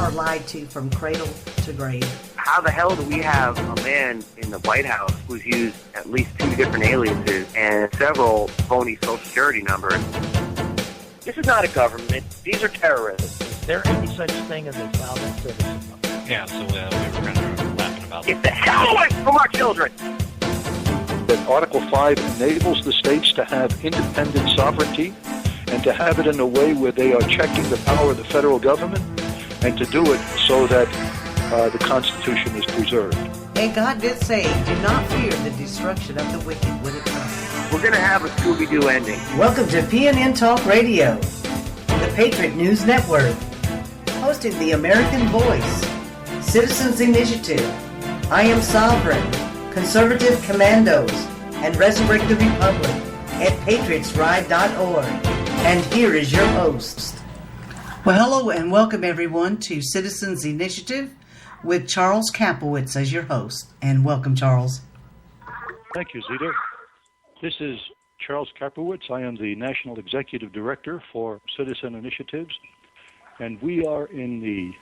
are lied to from cradle to grave. How the hell do we have a man in the White House who's used at least 2 different aliases and several phony Social Security numbers? This is not a government. These are terrorists. Is there any such thing as a violent citizen? Yeah, so we were kind of laughing about Get the hell away from our children! That Article 5 enables the states to have independent sovereignty and to have it in a way where they are checking the power of the federal government and to do it so that the Constitution is preserved. And God did say, do not fear the destruction of the wicked when it comes. We're going to have a Scooby-Doo ending. Welcome to PNN Talk Radio, the Patriot News Network, hosting the American Voice, Citizens Initiative, I Am Sovereign, Conservative Commandos, and Resurrect the Republic at patriotsride.org. And here is your host. Well, hello and welcome everyone to Citizens Initiative with Charles Kacprowicz as your host. And welcome, Charles. Thank you, Zita. This is Charles Kacprowicz. I am the National Executive Director for Citizen Initiatives, and we are in the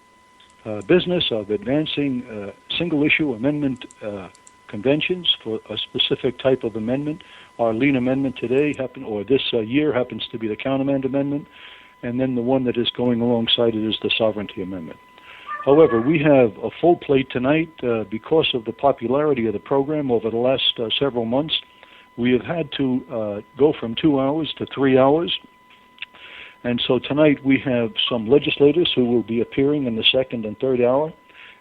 business of advancing single-issue amendment conventions for a specific type of amendment. Our lean amendment today, this year, happens to be the Countermand Amendment, and then the one that is going alongside it is the Sovereignty Amendment. However, we have a full plate tonight because of the popularity of the program over the last several months. We have had to go from 2 hours to 3 hours, and so tonight we have some legislators who will be appearing in the second and third hour,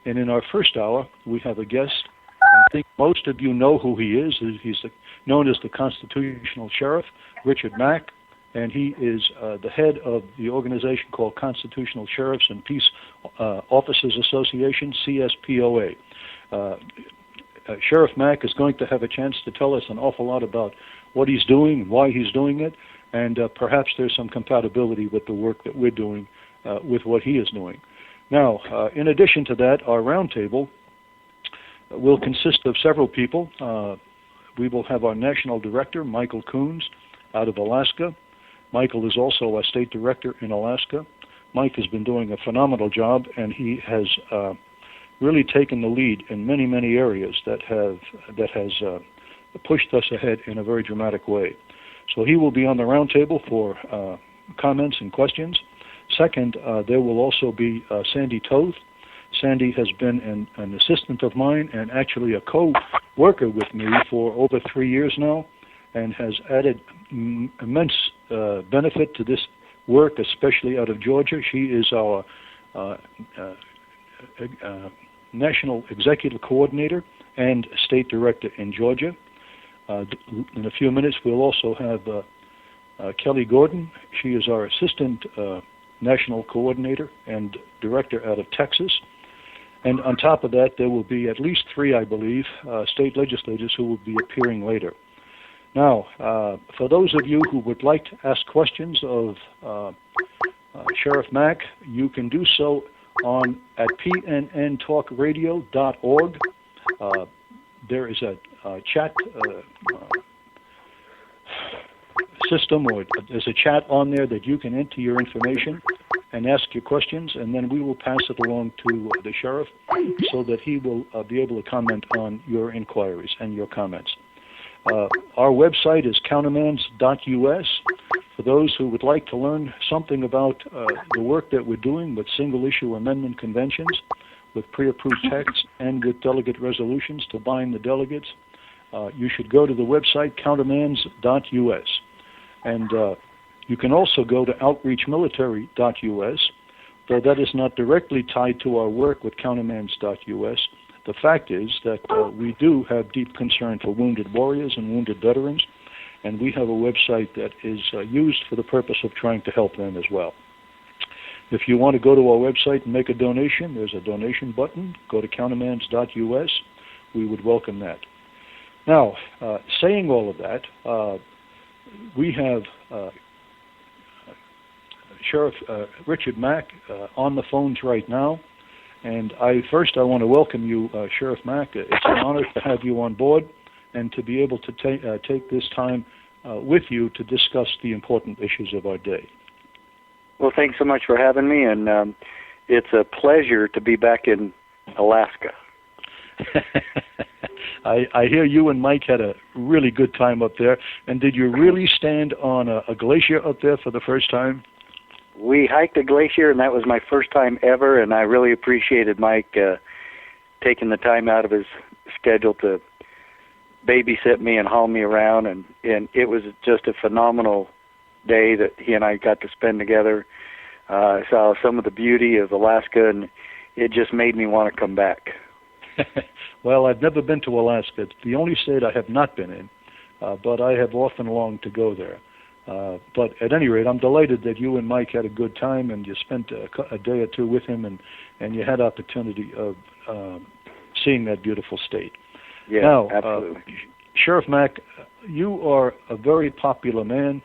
and in our first hour we have a guest. I think most of you know who he is. He's known as the Constitutional Sheriff, Richard Mack, and he is the head of the organization called Constitutional Sheriffs and Peace Officers Association, CSPOA. Sheriff Mack is going to have a chance to tell us an awful lot about what he's doing and why he's doing it, and perhaps there's some compatibility with the work that we're doing with what he is doing. Now, in addition to that, our roundtable will consist of several people. We will have our National Director, Michael Coons, out of Alaska. Michael is also a State Director in Alaska. Mike has been doing a phenomenal job, and he has really taken the lead in many, many areas that has pushed us ahead in a very dramatic way. So he will be on the roundtable for comments and questions. Second, there will also be Sandy Toth. Sandy has been an assistant of mine and actually a co-worker with me for over 3 years now, and has added immense benefit to this work, especially out of Georgia. She is our National Executive Coordinator and State Director in Georgia. In a few minutes, we'll also have Kelli Gordon. She is our Assistant National Coordinator and Director out of Texas. And on top of that, there will be at least 3, I believe, state legislators who will be appearing later. Now, for those of you who would like to ask questions of Sheriff Mack, you can do so at pnntalkradio.org. There is a chat system, or there's a chat on there that you can enter your information and ask your questions, and then we will pass it along to the sheriff so that he will be able to comment on your inquiries and your comments. Our website is countermands.us. For those who would like to learn something about the work that we're doing with single-issue amendment conventions, with pre-approved texts, and with delegate resolutions to bind the delegates, you should go to the website countermands.us. And you can also go to outreachmilitary.us, though that is not directly tied to our work with countermands.us. The fact is that we do have deep concern for wounded warriors and wounded veterans, and we have a website that is used for the purpose of trying to help them as well. If you want to go to our website and make a donation, there's a donation button. Go to countermands.us. We would welcome that. Now, saying all of that, we have Sheriff Richard Mack on the phones right now. And I want to welcome you, Sheriff Mack. It's an honor to have you on board and to be able to take this time with you to discuss the important issues of our day. Well, thanks so much for having me, and it's a pleasure to be back in Alaska. I hear you and Mike had a really good time up there. And did you really stand on a glacier up there for the first time? We hiked a glacier, and that was my first time ever, and I really appreciated Mike taking the time out of his schedule to babysit me and haul me around, and it was just a phenomenal day that he and I got to spend together. I saw some of the beauty of Alaska, and it just made me want to come back. Well, I've never been to Alaska. It's the only state I have not been in, but I have often longed to go there. But at any rate, I'm delighted that you and Mike had a good time and you spent a day or two with him, and you had opportunity of seeing that beautiful state. Yeah, now, absolutely. Sheriff Mack, you are a very popular man.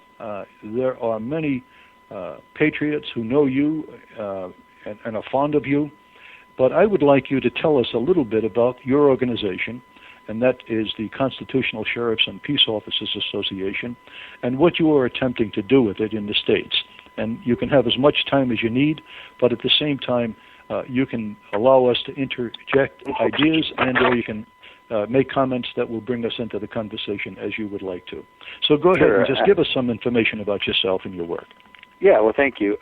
There are many patriots who know you and are fond of you. But I would like you to tell us a little bit about your organization, and that is the Constitutional Sheriffs and Peace Officers Association, and what you are attempting to do with it in the states. And you can have as much time as you need, but at the same time, you can allow us to interject ideas, and or you can make comments that will bring us into the conversation as you would like to. So go ahead and just give us some information about yourself and your work. Yeah, well, thank you.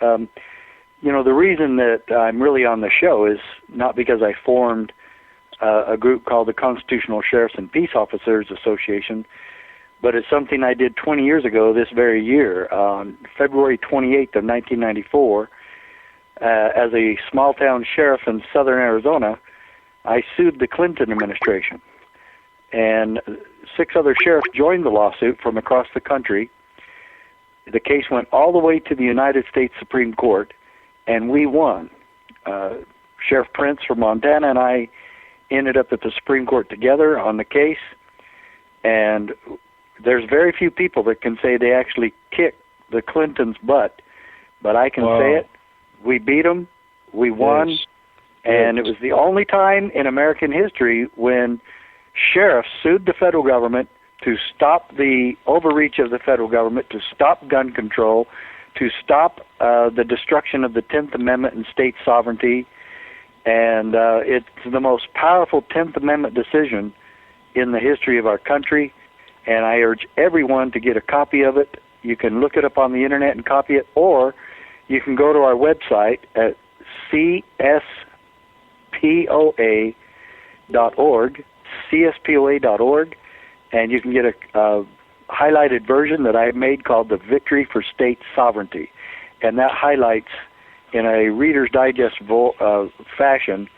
You know, the reason that I'm really on the show is not because I formed a group called the Constitutional Sheriffs and Peace Officers Association, but it's something I did 20 years ago this very year. On February 28th of 1994, as a small-town sheriff in southern Arizona, I sued the Clinton administration. And 6 other sheriffs joined the lawsuit from across the country. The case went all the way to the United States Supreme Court, and we won. Sheriff Prince from Montana and I ended up at the Supreme Court together on the case, and there's very few people that can say they actually kicked the Clintons' butt, but I can say it. We beat them, we won, yes. And it was the only time in American history when sheriffs sued the federal government to stop the overreach of the federal government, to stop gun control, to stop the destruction of the 10th Amendment and state sovereignty. And it's the most powerful 10th Amendment decision in the history of our country, and I urge everyone to get a copy of it. You can look it up on the internet and copy it, or you can go to our website at CSPOA.org, CSPOA.org, and you can get a highlighted version that I made called The Victory for State Sovereignty. And that highlights, in a Reader's Digest fashion,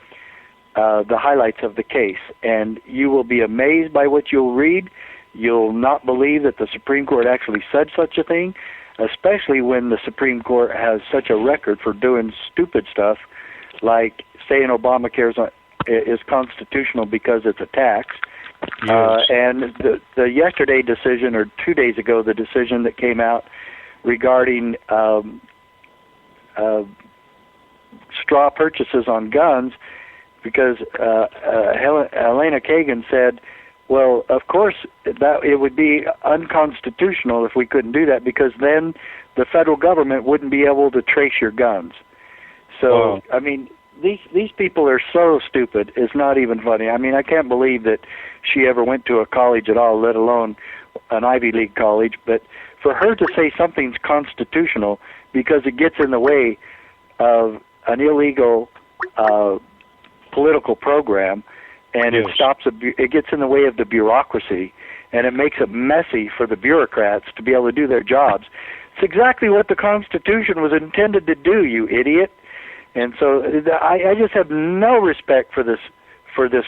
the highlights of the case. And you will be amazed by what you'll read. You'll not believe that the Supreme Court actually said such a thing, especially when the Supreme Court has such a record for doing stupid stuff, like saying Obamacare is constitutional because it's a tax. Yes. And the yesterday decision, or 2 days ago, the decision that came out regarding straw purchases on guns, because Helena Kagan said, well, of course, that it would be unconstitutional if we couldn't do that, because then the federal government wouldn't be able to trace your guns. So, I mean, these people are so stupid, it's not even funny. I mean, I can't believe that she ever went to a college at all, let alone an Ivy League college. But for her to say something's constitutional because it gets in the way of an illegal political program, and yes. it gets in the way of the bureaucracy, and it makes it messy for the bureaucrats to be able to do their jobs. It's exactly what the Constitution was intended to do, you idiot. And so I just have no respect for this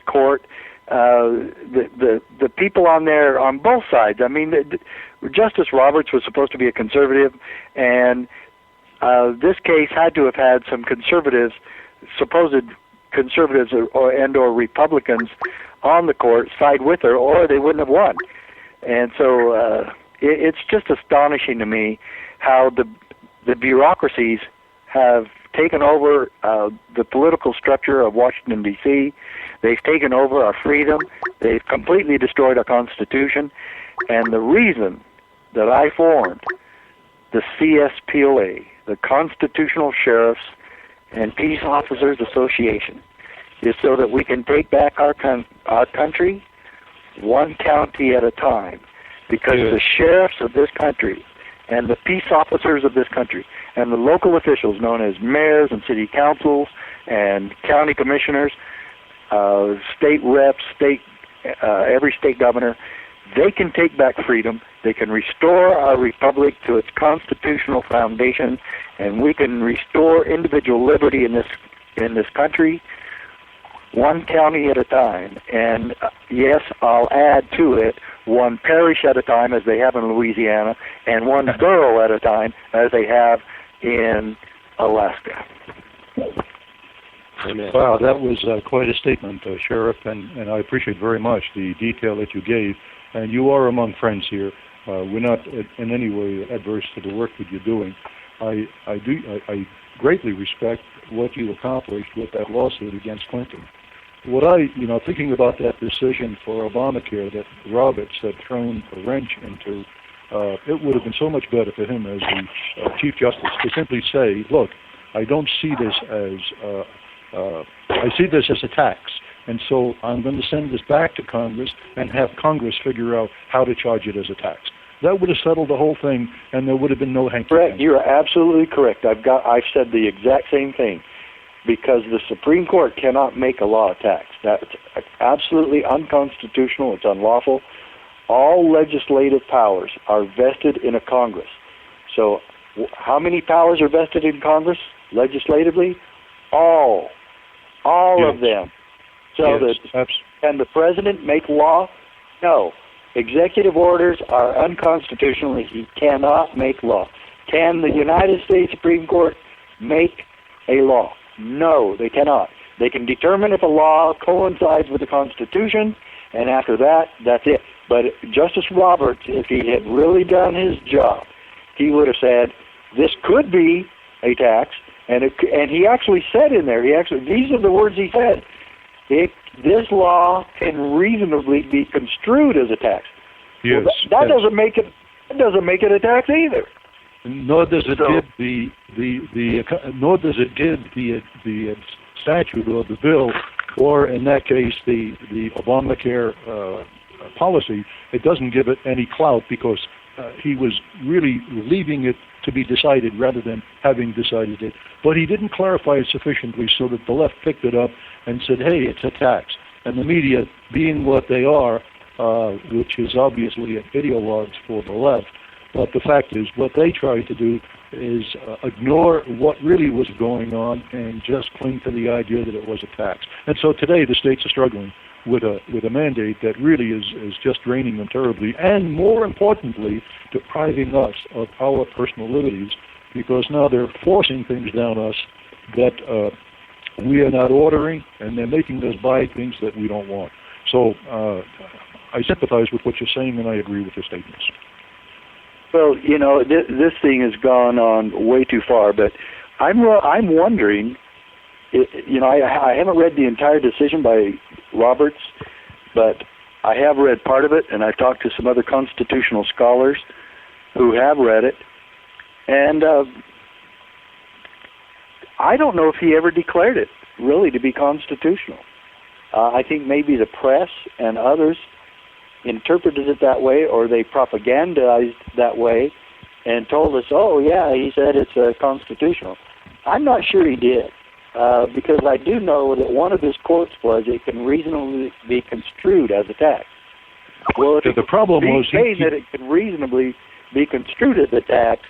court. The people on there on both sides. I mean, Justice Roberts was supposed to be a conservative, and this case had to have had some conservatives, supposed conservatives or Republicans on the court side with her, or they wouldn't have won. And so it's just astonishing to me how the bureaucracies have taken over the political structure of Washington, D.C. They've taken over our freedom. They've completely destroyed our Constitution. And the reason that I formed the CSPOA, the Constitutional Sheriffs and Peace Officers Association is so that we can take back our country one county at a time, because the sheriffs of this country and the peace officers of this country and the local officials known as mayors and city councils and county commissioners, state reps, every state governor, they can take back freedom. They can restore our republic to its constitutional foundation, and we can restore individual liberty in this country, one county at a time. And yes, I'll add to it, one parish at a time, as they have in Louisiana, and one borough at a time, as they have in Alaska. Amen. Wow, that was quite a statement, Sheriff, and I appreciate very much the detail that you gave. And you are among friends here. We're not in any way adverse to the work that you're doing. I greatly respect what you accomplished with that lawsuit against Clinton. What thinking about that decision for Obamacare that Roberts had thrown a wrench into, it would have been so much better for him as the Chief Justice to simply say, look, I don't see this as, I see this as a tax. And so I'm going to send this back to Congress and have Congress figure out how to charge it as a tax. That would have settled the whole thing, and there would have been no hanky. Correct. You're absolutely correct. I've said the exact same thing, because the Supreme Court cannot make a law a tax. That's absolutely unconstitutional. It's unlawful. All legislative powers are vested in a Congress. So how many powers are vested in Congress legislatively? All yes. of them. So can the president make law? No. Executive orders are unconstitutional. He cannot make law. Can the United States Supreme Court make a law? No, they cannot. They can determine if a law coincides with the Constitution, and after that, that's it. But Justice Roberts, if he had really done his job, he would have said, this could be a tax, and he actually said in there, these are the words he said, this law can reasonably be construed as a tax. Yes, well, that doesn't make it a tax either. Nor does it give the statute or the bill, or in that case the Obamacare policy. It doesn't give it any clout, because he was really leaving it to be decided rather than having decided it. But he didn't clarify it sufficiently so that the left picked it up and said, hey, it's a tax. And the media, being what they are, which is obviously ideologues for the left, but the fact is what they tried to do is ignore what really was going on and just cling to the idea that it was a tax. And so today the states are struggling with a mandate that really is just draining them terribly, and more importantly, depriving us of our personal liberties, because now they're forcing things down us that we are not ordering, and they're making us buy things that we don't want. So I sympathize with what you're saying, and I agree with your statements. Well, this thing has gone on way too far, but I'm wondering, I haven't read the entire decision by Roberts, but I have read part of it, and I've talked to some other constitutional scholars who have read it, and I don't know if he ever declared it really to be constitutional. I think maybe the press and others interpreted it that way, or they propagandized that way and told us, oh, yeah, he said it's constitutional. I'm not sure he did, because I do know that one of his quotes was, it can reasonably be construed as a tax. Well, if the problem was saying that it can reasonably be construed as a tax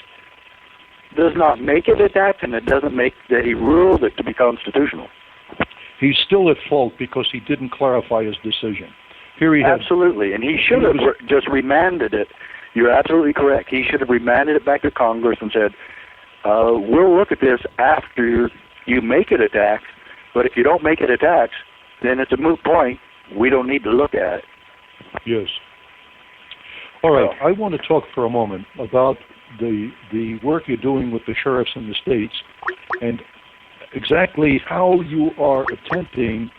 does not make it a tax, and it doesn't make that he ruled it to be constitutional. He's still at fault because he didn't clarify his decision. Here he absolutely, and he should have just remanded it. You're absolutely correct. He should have remanded it back to Congress and said, we'll look at this after you make it a tax, but if you don't make it a tax, then it's a moot point. We don't need to look at it. Yes. All right. I want to talk for a moment about the work you're doing with the sheriffs in the states and exactly how you are attempting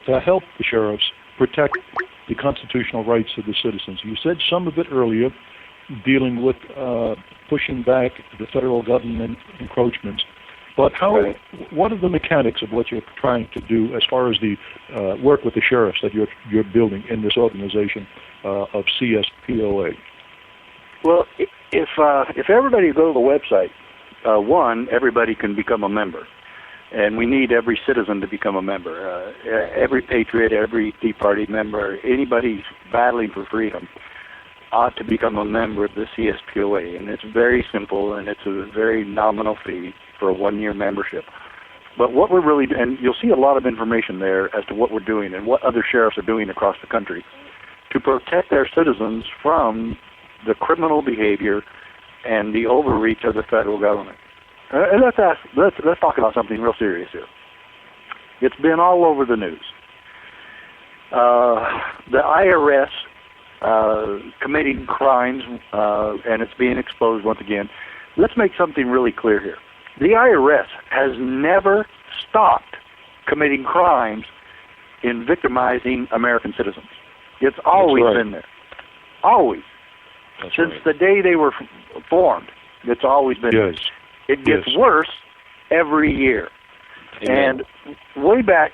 to help the sheriffs protect the constitutional rights of the citizens. You said some of it earlier, dealing with pushing back the federal government encroachments. But what are the mechanics of what you're trying to do as far as the work with the sheriffs that you're building in this organization of CSPOA? Well, if everybody go to the website, one, everybody can become a member. And we need every citizen to become a member. Every patriot, every Tea Party member, anybody battling for freedom ought to become a member of the CSPOA. And it's very simple, and it's a very nominal fee for a one-year membership. But what we're really, and you'll see a lot of information there as to what we're doing and what other sheriffs are doing across the country to protect their citizens from the criminal behavior and the overreach of the federal government. And let's talk about something real serious here. It's been all over the news. The IRS committing crimes, and it's being exposed once again. Let's make something really clear here. The IRS has never stopped committing crimes in victimizing American citizens. It's always been there. Always. Since the day they were formed, it's always been there. It gets worse every year. Amen. And way back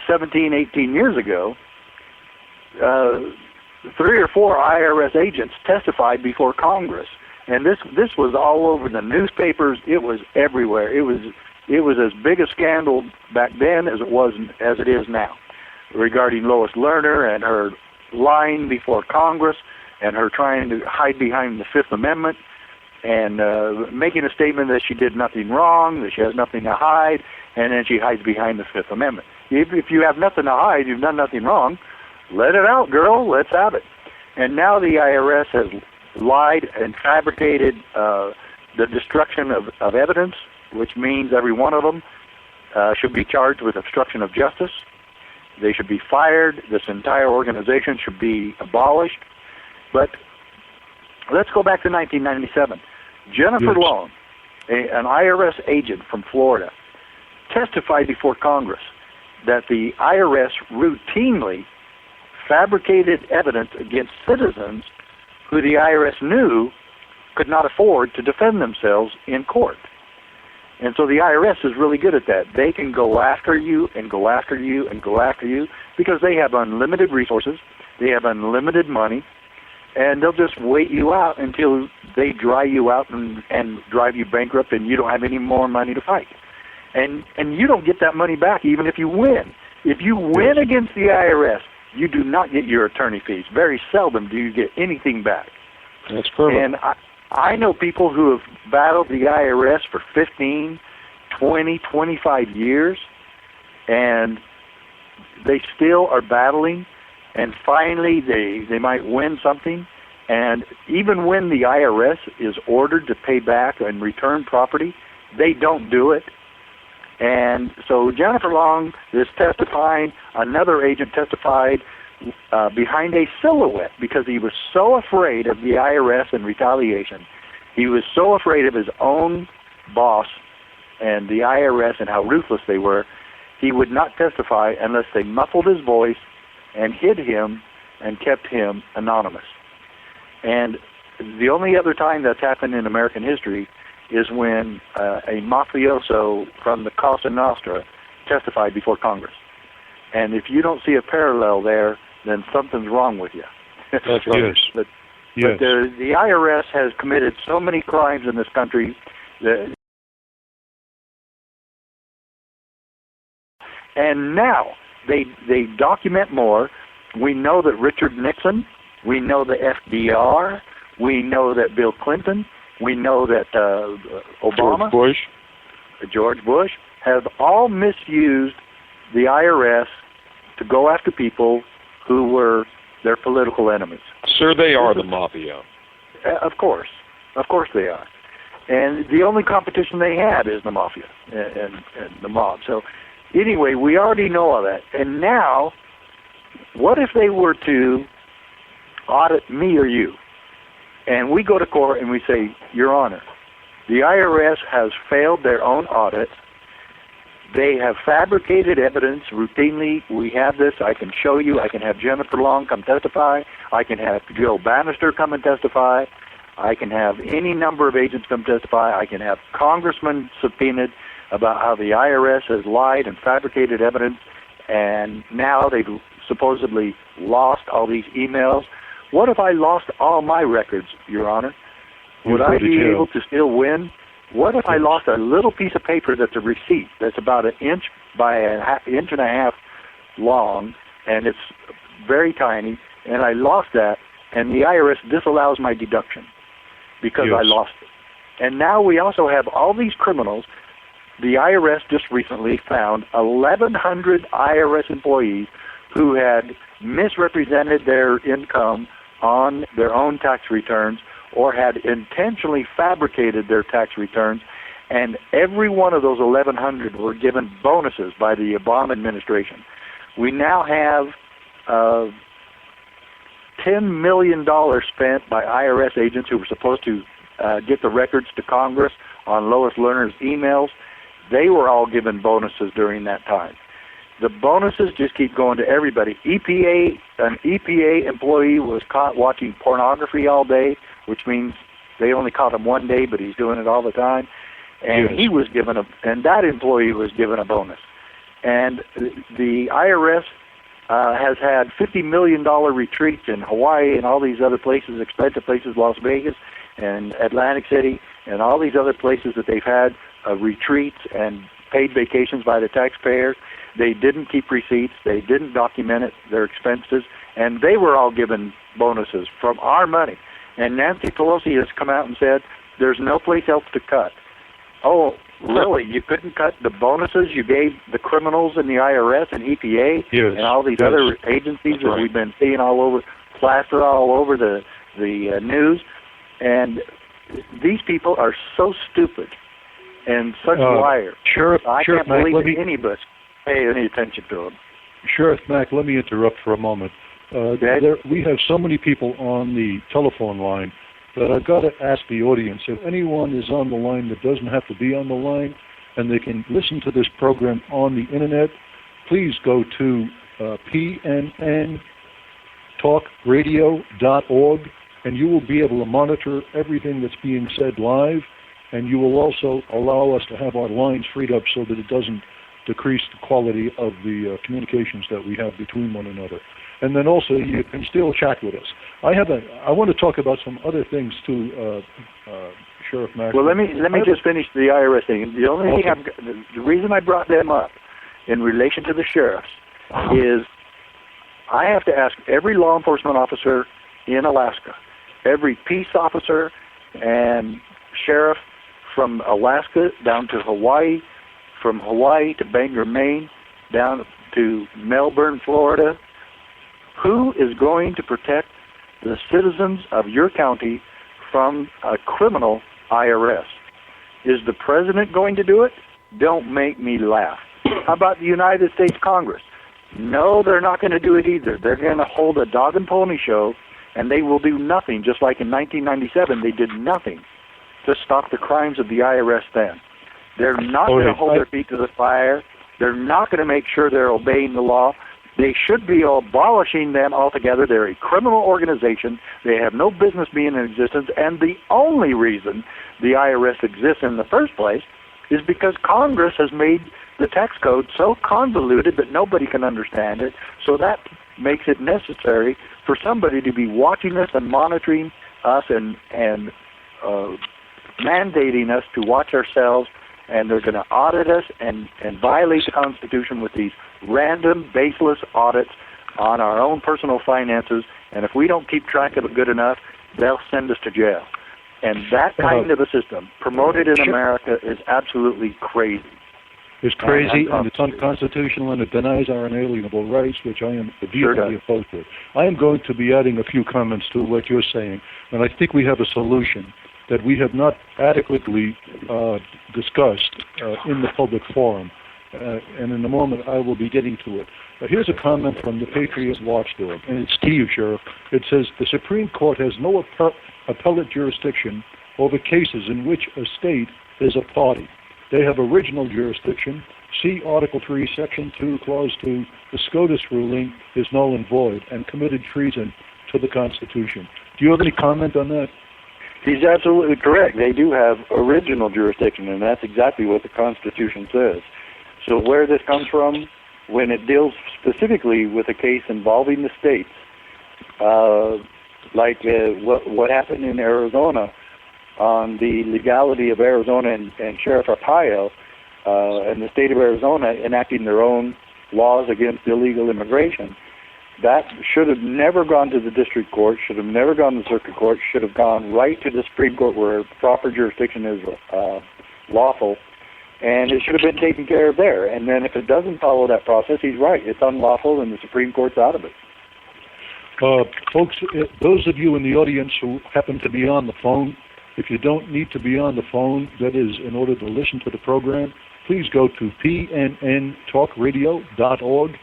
17, 18 years ago, 3 or 4 IRS agents testified before Congress. And this was all over the newspapers. It was everywhere. It was as big a scandal back then as it is now, regarding Lois Lerner and her lying before Congress and her trying to hide behind the Fifth Amendment and making a statement that she did nothing wrong, that she has nothing to hide, and then she hides behind the Fifth Amendment. If you have nothing to hide, you've done nothing wrong, let it out, girl. Let's have it. And now the IRS has lied and fabricated the destruction of evidence, which means every one of them should be charged with obstruction of justice. They should be fired. This entire organization should be abolished. But let's go back to 1997. Jennifer Long, an IRS agent from Florida, testified before Congress that the IRS routinely fabricated evidence against citizens who the IRS knew could not afford to defend themselves in court. And so the IRS is really good at that. They can go after you and go after you and go after you because they have unlimited resources, they have unlimited money, and they'll just wait you out until they dry you out and drive you bankrupt and you don't have any more money to fight. And you don't get that money back even if you win. If you win against the IRS, you do not get your attorney fees. Very seldom do you get anything back. That's perfect. And I know people who have battled the IRS for 15, 20, 25 years, and they still are battling, and finally they might win something, and even when the IRS is ordered to pay back and return property, they don't do it. And so Jennifer Long is testifying. Another agent testified behind a silhouette because he was so afraid of the IRS and retaliation. He was so afraid of his own boss and the IRS and how ruthless they were, he would not testify unless they muffled his voice and hid him and kept him anonymous. And the only other time that's happened in American history is when a mafioso from the Cosa Nostra testified before Congress. And if you don't see a parallel there, then something's wrong with you. That's yes. But the IRS has committed so many crimes in this country that, and now they document more. We know that Richard Nixon, we know that FDR, we know that Bill Clinton, we know that Obama, George Bush, have all misused the IRS to go after people who were their political enemies. Sir, they are the mafia. Of course they are. And the only competition they have is the mafia and the mob. So anyway, we already know all that. And now, what if they were to audit me or you? And we go to court and we say, Your Honor, the IRS has failed their own audit. They have fabricated evidence routinely. We have this. I can show you. I can have Jennifer Long come testify. I can have Joe Bannister come and testify. I can have any number of agents come testify. I can have congressmen subpoenaed. about how the IRS has lied and fabricated evidence, and now they've supposedly lost all these emails. What if I lost all my records, Your Honor? Would I be able to still win? What if I lost a little piece of paper that's a receipt that's about an inch by an inch and a half long, and it's very tiny, and I lost that, and the IRS disallows my deduction because I lost it. And now we also have all these criminals. The IRS just recently found 1,100 IRS employees who had misrepresented their income on their own tax returns or had intentionally fabricated their tax returns, and every one of those 1,100 were given bonuses by the Obama administration. We now have $10 million spent by IRS agents who were supposed to get the records to Congress on Lois Lerner's emails. They were all given bonuses during that time. The bonuses just keep going to everybody. An EPA employee was caught watching pornography all day, which means they only caught him one day, but he's doing it all the time. And he was given and that employee was given a bonus. And the IRS has had $50 million retreats in Hawaii and all these other places, expensive places, Las Vegas and Atlantic City, and all these other places that they've had retreats and paid vacations by the taxpayers. They didn't keep receipts. They didn't document their expenses, and they were all given bonuses from our money. And Nancy Pelosi has come out and said there's no place else to cut. Oh, really? You couldn't cut the bonuses you gave the criminals in the IRS and EPA and all these other agencies that we've been seeing all over, plastered all over the news? And these people are so stupid and such liars. I can't believe any of us pay any attention to them. Sheriff Mack, let me interrupt for a moment. We have so many people on the telephone line that I've got to ask the audience, if anyone is on the line that doesn't have to be on the line and they can listen to this program on the Internet, please go to pnntalkradio.org, and you will be able to monitor everything that's being said live, and you will also allow us to have our lines freed up so that it doesn't decrease the quality of the communications that we have between one another. And then also, you can still chat with us. I want to talk about some other things too, Sheriff Mack. Well, let me just finish the IRS thing. The only thing the reason I brought them up in relation to the sheriffs is I have to ask every law enforcement officer in Alaska, every peace officer and sheriff from Alaska down to Hawaii, from Hawaii to Bangor, Maine, down to Melbourne, Florida, who is going to protect the citizens of your county from a criminal IRS? Is the president going to do it? Don't make me laugh. How about the United States Congress? No, they're not going to do it either. They're going to hold a dog and pony show, and they will do nothing, just like in 1997 they did nothing to stop the crimes of the IRS then. They're not going to hold their feet to the fire. They're not going to make sure they're obeying the law. They should be abolishing them altogether. They're a criminal organization. They have no business being in existence, and the only reason the IRS exists in the first place is because Congress has made the tax code so convoluted that nobody can understand it, so that makes it necessary for somebody to be watching us and monitoring us and mandating us to watch ourselves, and they're going to audit us and violate the Constitution with these random, baseless audits on our own personal finances, and if we don't keep track of it good enough, they'll send us to jail. And that kind of a system, promoted in America, is absolutely crazy. It's crazy, and it's unconstitutional, and it denies our inalienable rights, which I am vehemently opposed to. I am going to be adding a few comments to what you're saying, and I think we have a solution that we have not adequately discussed in the public forum. And in a moment, I will be getting to it. Here's a comment from the Patriot Watchdog, and it's to you, Sheriff. It says, the Supreme Court has no appellate jurisdiction over cases in which a state is a party. They have original jurisdiction. See Article 3, Section 2, Clause 2. The SCOTUS ruling is null and void and committed treason to the Constitution. Do you have any comment on that? He's absolutely correct. They do have original jurisdiction, and that's exactly what the Constitution says. So where this comes from, when it deals specifically with a case involving the states, like what happened in Arizona on the legality of Arizona and Sheriff Arpaio and the state of Arizona enacting their own laws against illegal immigration, that should have never gone to the district court, should have never gone to the circuit court, should have gone right to the Supreme Court where proper jurisdiction is lawful, and it should have been taken care of there. And then if it doesn't follow that process, he's right. It's unlawful, and the Supreme Court's out of it. Folks, those of you in the audience who happen to be on the phone, if you don't need to be on the phone, that is, in order to listen to the program, please go to pnntalkradio.org.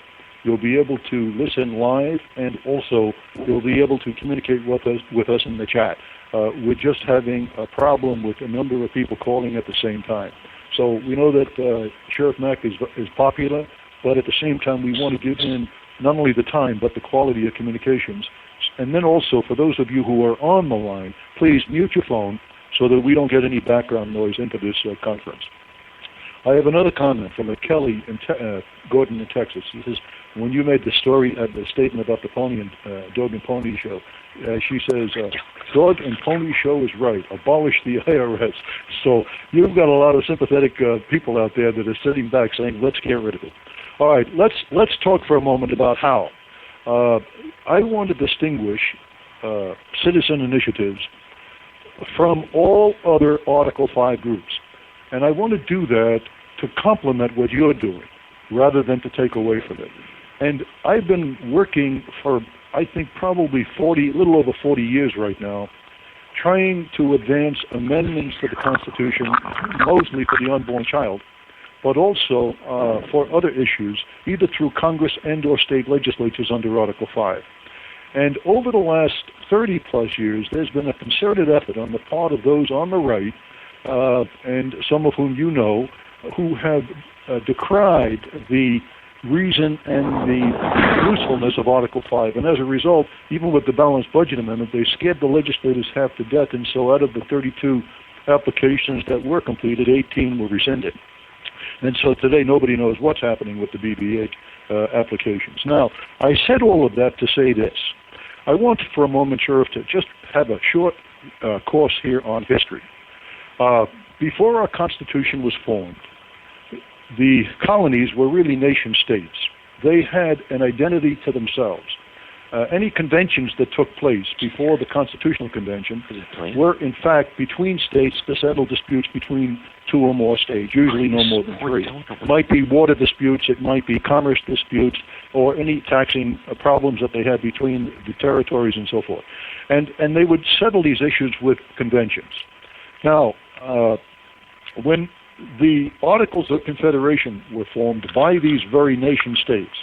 You'll be able to listen live, and also you'll be able to communicate with us in the chat. We're just having a problem with a number of people calling at the same time. So we know that Sheriff Mack is popular, but at the same time we want to give him not only the time, but the quality of communications. And then also, for those of you who are on the line, please mute your phone so that we don't get any background noise into this conference. I have another comment from Kelli in Gordon in Texas. He says, when you made the statement about the dog and pony show, she says, dog and pony show is right. Abolish the IRS. So you've got a lot of sympathetic people out there that are sitting back saying, let's get rid of it. All right, let's talk for a moment about how. I want to distinguish citizen initiatives from all other Article 5 groups. And I want to do that to complement what you're doing, rather than to take away from it. And I've been working for, I think, probably a little over 40 years right now, trying to advance amendments to the Constitution, mostly for the unborn child, but also for other issues, either through Congress and or state legislatures under Article 5. And over the last 30-plus years, there's been a concerted effort on the part of those on the right, and some of whom you know, who have decried the reason and the usefulness of Article 5. And as a result, even with the Balanced Budget Amendment, they scared the legislators half to death, and so out of the 32 applications that were completed, 18 were rescinded. And so today nobody knows what's happening with the BB-8 applications. Now, I said all of that to say this. I want for a moment, Sheriff, to just have a short course here on history. Before our Constitution was formed, the colonies were really nation states. They had an identity to themselves. Any conventions that took place before the Constitutional Convention were, in fact, between states to settle disputes between two or more states, usually no more than three. It might be water disputes, it might be commerce disputes, or any taxing problems that they had between the territories and so forth. And they would settle these issues with conventions. Now, when the Articles of Confederation were formed by these very nation states,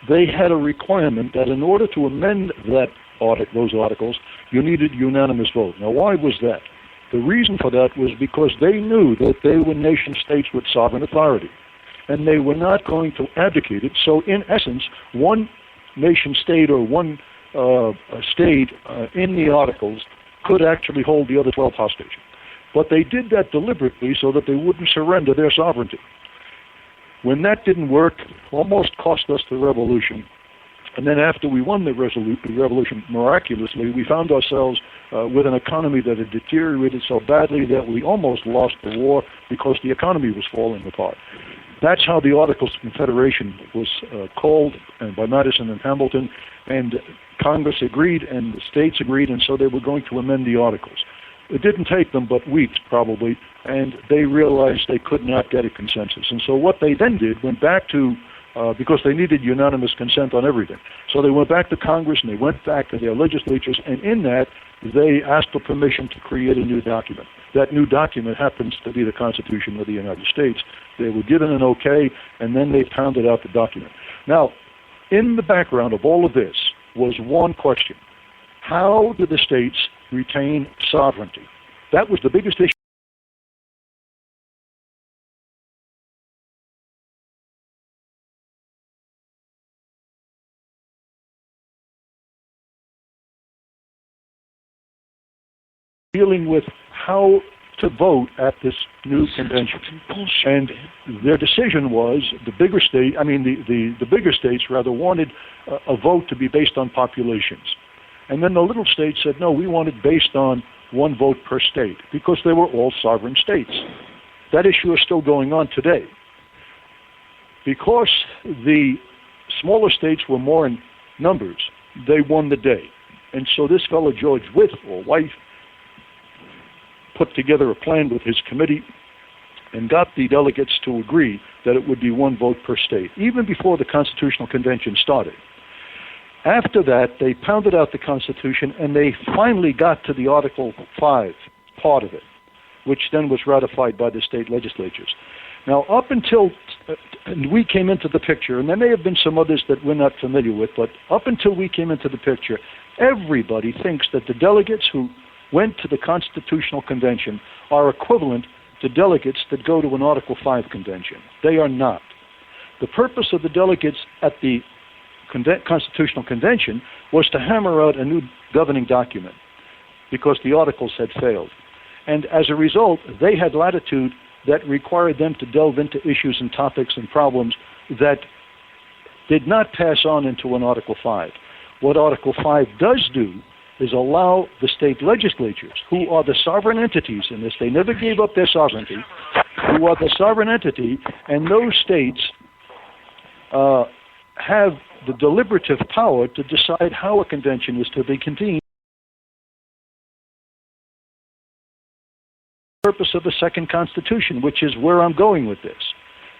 they had a requirement that in order to amend those articles, you needed unanimous vote. Now, why was that? The reason for that was because they knew that they were nation states with sovereign authority, and they were not going to abdicate it. So, in essence, one nation state or one state in the articles could actually hold the other 12 hostage. But they did that deliberately so that they wouldn't surrender their sovereignty. When that didn't work, almost cost us the revolution. And then after we won the revolution, miraculously, we found ourselves with an economy that had deteriorated so badly that we almost lost the war because the economy was falling apart. That's how the Articles of Confederation was called by Madison and Hamilton, and Congress agreed and the states agreed, and so they were going to amend the Articles. It didn't take them but weeks, probably, and they realized they could not get a consensus. And so what they then did, went back to, because they needed unanimous consent on everything, so they went back to Congress and they went back to their legislatures, and in that, they asked for permission to create a new document. That new document happens to be the Constitution of the United States. They were given an okay, and then they pounded out the document. Now, in the background of all of this was one question. How do the states retain sovereignty? That was the biggest issue. dealing with how to vote at this new convention. And their decision was the bigger states rather wanted a vote to be based on populations. And then the little states said, no, we want it based on one vote per state, because they were all sovereign states. That issue is still going on today. Because the smaller states were more in numbers, they won the day. And so this fellow George Wythe put together a plan with his committee and got the delegates to agree that it would be one vote per state, even before the Constitutional Convention started. After that, they pounded out the Constitution, and they finally got to the Article 5 part of it, which then was ratified by the state legislatures. Now, up until we came into the picture, and there may have been some others that we're not familiar with, but up until we came into the picture, everybody thinks that the delegates who went to the Constitutional Convention are equivalent to delegates that go to an Article 5 convention. They are not. The purpose of the delegates at the Constitutional Convention was to hammer out a new governing document because the articles had failed. And as a result, they had latitude that required them to delve into issues and topics and problems that did not pass on into an Article 5. What Article 5 does do is allow the state legislatures, who are the sovereign entities in this, they never gave up their sovereignty, who are the sovereign entity, and those states have the deliberative power to decide how a convention is to be convened. The purpose of the second constitution, which is where I'm going with this.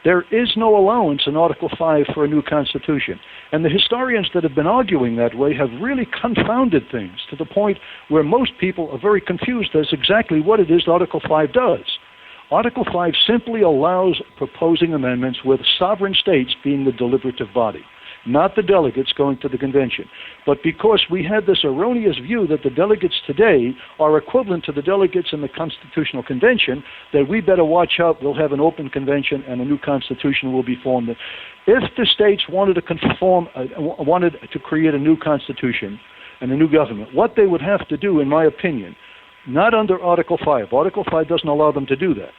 There is no allowance in Article 5 for a new constitution. And the historians that have been arguing that way have really confounded things to the point where most people are very confused as exactly what it is Article 5 does. Article 5 simply allows proposing amendments with sovereign states being the deliberative body, not the delegates going to the convention. But because we had this erroneous view that the delegates today are equivalent to the delegates in the Constitutional Convention, that we better watch out, we'll have an open convention and a new constitution will be formed. If the states wanted to create a new constitution and a new government, what they would have to do, in my opinion, not under Article 5. Article 5 doesn't allow them to do that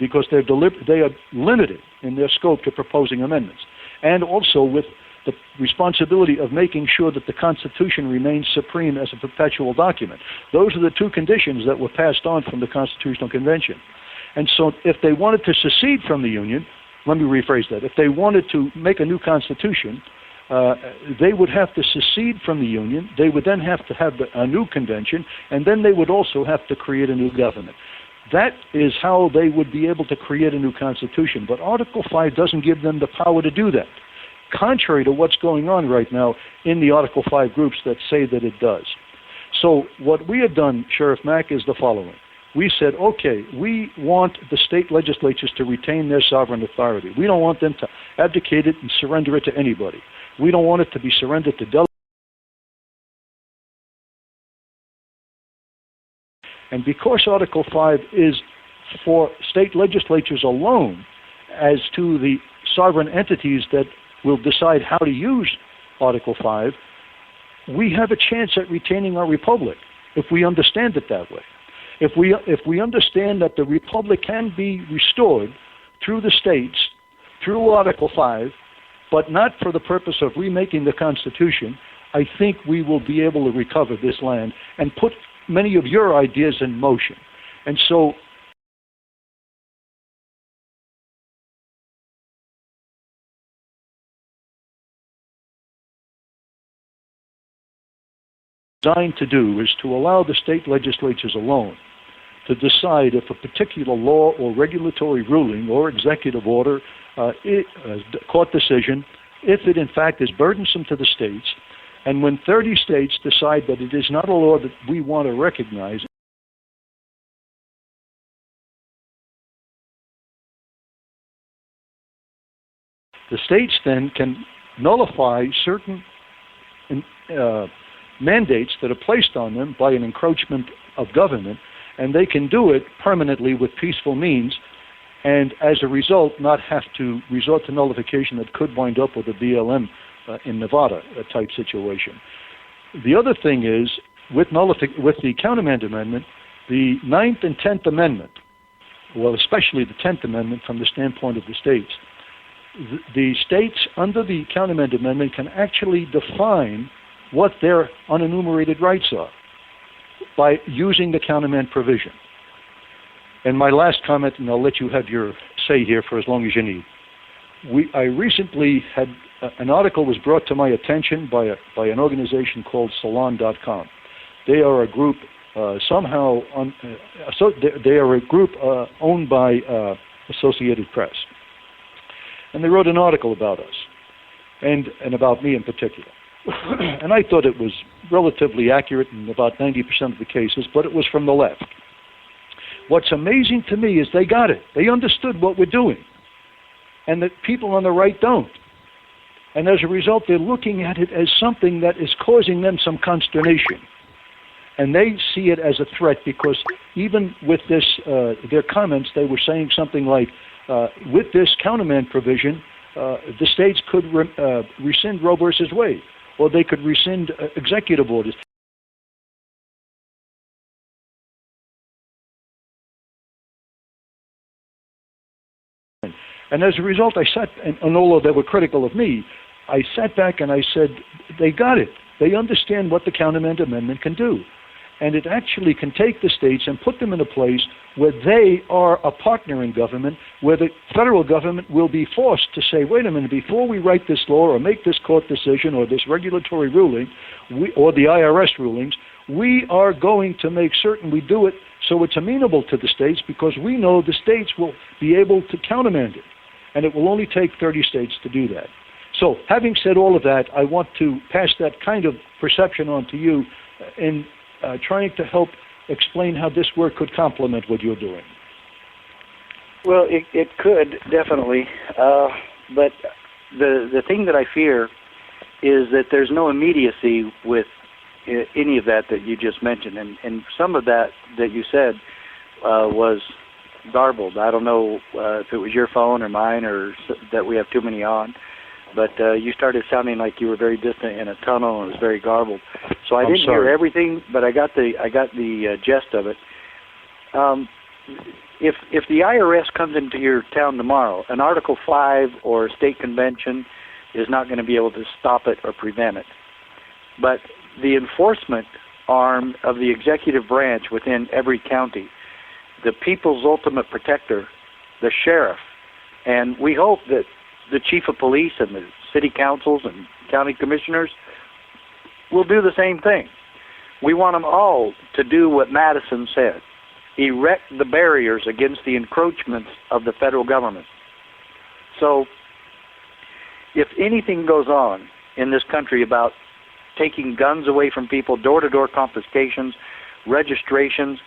because they are limited in their scope to proposing amendments. And also with the responsibility of making sure that the Constitution remains supreme as a perpetual document. Those are the two conditions that were passed on from the Constitutional Convention. And so if they wanted to secede from the Union, let me rephrase that, if they wanted to make a new Constitution, they would have to secede from the Union, they would then have to have a new convention, and then they would also have to create a new government. That is how they would be able to create a new Constitution. But Article 5 doesn't give them the power to do that, contrary to what's going on right now in the Article 5 groups that say that it does. So what we have done, Sheriff Mack, is the following. We said, okay, we want the state legislatures to retain their sovereign authority. We don't want them to abdicate it and surrender it to anybody. We don't want it to be surrendered to delegates. And because Article 5 is for state legislatures alone as to the sovereign entities that will decide how to use Article 5, we have a chance at retaining our republic if we understand it that way. If we understand that the republic can be restored through the states, through Article 5, but not for the purpose of remaking the Constitution, I think we will be able to recover this land and put many of your ideas in motion. And so designed to do is to allow the state legislatures alone to decide if a particular law or regulatory ruling or executive order, court decision, if it in fact is burdensome to the states, and when 30 states decide that it is not a law that we want to recognize, the states then can nullify certain mandates that are placed on them by an encroachment of government, and they can do it permanently with peaceful means, and as a result not have to resort to nullification that could wind up with a BLM in Nevada type situation. The other thing is, with the countermand amendment, The 9th and 10th Amendment, well, especially the 10th Amendment from the standpoint of the states, the states under the Countermand Amendment can actually define what their unenumerated rights are by using the Countermand provision. And my last comment, and I'll let you have your say here for as long as you need. I recently had an article was brought to my attention by an organization called Salon.com. They are a group they are a group owned by Associated Press, and they wrote an article about us and about me in particular. And I thought it was relatively accurate in about 90% of the cases, but it was from the left. What's amazing to me is they got it. They understood what we're doing, and that people on the right don't. And as a result, they're looking at it as something that is causing them some consternation. And they see it as a threat because even with this, their comments, they were saying something like, with this countermand provision, the states could rescind Roe versus Wade, or they could rescind executive orders. And as a result, I sat, and although they were critical of me, I sat back and I said, they got it. They understand what the Countermand Amendment can do. And it actually can take the states and put them in a place where they are a partner in government, where the federal government will be forced to say, wait a minute, before we write this law or make this court decision or this regulatory ruling, or the IRS rulings, we are going to make certain we do it so it's amenable to the states, because we know the states will be able to countermand it. And it will only take 30 states to do that. So having said all of that, I want to pass that kind of perception on to you in trying to help explain how this work could complement what you're doing. Well, it could, definitely. But the thing that I fear is that there's no immediacy with any of that you just mentioned. And some of that you said was garbled. I don't know if it was your phone or mine or that we have too many on. But you started sounding like you were very distant in a tunnel, and it was very garbled. So I didn't hear everything, but I got the gist of it. If the IRS comes into your town tomorrow, an Article 5 or a state convention is not going to be able to stop it or prevent it. But the enforcement arm of the executive branch within every county, the people's ultimate protector, the sheriff, and we hope that the chief of police and the city councils and county commissioners will do the same thing. We want them all to do what Madison said, erect the barriers against the encroachments of the federal government. So if anything goes on in this country about taking guns away from people, door-to-door confiscations, registrations,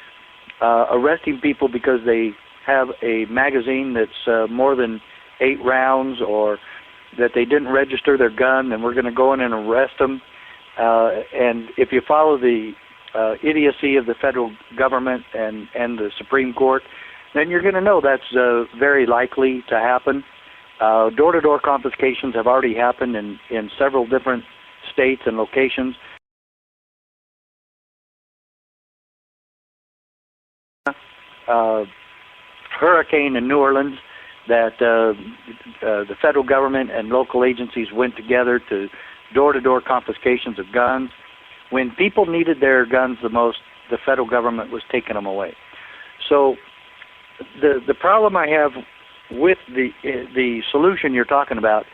arresting people because they have a magazine that's more than 8 rounds, or that they didn't register their gun, and we're going to go in and arrest them. And if you follow the idiocy of the federal government and the Supreme Court, then you're going to know that's very likely to happen. Door-to-door confiscations have already happened in several different states and locations. Hurricane in New Orleans, that the federal government and local agencies went together to door-to-door confiscations of guns. When people needed their guns the most, the federal government was taking them away. So the problem I have with the solution you're talking about,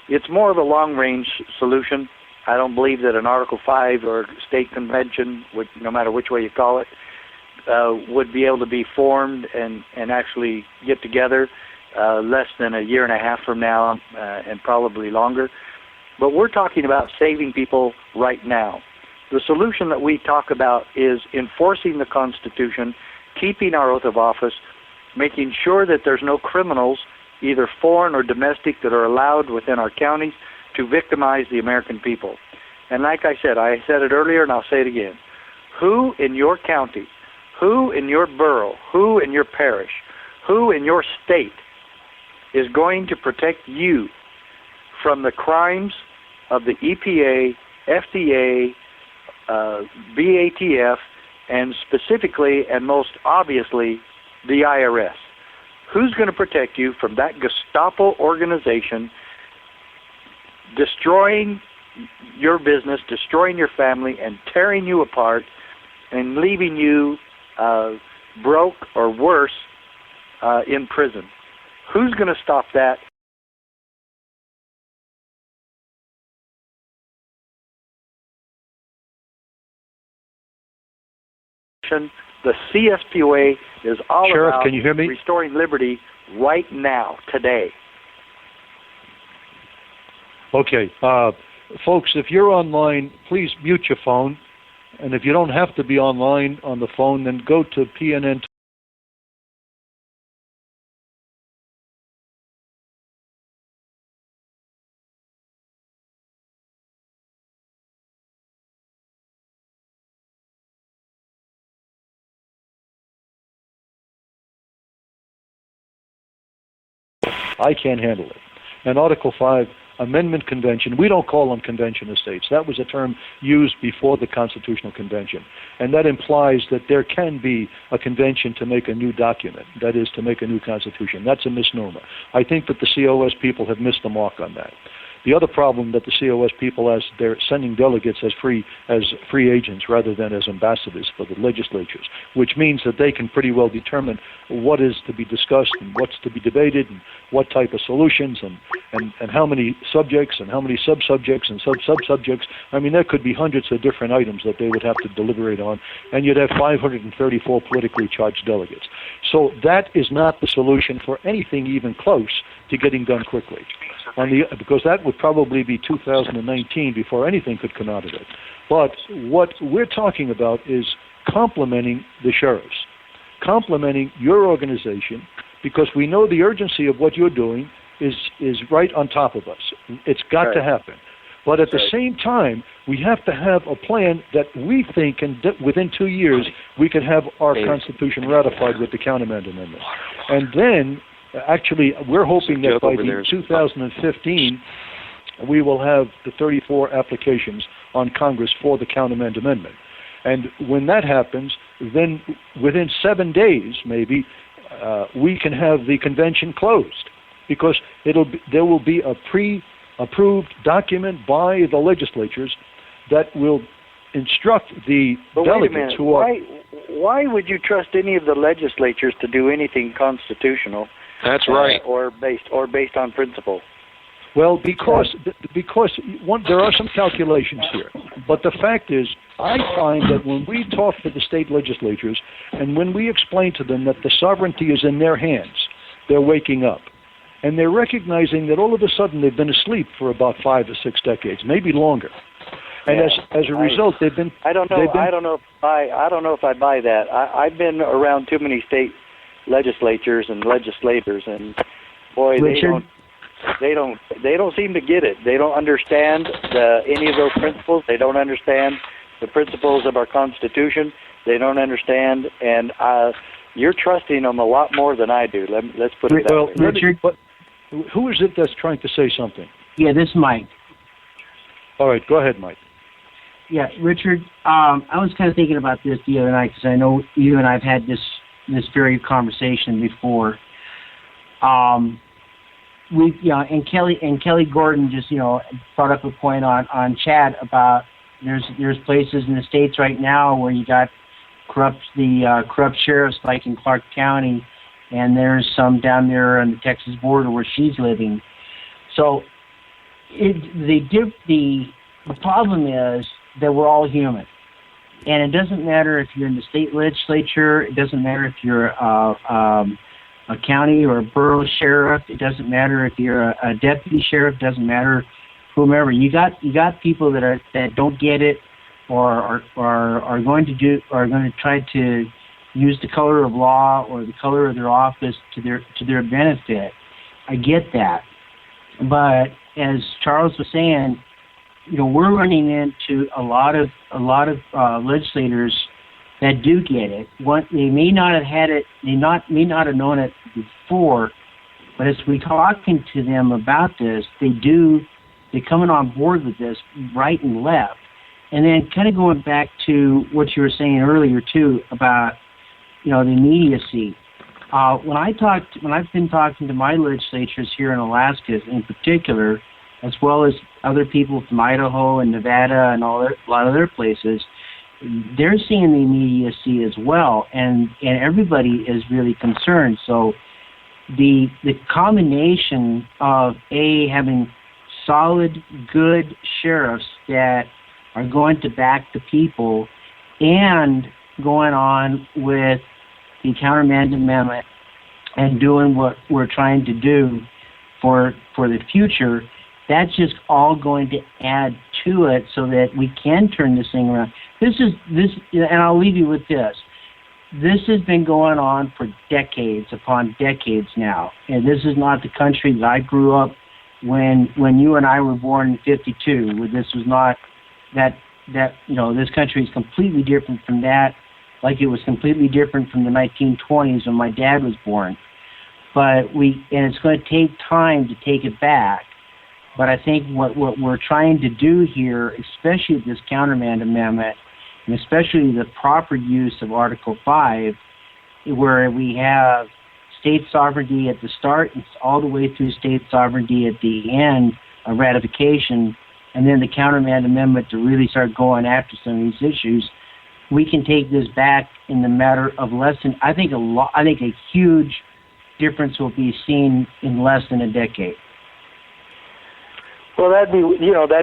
it's more of a long-range solution. I don't believe that an Article 5 or state convention, no matter which way you call it, would be able to be formed and actually get together less than a year and a half from now, and probably longer. But we're talking about saving people right now. The solution that we talk about is enforcing the Constitution, keeping our oath of office, making sure that there's no criminals, either foreign or domestic, that are allowed within our counties to victimize the American people. And like I said it earlier and I'll say it again, who in your county, who in your borough, who in your parish, who in your state is going to protect you from the crimes of the EPA, FDA, BATF, and specifically and most obviously the IRS. Who's going to protect you from that Gestapo organization destroying your business, destroying your family, and tearing you apart and leaving you broke or worse in prison? Who's going to stop that? The CSPOA is all Sheriff, about can you hear me? restoring liberty right now, today. Okay. Folks, if you're online, please mute your phone. And if you don't have to be online on the phone, then go to PNN. I can't handle it. And Article 5, Amendment Convention, we don't call them convention of states. That was a term used before the Constitutional Convention. And that implies that there can be a convention to make a new document, that is, to make a new constitution. That's a misnomer. I think that the COS people have missed the mark on that. The other problem that the COS people, as they're sending delegates as free agents rather than as ambassadors for the legislatures, which means that they can pretty well determine what is to be discussed and what's to be debated and what type of solutions and how many subjects and how many sub-subjects and sub-subjects. I mean, there could be hundreds of different items that they would have to deliberate on, and you'd have 534 politically charged delegates. So that is not the solution for anything even close to getting done quickly. Because that would probably be 2019 before anything could come out of it. But what we're talking about is complementing the sheriffs, complementing your organization, because we know the urgency of what you're doing is right on top of us. It's got to happen. But at the same time, we have to have a plan that we think within 2 years we could have our Constitution ratified with the Countermand Amendment. And then, actually, we're hoping that by 2015, we will have the 34 applications on Congress for the Countermand Amendment. And when that happens, then within 7 days, maybe, we can have the convention closed, because there will be a pre-approved document by the legislatures that will instruct the delegates who are... Why would you trust any of the legislatures to do anything constitutional? That's right. Or based on principle. Well, because there are some calculations here. But the fact is, I find that when we talk to the state legislatures and when we explain to them that the sovereignty is in their hands, they're waking up. And they're recognizing that all of a sudden they've been asleep for about 5 or 6 decades, maybe longer. And as a result, they've been... I don't know if I buy that. I've been around too many state legislatures and legislators, and boy, Richard? they don't seem to get it. They don't understand any of those principles. They don't understand the principles of our Constitution. They don't understand, and you're trusting them a lot more than I do. Let's put it that way. Richard, who is it that's trying to say something? Yeah, this is Mike. All right, go ahead, Mike. Yeah, Richard, I was kind of thinking about this the other night, because I know you and I have had this very conversation before. And Kelly Gordon just brought up a point on chat about there's places in the states right now where you got corrupt sheriffs, like in Clark County, and there's some down there on the Texas border where she's living. So the problem is that we're all human. And it doesn't matter if you're in the state legislature. It doesn't matter if you're a county or a borough sheriff. It doesn't matter if you're a deputy sheriff. It doesn't matter whomever. You got people that don't get it, or are going to try to use the color of law or the color of their office to their benefit. I get that, but as Charles was saying, we're running into a lot of legislators that do get it. They may not have had it, may not have known it before, but as we talking to them about this, they coming on board with this right and left. And then kind of going back to what you were saying earlier too about, the immediacy. When I've been talking to my legislatures here in Alaska in particular, as well as other people from Idaho and Nevada and a lot of other places, they're seeing the immediacy as well, and everybody is really concerned. So the combination of having solid, good sheriffs that are going to back the people and going on with the countermand amendment and doing what we're trying to do for the future, that's just all going to add to it so that we can turn this thing around. And I'll leave you with this. This has been going on for decades upon decades now, and this is not the country that I grew up when you and I were born in '52. Where this was not that this country is completely different from that, like it was completely different from the 1920s when my dad was born. And it's going to take time to take it back. But I think what we're trying to do here, especially with this countermand amendment, and especially the proper use of Article 5, where we have state sovereignty at the start and all the way through state sovereignty at the end of ratification, and then the countermand amendment to really start going after some of these issues, we can take this back in the matter of less than, I think a huge difference will be seen in less than a decade. Well, that'd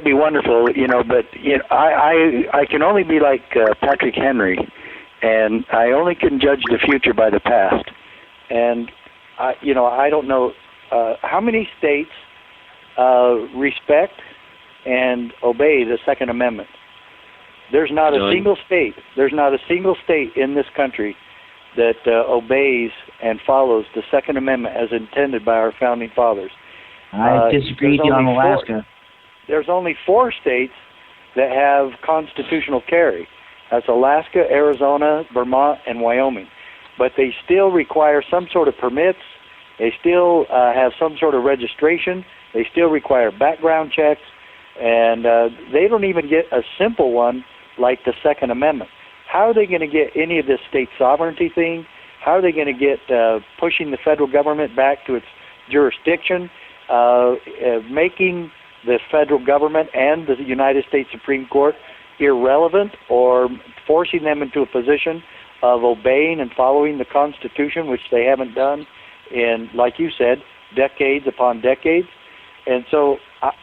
be wonderful, but I can only be like Patrick Henry, and I only can judge the future by the past. And I don't know how many states respect and obey the Second Amendment. There's not a single state. There's not a single state in this country that obeys and follows the Second Amendment as intended by our founding fathers. I disagree with you on Alaska. There's only 4 states that have constitutional carry. That's Alaska, Arizona, Vermont, and Wyoming. But they still require some sort of permits. They still have some sort of registration. They still require background checks. And they don't even get a simple one like the Second Amendment. How are they going to get any of this state sovereignty thing? How are they going to get pushing the federal government back to its jurisdiction, making the federal government and the United States Supreme Court irrelevant, or forcing them into a position of obeying and following the Constitution, which they haven't done in, like you said, decades upon decades? And so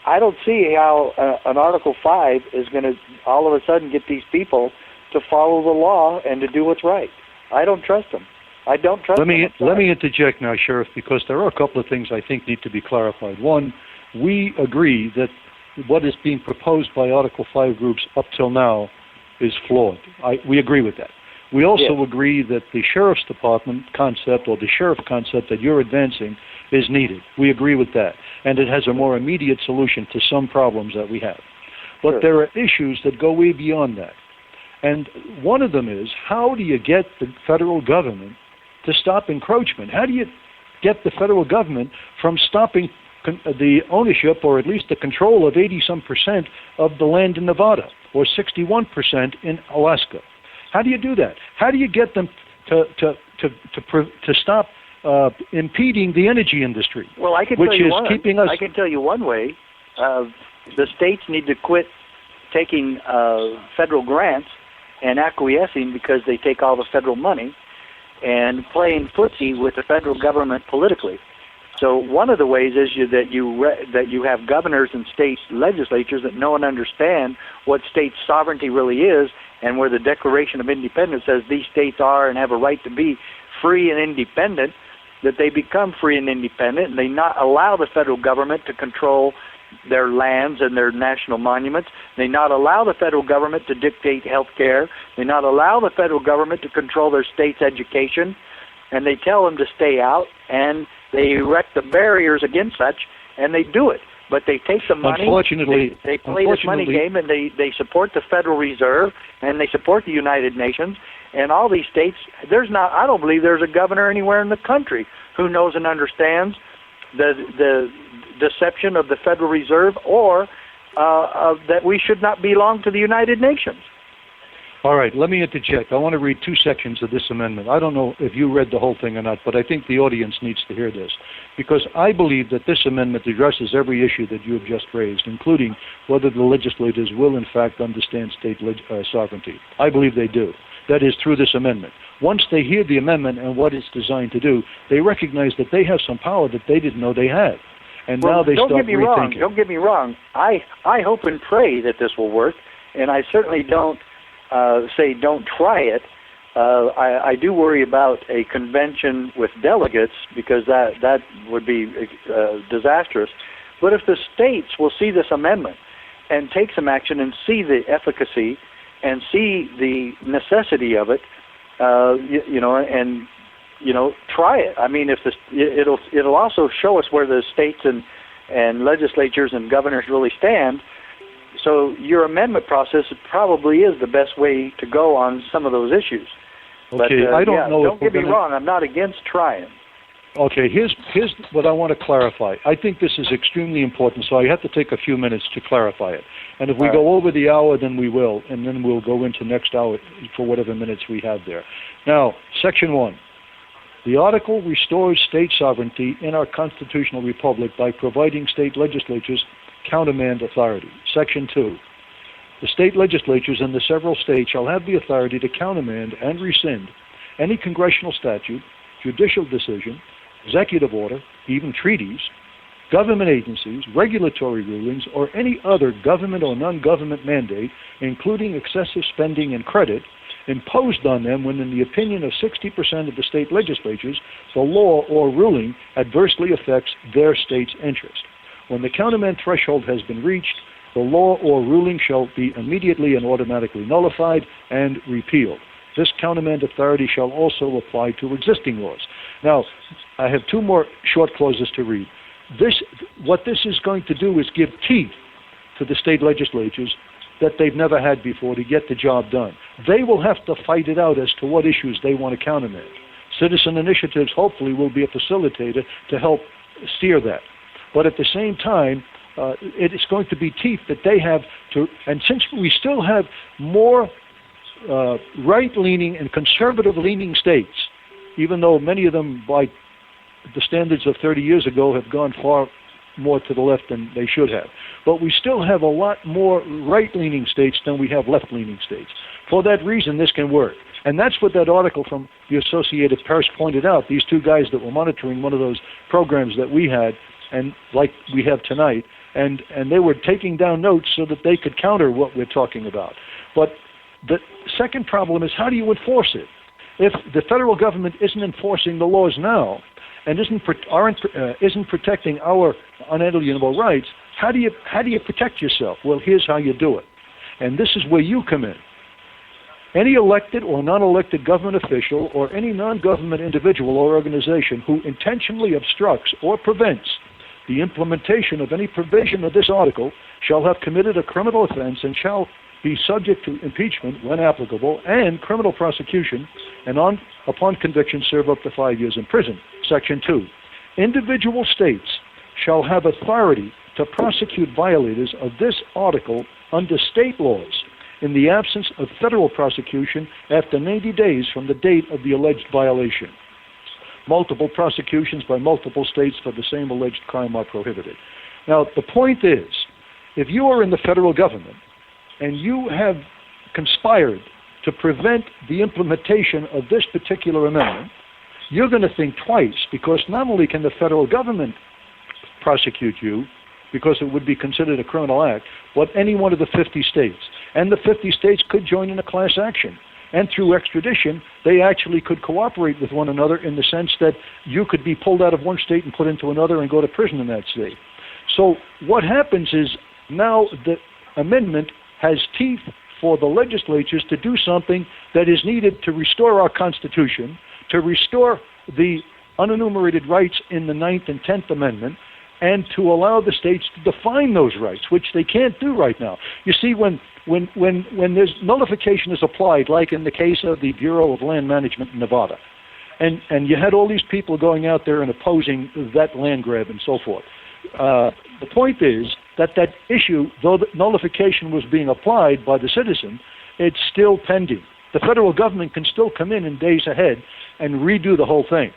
I don't see how an Article 5 is going to all of a sudden get these people to follow the law and to do what's right. I don't trust them. I don't trust them. Let me interject now, Sheriff, because there are a couple of things I think need to be clarified. One, we agree that what is being proposed by Article 5 groups up till now is flawed. We agree with that. We also agree that the Sheriff's Department concept, or the Sheriff concept that you're advancing, is needed. We agree with that. And it has a more immediate solution to some problems that we have. But there are issues that go way beyond that. And one of them is, how do you get the federal government to stop encroachment? How do you get the federal government from stopping the ownership, or at least the control, of 80-some% of the land in Nevada, or 61% in Alaska? How do you do that? How do you get them to stop impeding the energy industry? Well, I can tell you one way. The states need to quit taking federal grants and acquiescing because they take all the federal money and playing footsie with the federal government politically. So one of the ways is that you have governors and state legislatures that know and understand what state sovereignty really is, and where the Declaration of Independence says these states are and have a right to be free and independent, that they become free and independent, and they not allow the federal government to control their lands and their national monuments. They not allow the federal government to dictate health care. They not allow the federal government to control their state's education. And they tell them to stay out, and they erect the barriers against such, and they do it. But they take the money, they play this money game, and they support the Federal Reserve, and they support the United Nations, and all these states. I don't believe there's a governor anywhere in the country who knows and understands the deception of the Federal Reserve, or that we should not belong to the United Nations. All right, let me interject. I want to read two sections of this amendment. I don't know if you read the whole thing or not, but I think the audience needs to hear this, because I believe that this amendment addresses every issue that you have just raised, including whether the legislators will, in fact, understand state sovereignty. I believe they do. That is, through this amendment. Once they hear the amendment and what it's designed to do, they recognize that they have some power that they didn't know they had. And now they start rethinking. Don't get me wrong. I hope and pray that this will work, and I certainly don't say don't try it. I do worry about a convention with delegates, because that would be disastrous. But if the states will see this amendment and take some action and see the efficacy and see the necessity of it, try it. I mean, it'll also show us where the states and legislatures and governors really stand. So your amendment process probably is the best way to go on some of those issues. Okay, but, I don't know. Don't get me wrong. I'm not against trying. Okay, here's what I want to clarify. I think this is extremely important, so I have to take a few minutes to clarify it. And if we go over the hour, then we will, and then we'll go into next hour for whatever minutes we have there. Now, Section 1. The article restores state sovereignty in our constitutional republic by providing state legislatures countermand authority. Section 2. The state legislatures in the several states shall have the authority to countermand and rescind any congressional statute, judicial decision, executive order, even treaties, government agencies, regulatory rulings, or any other government or non-government mandate, including excessive spending and credit, imposed on them when, in the opinion of 60% of the state legislatures, the law or ruling adversely affects their state's interest. When the countermand threshold has been reached, the law or ruling shall be immediately and automatically nullified and repealed. This countermand authority shall also apply to existing laws. Now, I have two more short clauses to read. What this is going to do is give teeth to the state legislatures that they've never had before to get the job done. They will have to fight it out as to what issues they want to countermand. Citizen initiatives hopefully will be a facilitator to help steer that. But at the same time, it is going to be teeth that they have to, and since we still have more right-leaning and conservative-leaning states, even though many of them, by the standards of 30 years ago, have gone far more to the left than they should have. But we still have a lot more right-leaning states than we have left-leaning states. For that reason, this can work. And that's what that article from the Associated Press pointed out. These two guys that were monitoring one of those programs that we had, and like we have tonight, and they were taking down notes so that they could counter what we're talking about. But the second problem is, how do you enforce it? If the federal government isn't enforcing the laws now and isn't protecting our unalienable rights, how do you protect yourself? Well, here's how you do it. And this is where you come in. Any elected or non-elected government official or any non-government individual or organization who intentionally obstructs or prevents the implementation of any provision of this article shall have committed a criminal offense and shall be subject to impeachment when applicable and criminal prosecution, and upon conviction serve up to 5 years in prison. Section 2. Individual states shall have authority to prosecute violators of this article under state laws in the absence of federal prosecution after 90 days from the date of the alleged violation. Multiple prosecutions by multiple states for the same alleged crime are prohibited. Now, the point is, if you are in the federal government and you have conspired to prevent the implementation of this particular amendment, you're going to think twice, because not only can the federal government prosecute you, because it would be considered a criminal act, but any one of the 50 states. And the 50 states could join in a class action. And through extradition, they actually could cooperate with one another in the sense that you could be pulled out of one state and put into another and go to prison in that state. So what happens is now the amendment has teeth for the legislatures to do something that is needed to restore our Constitution, to restore the unenumerated rights in the 9th and 10th Amendment, and to allow the states to define those rights, which they can't do right now. You see, when there's nullification is applied, like in the case of the Bureau of Land Management in Nevada, and you had all these people going out there and opposing that land grab and so forth. The point is that issue, though the nullification was being applied by the citizen, it's still pending. The federal government can still come in days ahead and redo the whole thing.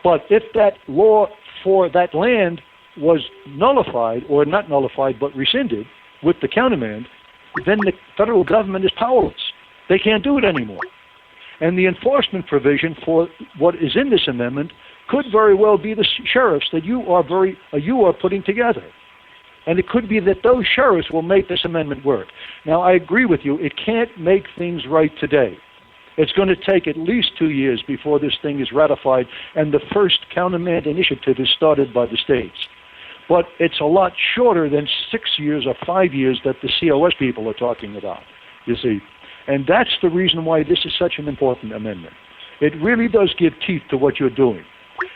But if that law for that land was nullified, or not nullified, but rescinded with the countermand, then the federal government is powerless. They can't do it anymore. And the enforcement provision for what is in this amendment could very well be the sheriffs that you are putting together. And it could be that those sheriffs will make this amendment work. Now, I agree with you. It can't make things right today. It's going to take at least 2 years before this thing is ratified and the first countermand initiative is started by the states. But it's a lot shorter than 6 years or 5 years that the COS people are talking about, you see. And that's the reason why this is such an important amendment. It really does give teeth to what you're doing.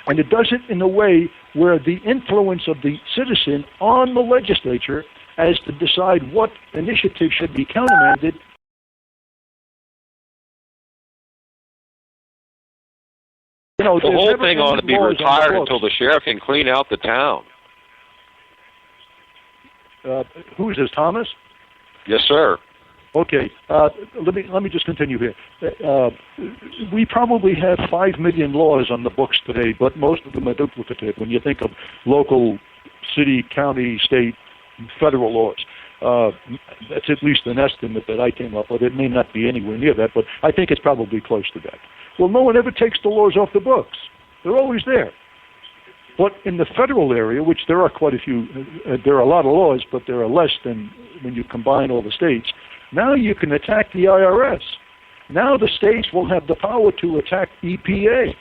And it does it in a way where the influence of the citizen on the legislature as to decide what initiative should be countermanded the whole thing ought to be retired until the sheriff can clean out the town. Who is this, Thomas? Yes, sir. Okay, let me just continue here. We probably have 5 million laws on the books today, but most of them are duplicative when you think of local, city, county, state, federal laws. That's at least an estimate that I came up with. It may not be anywhere near that, but I think it's probably close to that. Well, no one ever takes the laws off the books. They're always there. But in the federal area, which there are quite a few, there are a lot of laws, but there are less than when you combine all the states. Now you can attack the IRS. Now the states will have the power to attack EPA.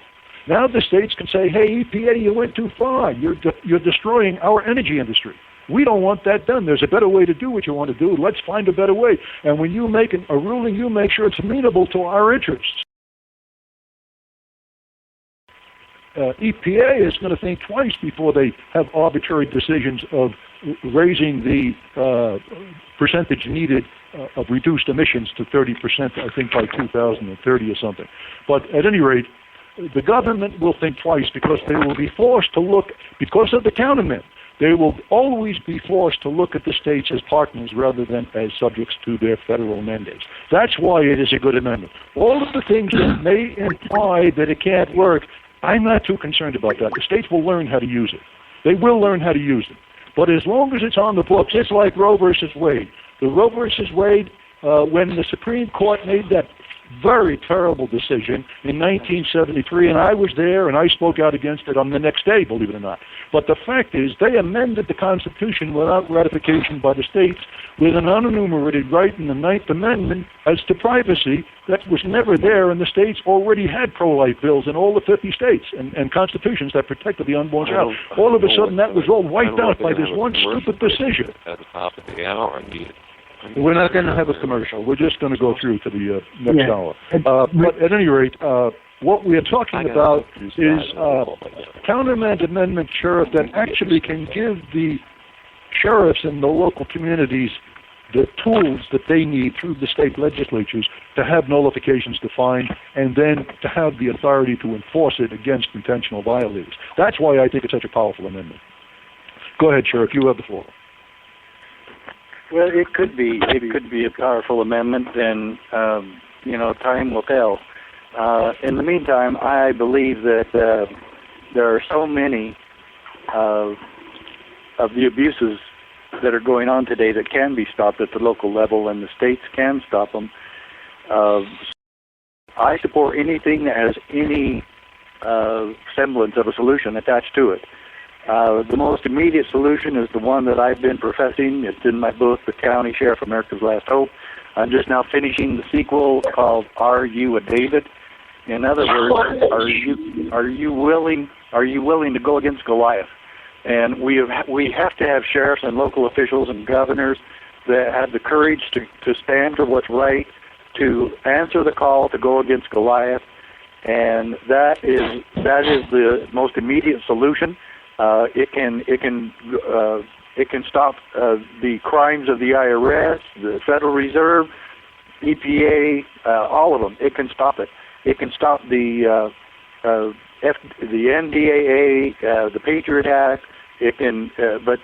Now the states can say, hey, EPA, you went too far. You're destroying our energy industry. We don't want that done. There's a better way to do what you want to do. Let's find a better way. And when you make a ruling, you make sure it's amenable to our interests. EPA is going to think twice before they have arbitrary decisions of raising the percentage needed of reduced emissions to 30%, I think, by 2030 or something. But at any rate, the government will think twice because they will be forced to look, because of the countermeasure, they will always be forced to look at the states as partners rather than as subjects to their federal mandates. That's why it is a good amendment. All of the things that may imply that it can't work, I'm not too concerned about that. The states will learn how to use it. They will learn how to use it. But as long as it's on the books, it's like Roe versus Wade. The Roe versus Wade, when the Supreme Court made that very terrible decision in 1973, and I was there and I spoke out against it on the next day, believe it or not. But the fact is, they amended the Constitution without ratification by the states with an unenumerated right in the Ninth Amendment as to privacy that was never there, and the states already had pro-life bills in all the 50 states and constitutions that protected the unborn child. All of a sudden, that was all wiped out by this one stupid decision. At the top of the hour, We're not going to have a commercial. We're just going to go through to the next hour. But at any rate, what we are talking about is countermand amendment sheriff that actually can give the sheriffs in the local communities the tools that they need through the state legislatures to have nullifications defined and then to have the authority to enforce it against intentional violators. That's why I think it's such a powerful amendment. Go ahead, Sheriff. You have the floor. Well, it could be a powerful amendment, and time will tell. In the meantime, I believe that there are so many of the abuses that are going on today that can be stopped at the local level, and the states can stop them. I support anything that has any semblance of a solution attached to it. The most immediate solution is the one that I've been professing. It's in my book, The County Sheriff, America's Last Hope. I'm just now finishing the sequel called Are You a David? In other words, are you willing to go against Goliath? And we have to have sheriffs and local officials and governors that have the courage to stand for what's right, to answer the call to go against Goliath, and that is the most immediate solution. It can stop the crimes of the IRS, the Federal Reserve, EPA, all of them. It can stop it. It can stop the NDAA, the Patriot Act. It can, but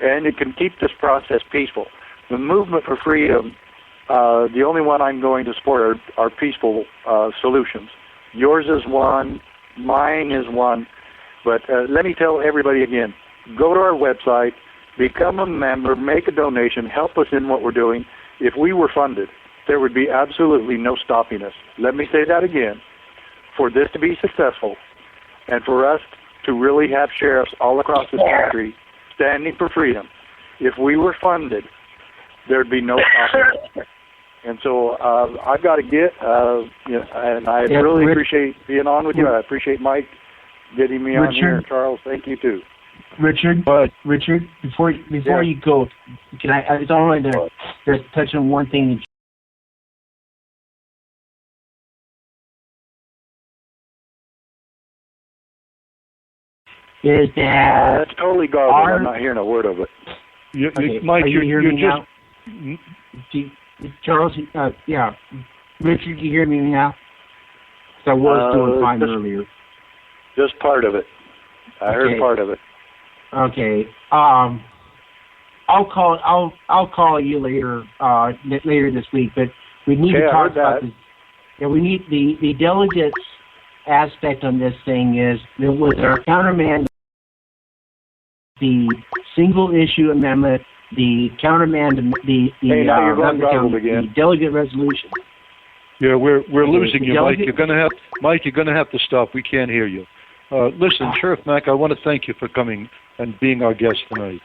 and it can keep this process peaceful. The movement for freedom, the only one I'm going to support are peaceful solutions. Yours is one, mine is one, but let me tell everybody again, go to our website, become a member, make a donation, help us in what we're doing. If we were funded, there would be absolutely no stopping us. Let me say that again. For this to be successful, and for us to really have sheriffs all across the country standing for freedom, if we were funded, there'd be no stopping us. And so I've got to get, and I really appreciate being on with you. I appreciate Mike getting me on here. Charles, thank you too. Richard, before you go, can I was only to touch on one thing. Is that that's totally garbage. I'm not hearing a word of it. Mike, you're just Charles. Yeah, Richard, you hear me now? So I was doing fine earlier. Just part of it. I heard part of it. Okay. I'll call you later this week. But we need to talk about this. Yeah, we need the delegates aspect on this thing is that with our countermand, the single issue amendment, the countermand, the delegate resolution. Yeah, we're losing you, Mike. You're gonna have to stop. We can't hear you. Listen, Sheriff Mack, I want to thank you for coming and being our guest tonight.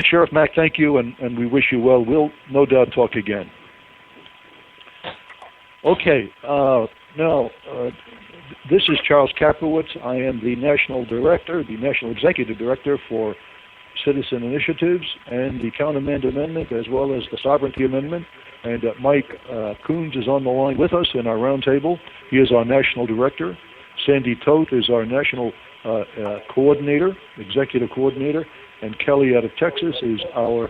Sheriff Mack, thank you, and we wish you well. We'll no doubt talk again. Okay, now, this is Charles Kacprowicz. I am the National Executive Director for Citizen Initiatives and the Countermand Amendment, as well as the Sovereignty Amendment. And Mike Coons is on the line with us in our roundtable. He is our National Director. Sandy Toth is our National Coordinator, Executive Coordinator. And Kelli out of Texas is our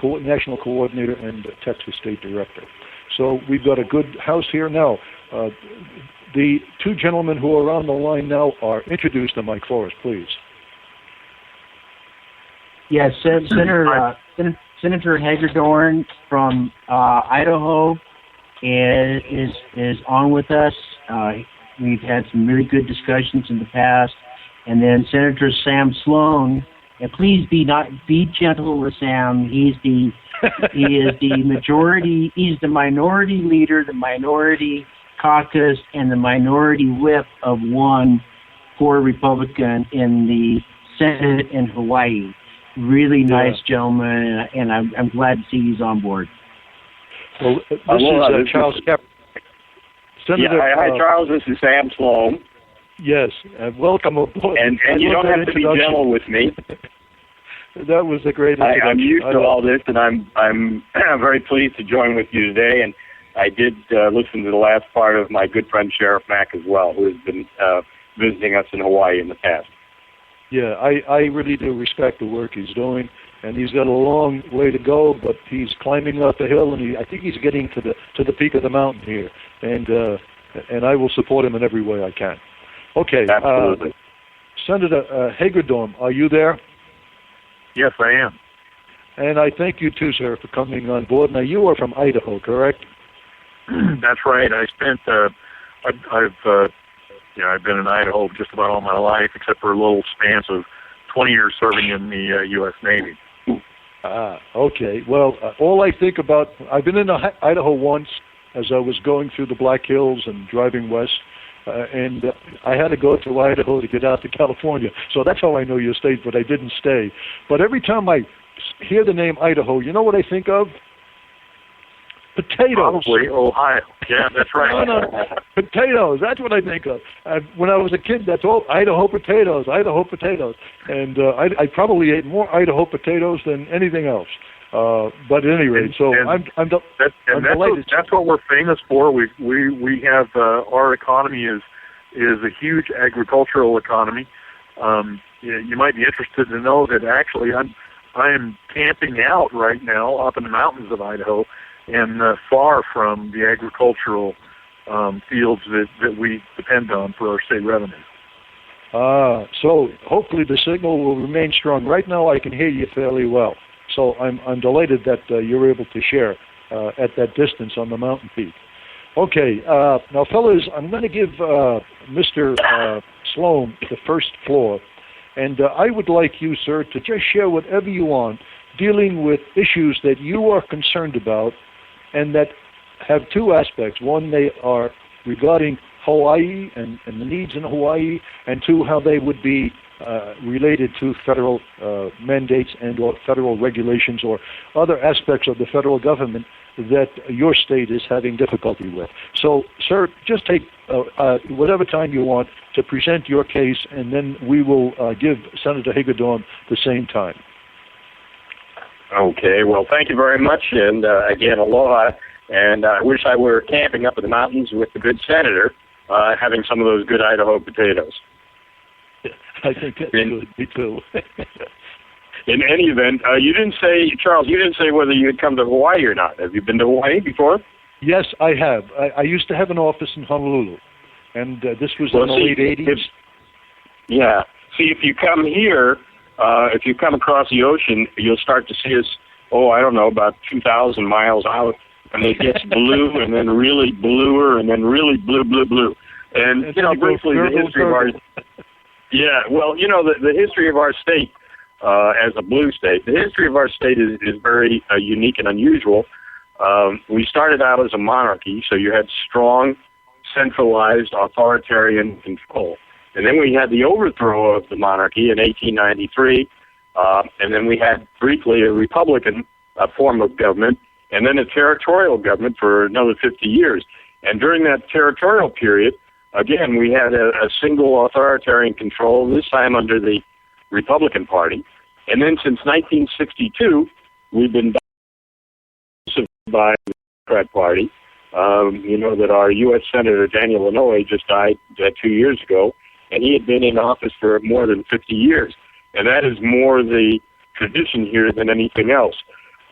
National Coordinator and Texas State Director. So we've got a good house here. Now, the two gentlemen who are on the line now are introduced to Mike for us, please. Yes, Senator Hagedorn from Idaho is on with us. We've had some really good discussions in the past. And then Senator Sam Sloan, and please be gentle with Sam. He is the majority. He's the minority leader, the minority caucus, and the minority whip of one for Republican in the Senate in Hawaii. Really nice gentleman, and I'm glad to see he's on board. Well, this is Charles Kacprowicz. Hi, Charles. This is Sam Sloan. Yes, welcome aboard. And you don't have to be gentle with me. That was a great introduction. I'm used to all this, and I'm very pleased to join with you today. And I did listen to the last part of my good friend Sheriff Mack as well, who has been visiting us in Hawaii in the past. Yeah, I really do respect the work he's doing, and he's got a long way to go, but he's climbing up the hill, and I think he's getting to the peak of the mountain here, and I will support him in every way I can. Okay. Absolutely. Senator Hagedorn, are you there? Yes, I am. And I thank you too, sir, for coming on board. Now, you are from Idaho, correct? That's right. I spent. I've I've been in Idaho just about all my life, except for a little spans of 20 years serving in the U.S. Navy. Okay. Well, all I think about, I've been in Idaho once as I was going through the Black Hills and driving west, and I had to go to Idaho to get out to California. So that's how I know your state, but I didn't stay. But every time I hear the name Idaho, you know what I think of? Potatoes. Probably Ohio. Yeah, that's right. No. Potatoes. That's what I think of. When I was a kid, that's all Idaho potatoes. And I probably ate more Idaho potatoes than anything else. But at any rate, I'm delighted. That's what we're famous for. We have our economy is a huge agricultural economy. You might be interested to know that actually I am camping out right now up in the mountains of Idaho, and far from the agricultural fields that we depend on for our state revenue. So hopefully the signal will remain strong. Right now I can hear you fairly well. So I'm delighted that you're able to share at that distance on the mountain peak. Okay, now fellas, I'm going to give Mr. Sloan the first floor, and I would like you, sir, to just share whatever you want dealing with issues that you are concerned about and that have two aspects. One, they are regarding Hawaii and the needs in Hawaii, and two, how they would be related to federal mandates and or federal regulations or other aspects of the federal government that your state is having difficulty with. So, sir, just take whatever time you want to present your case, and then we will give Senator Hagedorn the same time. Okay, well, thank you very much, and again, aloha, and I wish I were camping up in the mountains with the good senator, having some of those good Idaho potatoes. I think that's good. Me too. In any event, you didn't say, Charles, whether you had come to Hawaii or not. Have you been to Hawaii before? Yes, I have. I used to have an office in Honolulu, and this was in the late 80s. Yeah. See, if you come here, if you come across the ocean, you'll start to see us, about 2,000 miles out, and it gets blue, and then really bluer, and then really blue. And, briefly, the history of our... Yeah, well, the history of our state, as a blue state, the history of our state is very unique and unusual. We started out as a monarchy, so you had strong, centralized, authoritarian control. And then we had the overthrow of the monarchy in 1893, and then we had briefly a Republican form of government, and then a territorial government for another 50 years. And during that territorial period, again, we had a single authoritarian control, this time under the Republican Party. And then since 1962, we've been by the Democrat Party. That our U.S. Senator Daniel Inouye just died 2 years ago, and he had been in office for more than 50 years. And that is more the tradition here than anything else.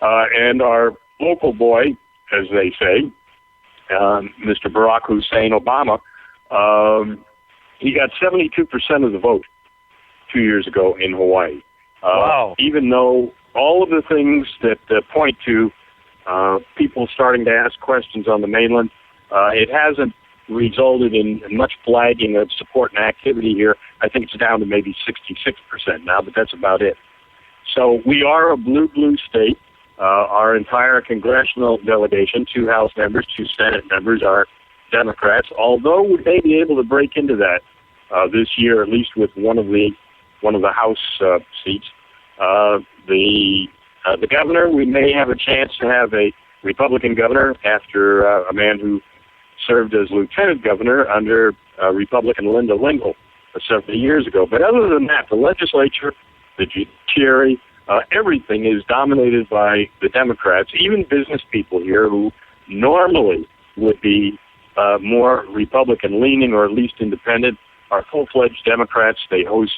And our local boy, as they say, Mr. Barack Hussein Obama, he got 72% of the vote 2 years ago in Hawaii. Wow. Even though all of the things that point to people starting to ask questions on the mainland, it hasn't resulted in much flagging of support and activity here. I think it's down to maybe 66% now, but that's about it. So we are a blue state. Our entire congressional delegation, 2 House members, 2 Senate members, are Democrats, although we may be able to break into that this year, at least with one of the House seats. The governor, we may have a chance to have a Republican governor after a man who served as lieutenant governor under Republican Linda Lingle several years ago. But other than that, the legislature, the judiciary, everything is dominated by the Democrats. Even business people here who normally would be more Republican-leaning or at least independent are full-fledged Democrats. They host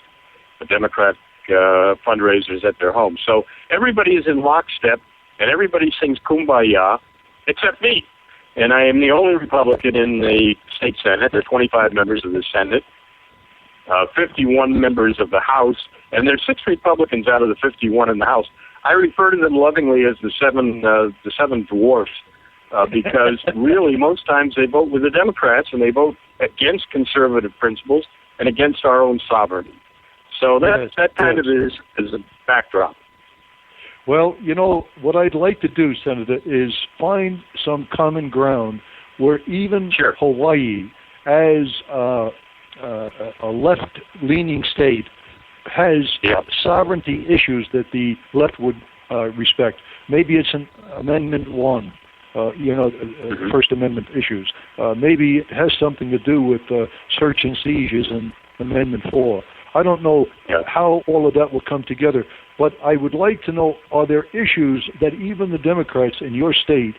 Democrat fundraisers at their home. So everybody is in lockstep, and everybody sings Kumbaya, except me. And I am the only Republican in the state Senate. There are 25 members of the Senate, 51 members of the House, and there's 6 Republicans out of the 51 in the House. I refer to them lovingly as the seven dwarfs, because really most times they vote with the Democrats, and they vote against conservative principles and against our own sovereignty. So that kind of is a backdrop. Well, you know, what I'd like to do, Senator, is find some common ground where even Hawaii, as a left-leaning state, has sovereignty issues that the left would respect. Maybe it's an Amendment 1, First Amendment issues. Maybe it has something to do with search and seizures in Amendment 4. I don't know how all of that will come together, but I would like to know, are there issues that even the Democrats in your state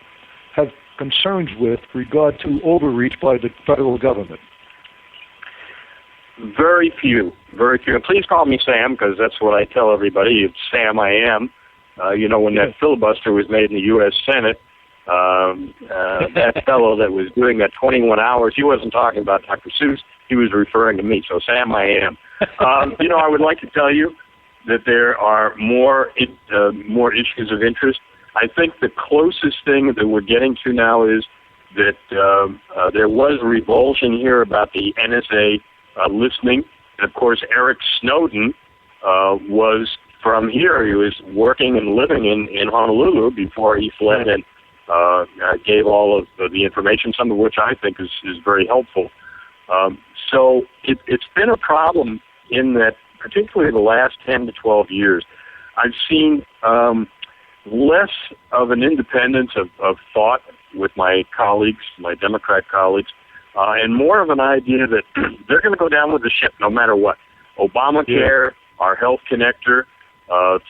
have concerns with regard to overreach by the federal government? Very few. And please call me Sam, because that's what I tell everybody. It's Sam I am. When that filibuster was made in the U.S. Senate, that fellow that was doing that 21 hours, he wasn't talking about Dr. Seuss. He was referring to me. So Sam I am. I would like to tell you that there are more issues of interest. I think the closest thing that we're getting to now is that there was revulsion here about the NSA listening. And, of course, Eric Snowden was from here. He was working and living in Honolulu before he fled and gave all of the information, some of which I think is very helpful. So it's been a problem in that, particularly the last 10 to 12 years, I've seen less of an independence of thought with my colleagues, my Democrat colleagues, and more of an idea that they're going to go down with the ship no matter what. Obamacare, our health connector,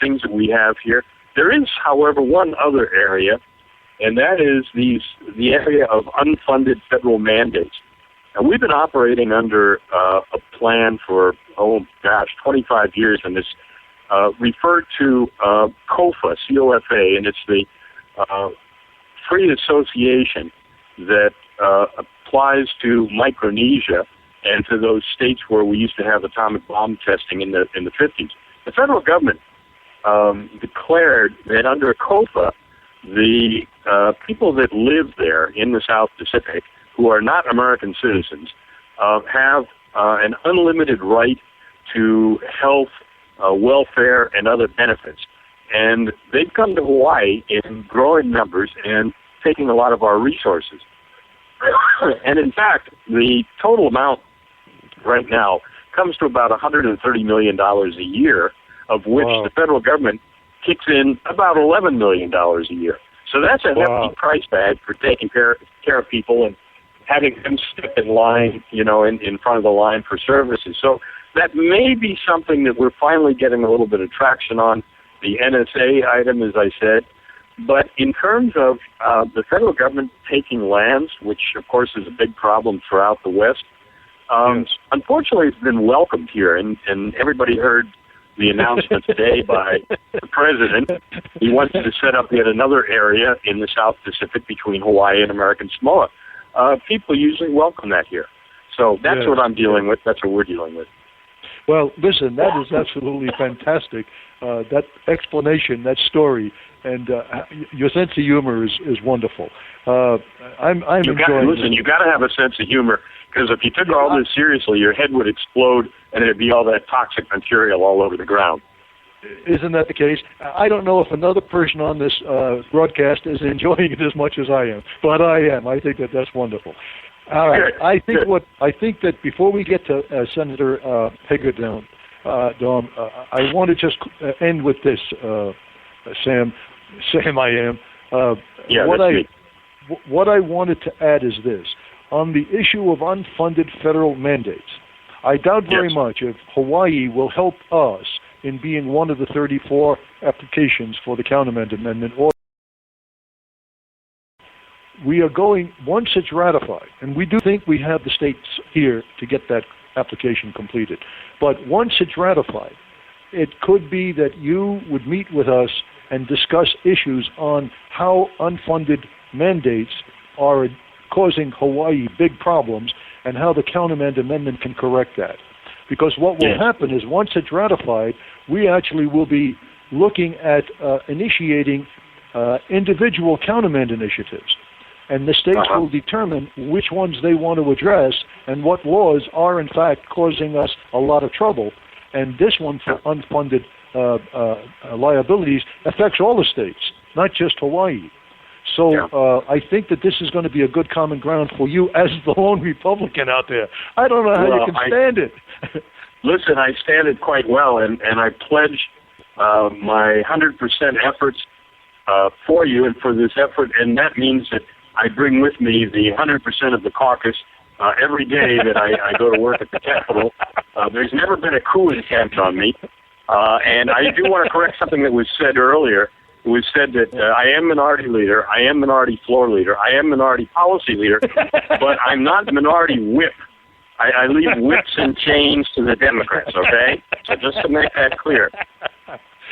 things that we have here. There is, however, one other area, and that is the area of unfunded federal mandates. And we've been operating under a plan for, 25 years, and it's referred to COFA, C-O-F-A, and it's the free association that applies to Micronesia and to those states where we used to have atomic bomb testing in the 50s. The federal government declared that under COFA, the people that live there in the South Pacific who are not American citizens have an unlimited right to health, welfare, and other benefits. And they've come to Hawaii in growing numbers and taking a lot of our resources. And in fact, the total amount right now comes to about $130 million a year, of which the federal government kicks in about $11 million a year. So that's a hefty price tag for taking care of people and having them step in line, in front of the line for services. So that may be something that we're finally getting a little bit of traction on, the NSA item, as I said. But in terms of the federal government taking lands, which, of course, is a big problem throughout the West, unfortunately it's been welcomed here, and everybody heard the announcement today by the president. He wants to set up yet another area in the South Pacific between Hawaii and American Samoa. People usually welcome that here. So that's what I'm dealing with. That's what we're dealing with. Well, listen, that is absolutely fantastic. That explanation, that story, and your sense of humor is wonderful. I'm enjoying. Listen, you got to have a sense of humor, because if you took all this seriously, your head would explode, and there'd be all that toxic material all over the ground. Isn't that the case? I don't know if another person on this broadcast is enjoying it as much as I am, but I am. I think that's wonderful. All right. I think that before we get to Senator Hagedorn, Dom, I want to just end with this, Sam I am. What I wanted to add is this. On the issue of unfunded federal mandates, I doubt very much if Hawaii will help us in being one of the 34 applications for the countermeasure amendment. Or we are going, once it's ratified, and we do think we have the states here to get that application completed, but once it's ratified, it could be that you would meet with us and discuss issues on how unfunded mandates are causing Hawaii big problems and how the countermeasure amendment can correct that. Because what will happen is once it's ratified, we actually will be looking at initiating individual countermeasure initiatives. and the states will determine which ones they want to address and what laws are, in fact, causing us a lot of trouble. And this one for unfunded liabilities affects all the states, not just Hawaii. So I think that this is going to be a good common ground for you as the lone Republican out there. I don't know how you can stand it. Listen, I stand it quite well, and I pledge my 100% efforts for you and for this effort, and that means that I bring with me the 100% of the caucus every day that I go to work at the Capitol. There's never been a coup attempt on me, and I do want to correct something that was said earlier. It was said that I am minority leader, I am minority floor leader, I am minority policy leader, but I'm not minority whip. I leave whips and chains to the Democrats, okay? So just to make that clear.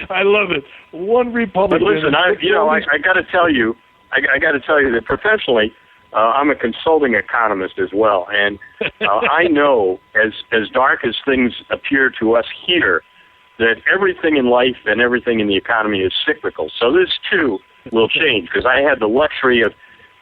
I love it. One Republican. But listen, I got to tell you, I got to tell you that professionally, I'm a consulting economist as well, and I know, as dark as things appear to us here, that everything in life and everything in the economy is cyclical. So this, too, will change, because I had the luxury of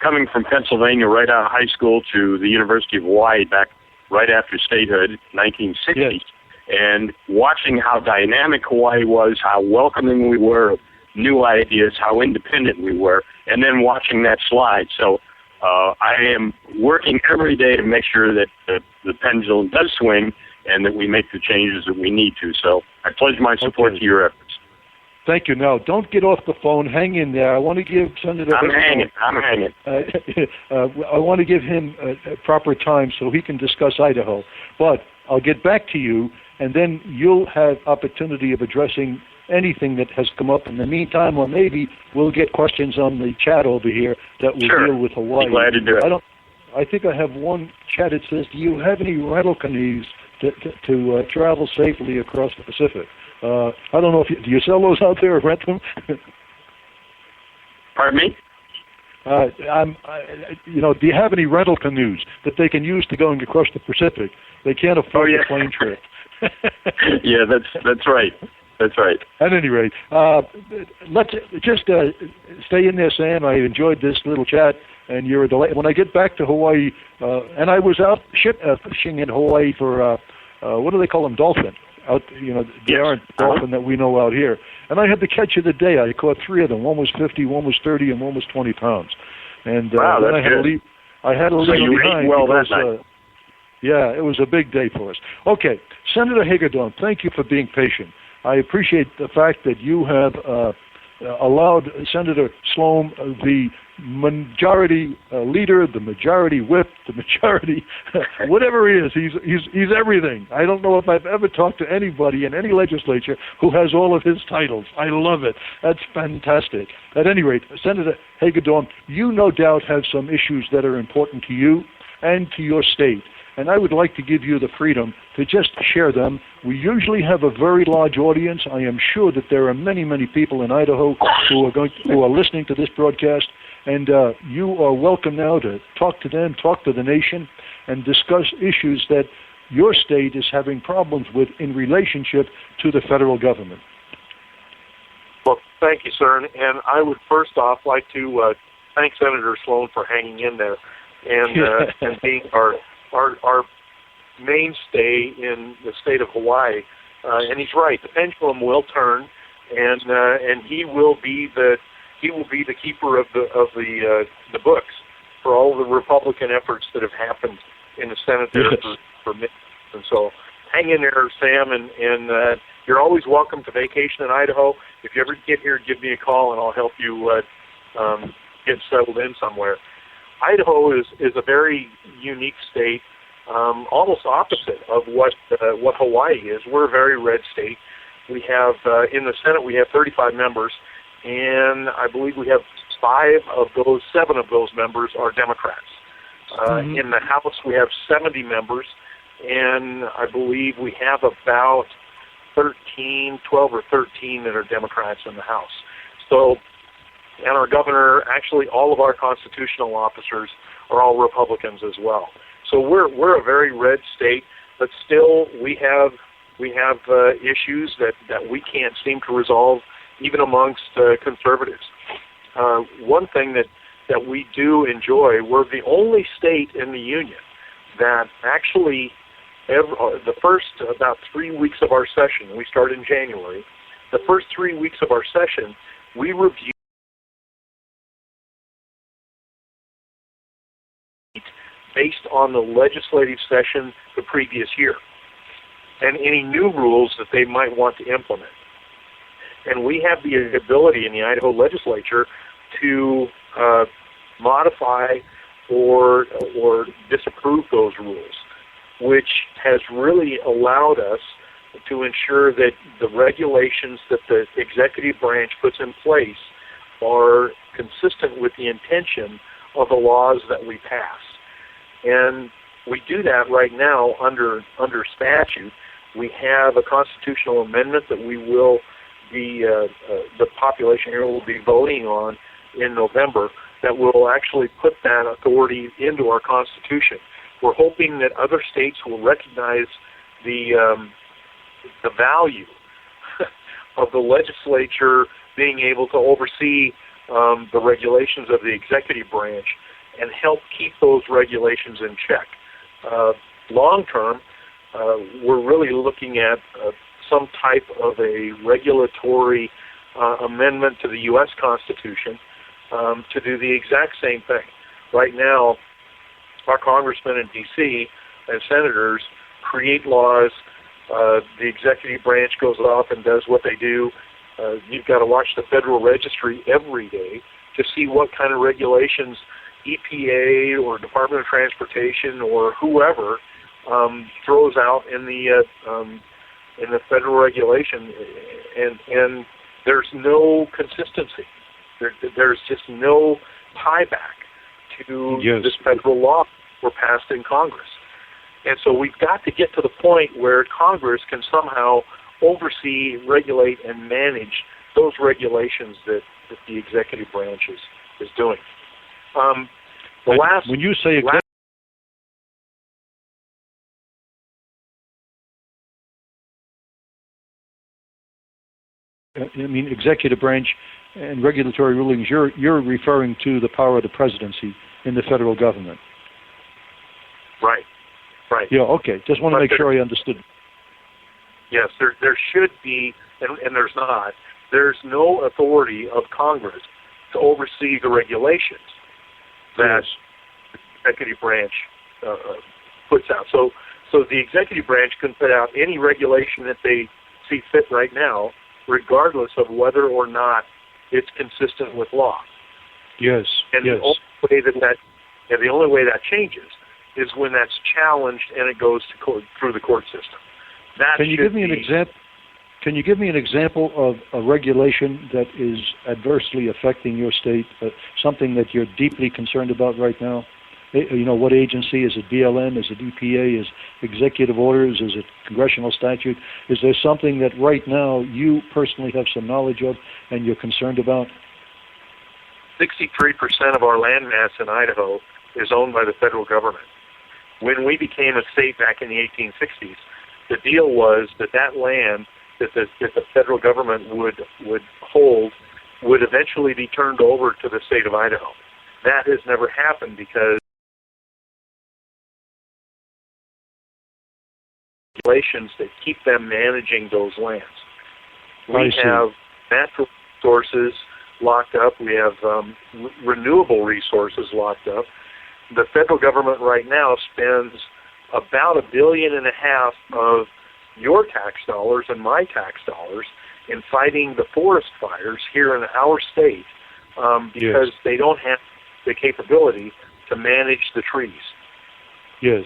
coming from Pennsylvania right out of high school to the University of Hawaii back right after statehood, 1960, and watching how dynamic Hawaii was, how welcoming we were of new ideas, how independent we were, and then watching that slide. So I am working every day to make sure that the pendulum does swing and that we make the changes that we need to. So I pledge my support to your efforts. Thank you. Now, don't get off the phone. Hang in there. I want to give Senator... I'm hanging. I want to give him proper time so he can discuss Idaho. But I'll get back to you, and then you'll have opportunity of addressing anything that has come up in the meantime, or maybe we'll get questions on the chat over here that will deal with Hawaii. Be glad to do it. I think I have one chat. It says, do you have any rental canoes to travel safely across the Pacific? I don't know if do you sell those out there or rent them? Pardon me? Do you have any rental canoes that they can use to go across the Pacific? They can't afford the plane trip. Yeah, that's right. That's right. At any rate, let's just stay in there, Sam. I enjoyed this little chat, and you're a delight. When I get back to Hawaii, and I was out fishing in Hawaii for what do they call them? Dolphin. They aren't dolphin that we know out here. And I had the catch of the day. I caught 3 of them. One was 50, one was 30, and one was 20 pounds. And wow, then that's good. I had to leave you behind. Ate well because, that night. Yeah, it was a big day for us. Okay, Senator Hagedorn, thank you for being patient. I appreciate the fact that you have allowed Senator Sloan, the majority leader, the majority whip, the majority whatever he is. He's everything. I don't know if I've ever talked to anybody in any legislature who has all of his titles. I love it. That's fantastic. At any rate, Senator Hagedorn, you no doubt have some issues that are important to you and to your state. And I would like to give you the freedom to just share them. We usually have a very large audience. I am sure that there are many, many people in Idaho who are listening to this broadcast. And you are welcome now to talk to them, talk to the nation, and discuss issues that your state is having problems with in relationship to the federal government. Well, thank you, sir. And I would first off like to thank Senator Sloan for hanging in there and being our mainstay in the state of Hawaii. And he's right. The pendulum will turn, and he will be the keeper of the books for all the Republican efforts that have happened in the Senate there for minutes. And so hang in there, Sam, and you're always welcome to vacation in Idaho. If you ever get here, give me a call, and I'll help you get settled in somewhere. Idaho is a very unique state, almost opposite of what Hawaii is. We're a very red state. We have in the Senate we have 35 members, and I believe we have 7 of those members are Democrats. In the House we have 70 members, and I believe we have about 12 or 13 that are Democrats in the House. So, and our governor, actually all of our constitutional officers are all Republicans as well. So we're a very red state, but still we have issues that we can't seem to resolve even amongst conservatives. One thing that that we do enjoy. We're the only state in the union that actually, the first about 3 weeks of our session, we start in January, the first 3 weeks of our session, we review based on the legislative session the previous year and any new rules that they might want to implement. And we have the ability in the Idaho legislature to modify or disapprove those rules, which has really allowed us to ensure that the regulations that the executive branch puts in place are consistent with the intention of the laws that we pass. And we do that right now under statute. We have a constitutional amendment that we will be, the population here will be voting on in November that will actually put that authority into our Constitution. We're hoping that other states will recognize the value of the legislature being able to oversee the regulations of the executive branch and help keep those regulations in check. Long term, we're really looking at some type of a regulatory amendment to the U.S. Constitution to do the exact same thing. Right now, our congressmen in D.C. and senators create laws. The executive branch goes off and does what they do. You've got to watch the Federal Registry every day to see what kind of regulations EPA or Department of Transportation or whoever throws out in the federal regulation, and there's no consistency. There's just no tie back to this federal law were passed in Congress. And so we've got to get to the point where Congress can somehow oversee, regulate, and manage those regulations that the executive branch is doing. When you say executive branch and regulatory rulings, you're referring to the power of the presidency in the federal government. Right. Yeah, okay. Just want to make sure I understood. Yes, there should be, and there's not. There's no authority of Congress to oversee the regulations that the executive branch puts out. So the executive branch can put out any regulation that they see fit right now, regardless of whether or not it's consistent with law. Yes. And the only way that changes is when that's challenged and it goes to court, through the court system. Can you give me an example? Can you give me an example of a regulation that is adversely affecting your state? Something that you're deeply concerned about right now? You know, what agency? Is it BLM? Is it EPA? Is executive orders? Is it congressional statute? Is there something that right now you personally have some knowledge of and you're concerned about? 63% of our land mass in Idaho is owned by the federal government. When we became a state back in the 1860s, the deal was that land that the federal government would hold would eventually be turned over to the state of Idaho. That has never happened because regulations that keep them managing those lands. We have natural resources locked up. We have renewable resources locked up. The federal government right now spends about $1.5 billion of your tax dollars and my tax dollars in fighting the forest fires here in our state because they don't have the capability to manage the trees. Yes.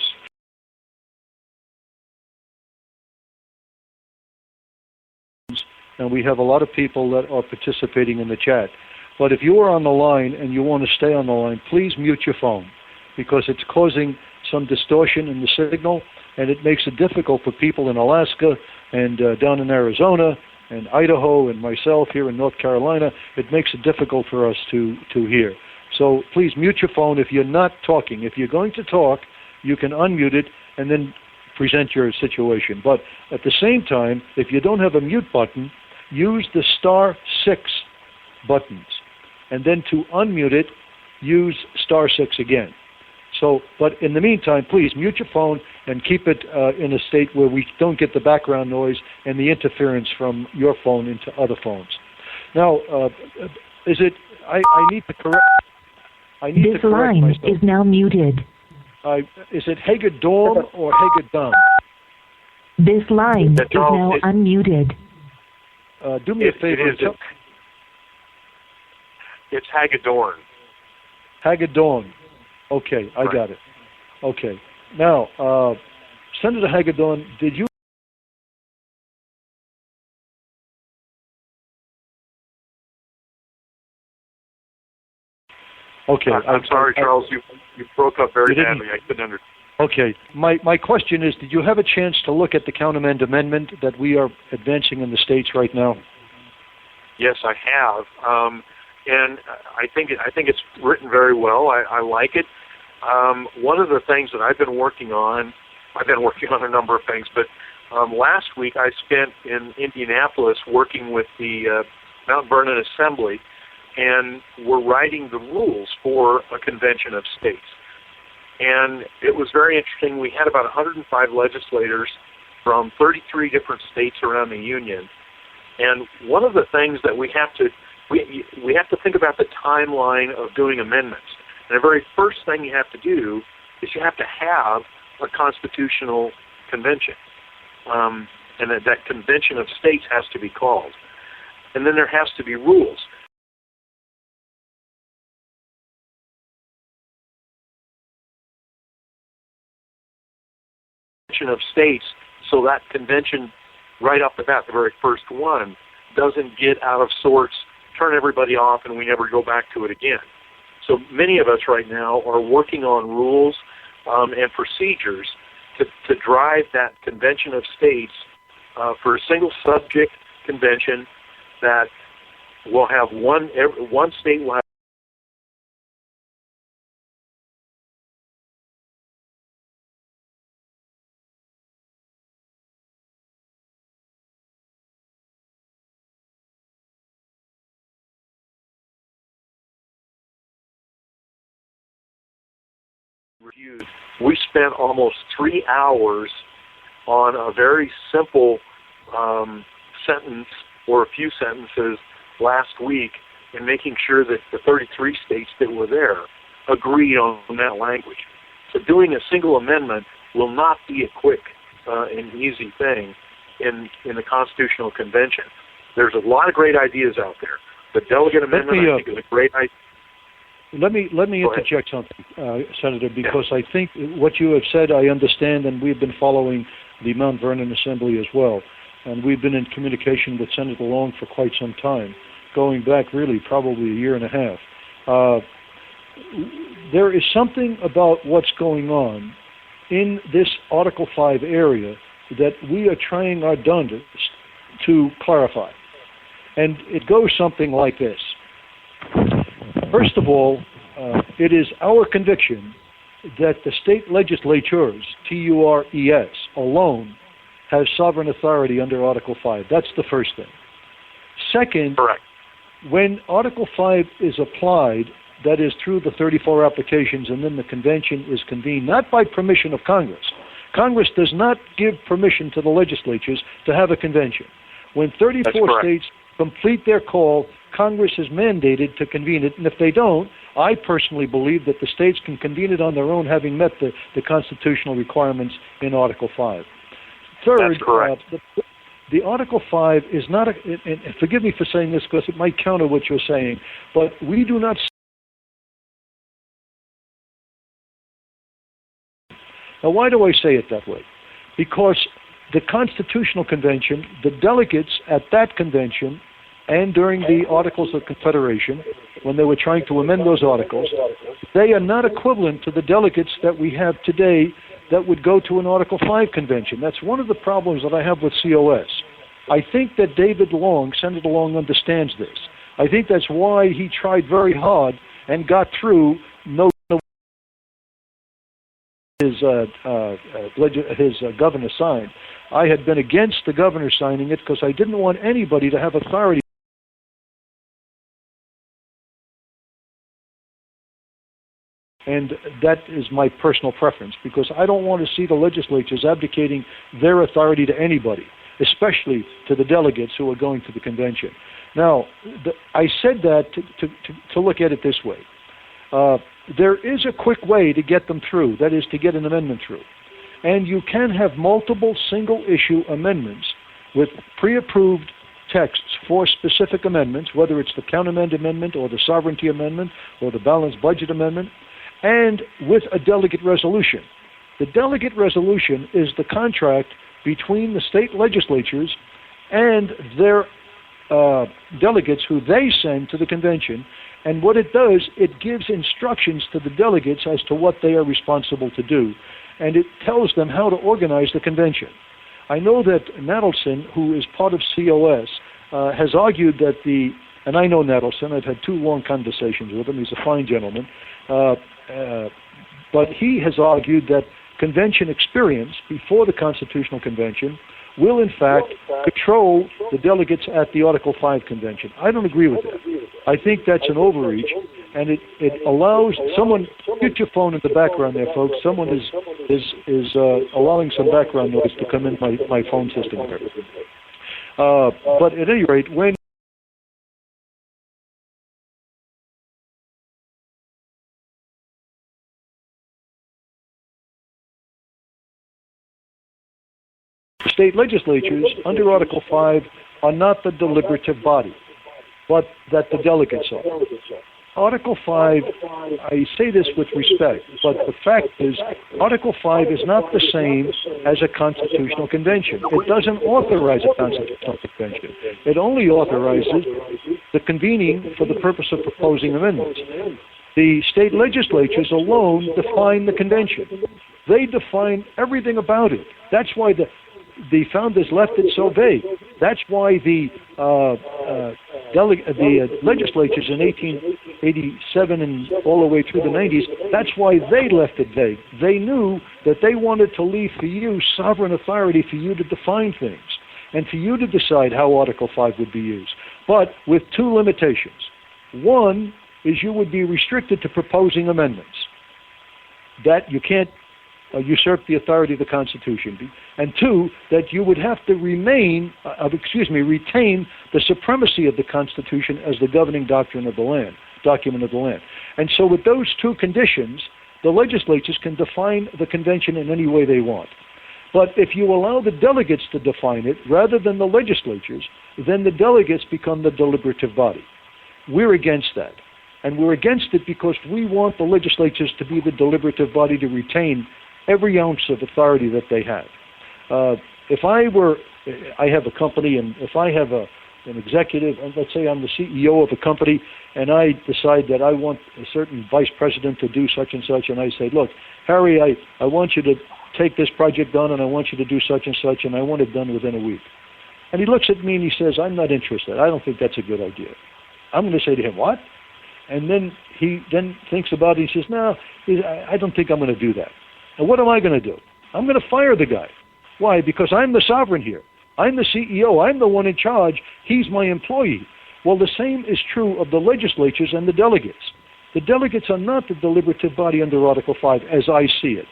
And we have a lot of people that are participating in the chat. But if you are on the line and you want to stay on the line, please mute your phone because it's causing some distortion in the signal, and it makes it difficult for people in Alaska and down in Arizona and Idaho and myself here in North Carolina. It makes it difficult for us to hear. So please mute your phone if you're not talking. If you're going to talk, you can unmute it and then present your situation. But at the same time, if you don't have a mute button, use the *6 buttons. And then to unmute it, use *6 again. So, but in the meantime, please mute your phone and keep it in a state where we don't get the background noise and the interference from your phone into other phones. Now, is it? I need to correct. I need this to correct line myself. is now muted. Is it Hagedorn or Hagedorn? This line is now unmuted. Do me a favor. It's Hagedorn. Hagedorn. Okay, I got it. Okay. Now, Senator Hagedorn, did you... Okay. I'm sorry, Charles. You broke up very badly. I couldn't understand. Okay. My question is, did you have a chance to look at the countermand amendment that we are advancing in the states right now? Yes, I have. And I think it's written very well. I like it. One of the things that I've been working on a number of things, but last week I spent in Indianapolis working with the Mount Vernon Assembly, and we're writing the rules for a convention of states. And it was very interesting. We had about 105 legislators from 33 different states around the union. And one of the things that we have to think about the timeline of doing amendments. And the very first thing you have to do is you have to have a constitutional convention. And that convention of states has to be called. And then there has to be rules. Of states, so that convention right off the bat, the very first one, doesn't get out of sorts, turn everybody off, and we never go back to it again. So many of us right now are working on rules and procedures to drive that convention of states for a single subject convention that will have one state will have reviewed. We spent almost 3 hours on a very simple sentence or a few sentences last week in making sure that the 33 states that were there agreed on that language. So doing a single amendment will not be a quick and easy thing in the Constitutional Convention. There's a lot of great ideas out there. The delegate amendment, I think, is a great idea. Let me interject something, Senator, because I think what you have said I understand, and we've been following the Mount Vernon Assembly as well. And we've been in communication with Senator Long for quite some time, going back really probably a year and a half. There is something about what's going on in this Article 5 area that we are trying our darndest to clarify. And it goes something like this. First of all, it is our conviction that the state legislatures, TURES, alone, has sovereign authority under Article 5. That's the first thing. Second, when Article 5 is applied, that is through the 34 applications, and then the convention is convened, not by permission of Congress. Congress does not give permission to the legislatures to have a convention. When 34 states complete their call, Congress is mandated to convene it, and if they don't, I personally believe that the states can convene it on their own, having met the constitutional requirements in Article 5. Third, the Article 5 is not, and forgive me for saying this because it might counter what you're saying, but we do not. Now, why do I say it that way? Because the Constitutional Convention, the delegates at that convention, and during the Articles of Confederation, when they were trying to amend those articles, they are not equivalent to the delegates that we have today that would go to an Article 5 convention. That's one of the problems that I have with COS. I think that David Long, Senator Long, understands this. I think that's why he tried very hard and got through his governor signed. I had been against the governor signing it because I didn't want anybody to have authority And that is my personal preference, because I don't want to see the legislatures abdicating their authority to anybody, especially to the delegates who are going to the convention. Now, I said that to look at it this way. There is a quick way to get them through, that is to get an amendment through. And you can have multiple single-issue amendments with pre-approved texts for specific amendments, whether it's the countermand amendment or the sovereignty amendment or the balanced budget amendment, and with a delegate resolution. The delegate resolution is the contract between the state legislatures and their delegates who they send to the convention, and what it does, it gives instructions to the delegates as to what they are responsible to do, and it tells them how to organize the convention. I know that Nadelson, who is part of COS, has argued that and I know Nadelson, I've had 2 long conversations with him, he's a fine gentleman, but he has argued that convention experience before the Constitutional Convention will in fact control the delegates at the Article 5 convention. I don't agree with that. I think that's an overreach, and it allows someone, get your phone in the background there, folks, someone is allowing some background noise to come in my phone system here. But at any rate, when state legislatures under Article 5 are not the deliberative body, but that the delegates are. Article 5, I say this with respect, but the fact is Article 5 is not the same as a constitutional convention. It doesn't authorize a constitutional convention. It only authorizes the convening for the purpose of proposing amendments. The state legislatures alone define the convention. They define everything about it. That's why the founders left it so vague. That's why the legislatures in 1887 and all the way through the 90s, that's why they left it vague. They knew that they wanted to leave for you sovereign authority for you to define things and for you to decide how Article 5 would be used, but with 2 limitations. One is you would be restricted to proposing amendments. That you can't usurp the authority of the Constitution, and 2, that you would have to retain the supremacy of the Constitution as the governing document of the land. And so with those 2 conditions, the legislatures can define the convention in any way they want. But if you allow the delegates to define it rather than the legislatures, then the delegates become the deliberative body. We're against that. And we're against it because we want the legislatures to be the deliberative body to retain every ounce of authority that they have. If I have a company, and if I have an executive, and let's say I'm the CEO of a company, and I decide that I want a certain vice president to do such and such, and I say, look, Harry, I want you to take this project done, and I want you to do such and such, and I want it done within a week. And he looks at me and he says, I'm not interested. I don't think that's a good idea. I'm going to say to him, what? And then he thinks about it. He says, no, I don't think I'm going to do that. And what am I going to do? I'm going to fire the guy. Why? Because I'm the sovereign here. I'm the CEO. I'm the one in charge. He's my employee. Well, the same is true of the legislatures and the delegates. The delegates are not the deliberative body under Article 5, as I see it.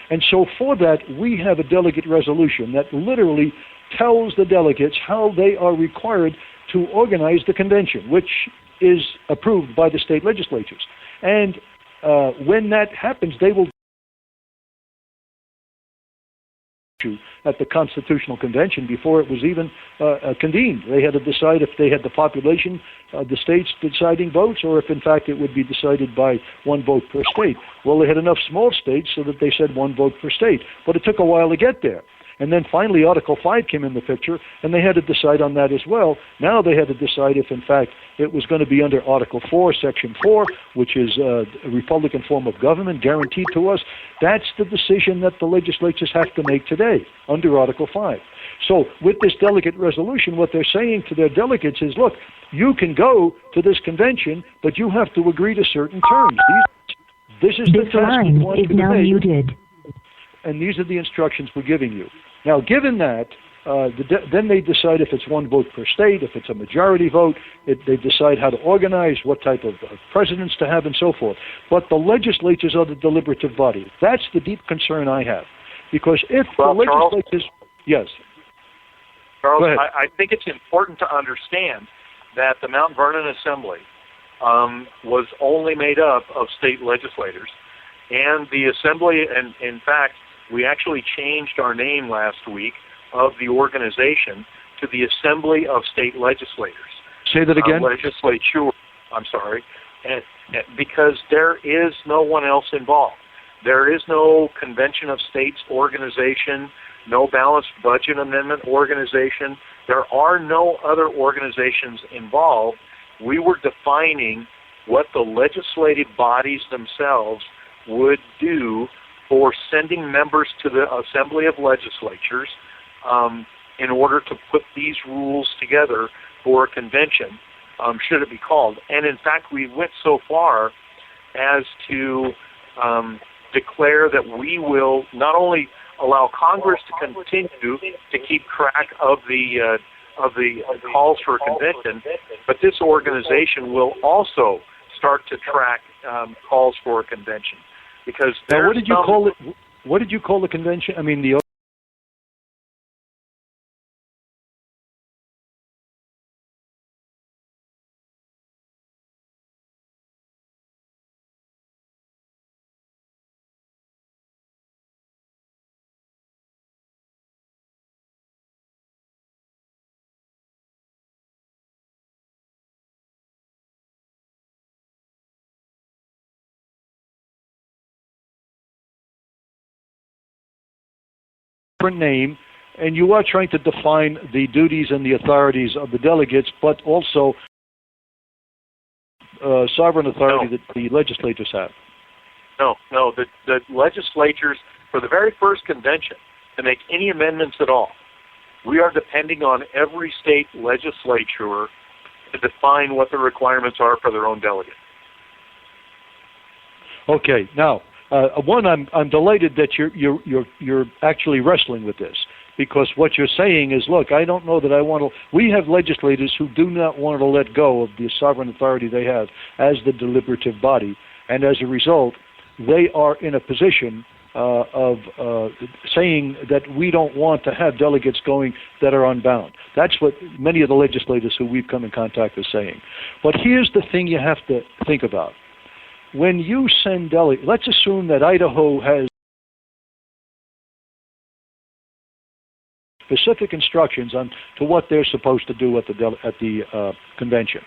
And so for that, we have a delegate resolution that literally tells the delegates how they are required to organize the convention, which is approved by the state legislatures. And when that happens, they will at the Constitutional Convention before it was even convened. They had to decide if they had the population, the states deciding votes, or if in fact it would be decided by 1 vote per state. Well, they had enough small states so that they said 1 vote per state, but it took a while to get there. And then finally Article 5 came in the picture, and they had to decide on that as well. Now they had to decide if, in fact, it was going to be under Article 4, Section 4, which is a Republican form of government guaranteed to us. That's the decision that the legislatures have to make today under Article 5. So with this delegate resolution, what they're saying to their delegates is, look, you can go to this convention, but you have to agree to certain terms. This is the task we want you to make. And these are the instructions we're giving you. Now, given that, then they decide if it's one vote per state, if it's a majority vote. They decide how to organize, what type of presidents to have, and so forth. But the legislatures are the deliberative body. That's the deep concern I have. Because if the legislatures... Yes. Charles, I think it's important to understand that the Mount Vernon Assembly was only made up of state legislators. And the Assembly, and in fact, we actually changed our name last week of the organization to the Assembly of State Legislators. Say that again? Legislature, I'm sorry. And because there is no one else involved. There is no Convention of States organization, no Balanced Budget Amendment organization. There are no other organizations involved. We were defining what the legislative bodies themselves would do for sending members to the Assembly of Legislatures in order to put these rules together for a convention, should it be called. And in fact, we went so far as to declare that we will not only allow Congress to continue to keep track of the calls for a convention, but this organization will also start to track calls for a convention. Because now, what did you call it? What did you call the convention? I mean, the name, and you are trying to define the duties and the authorities of the delegates, but also sovereign authority that the legislators have. No. The legislatures, for the very first convention, to make any amendments at all, we are depending on every state legislature to define what the requirements are for their own delegate. Okay, now. One, I'm delighted that you're actually wrestling with this, because what you're saying is, look, I don't know that I want to. We have legislators who do not want to let go of the sovereign authority they have as the deliberative body, and as a result, they are in a position of saying that we don't want to have delegates going that are unbound. That's what many of the legislators who we've come in contact are saying. But here's the thing you have to think about. When you send delegates, let's assume that Idaho has specific instructions on to what they're supposed to do at the convention,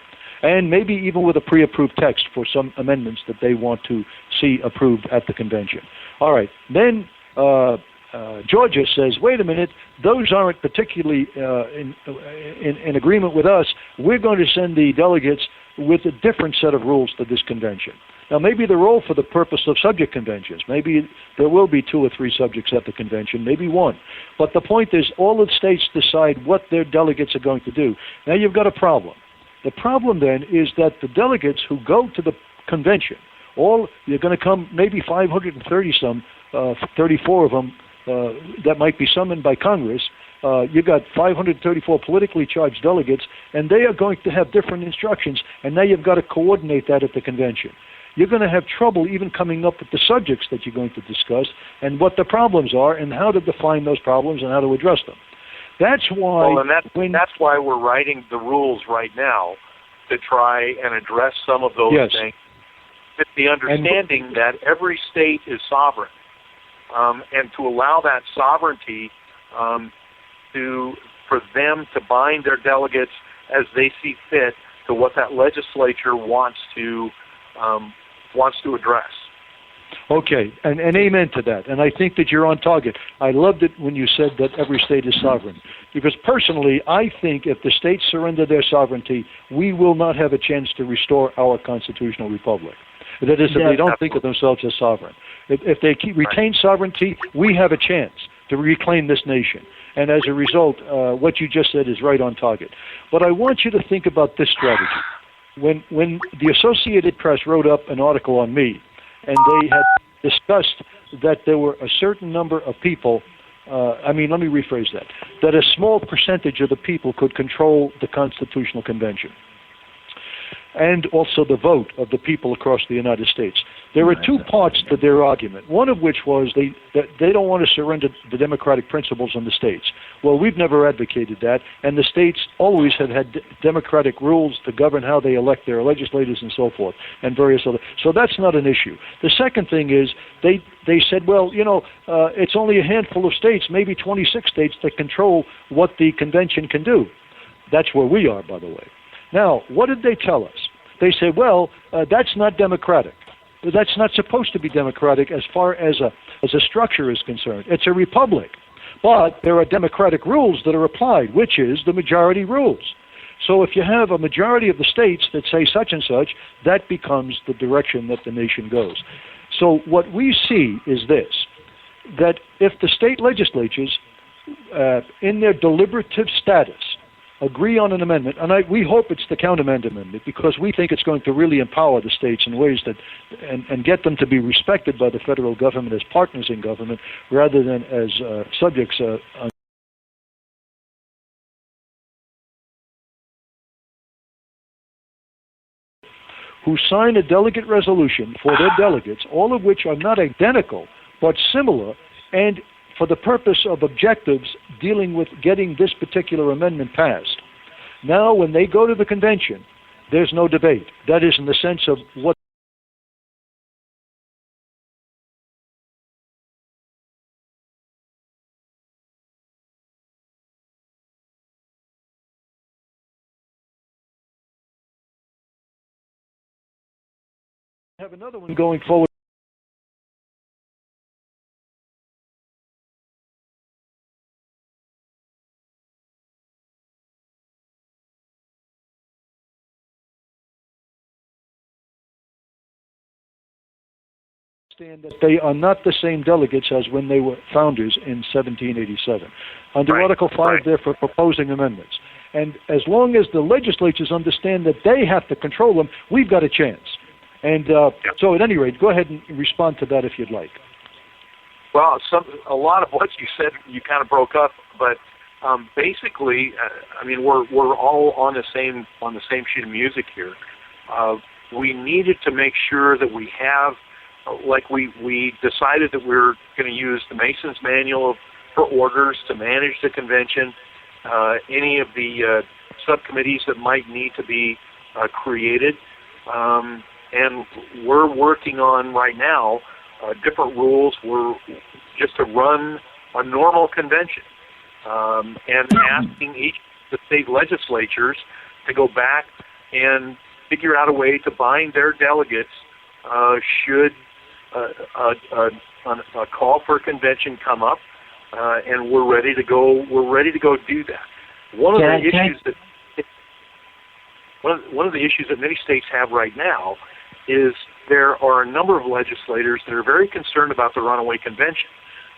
and maybe even with a pre-approved text for some amendments that they want to see approved at the convention. All right, then Georgia says, wait a minute, those aren't particularly in agreement with us. We're going to send the delegates with a different set of rules to this convention. Now, maybe they're all for the purpose of subject conventions. Maybe there will be 2 or 3 subjects at the convention, maybe 1. But the point is, all the states decide what their delegates are going to do. Now, you've got a problem. The problem, then, is that the delegates who go to the convention, you're going to come maybe 530-some, 34 of them that might be summoned by Congress. You've got 534 politically charged delegates, and they are going to have different instructions, and now you've got to coordinate that at the convention. You're going to have trouble even coming up with the subjects that you're going to discuss and what the problems are and how to define those problems and how to address them. That's why... Well, and that's why we're writing the rules right now, to try and address some of those things. With the understanding that every state is sovereign, and to allow that sovereignty for them to bind their delegates as they see fit to what that legislature wants to address. Okay, and amen to that. And I think that you're on target. I loved it when you said that every state is sovereign. Because personally, I think if the states surrender their sovereignty, we will not have a chance to restore our constitutional republic. That is, if they don't think of themselves as sovereign. If they retain sovereignty, we have a chance to reclaim this nation. And as a result, what you just said is right on target. But I want you to think about this strategy. When the Associated Press wrote up an article on me, and they had discussed that there were a certain number of people let me rephrase that, that a small percentage of the people could control the Constitutional Convention and also the vote of the people across the United States. There were two parts to their argument, one of which was that they don't want to surrender the democratic principles in the states. Well, we've never advocated that, and the states always have had democratic rules to govern how they elect their legislators and so forth, and various other. So that's not an issue. The second thing is they said, well, it's only a handful of states, maybe 26 states, that control what the convention can do. That's where we are, by the way. Now, what did they tell us? They said, well, that's not democratic. That's not supposed to be democratic as far as a structure is concerned. It's a republic. But there are democratic rules that are applied, which is the majority rules. So if you have a majority of the states that say such and such, that becomes the direction that the nation goes. So what we see is this, that if the state legislatures, in their deliberative status, agree on an amendment, and we hope it's the countermand amendment, because we think it's going to really empower the states in ways that, and get them to be respected by the federal government as partners in government rather than as subjects who sign a delegate resolution for their delegates, all of which are not identical, but similar, and for the purpose of objectives dealing with getting this particular amendment passed. Now, when they go to the convention, there's no debate. That is in the sense of what have another one going forward. That they are not the same delegates as when they were founders in 1787. Under Article 5, they're for proposing amendments. And as long as the legislatures understand that they have to control them, we've got a chance. And so at any rate, go ahead and respond to that if you'd like. Well, a lot of what you said, you kind of broke up, but basically, we're all on the same sheet of music here. We needed to make sure that we have, like we decided that we're going to use the Mason's Manual for orders to manage the convention, any of the subcommittees that might need to be created, and we're working on right now different rules. We're just to run a normal convention, and asking each of the state legislatures to go back and figure out a way to bind their delegates should a call for a convention come up, and we're ready to go. We're ready to go do that. One of the issues that many states have right now is there are a number of legislators that are very concerned about the runaway convention,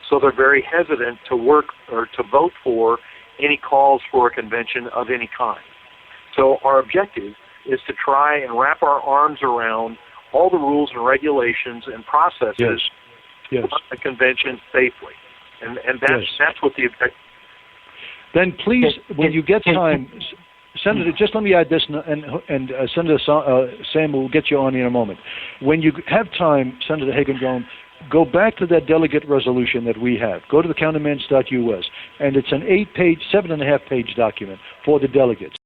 so they're very hesitant to work or to vote for any calls for a convention of any kind. So our objective is to try and wrap our arms around all the rules and regulations and processes to run the convention safely. And that's what the objective. Then please, when you get time, Senator, just let me add this, and Senator Sam will get you on in a moment. When you have time, Senator Hagen-Jones, go back to that delegate resolution that we have. Go to the countermands.us, and it's an 7.5-page document for the delegates.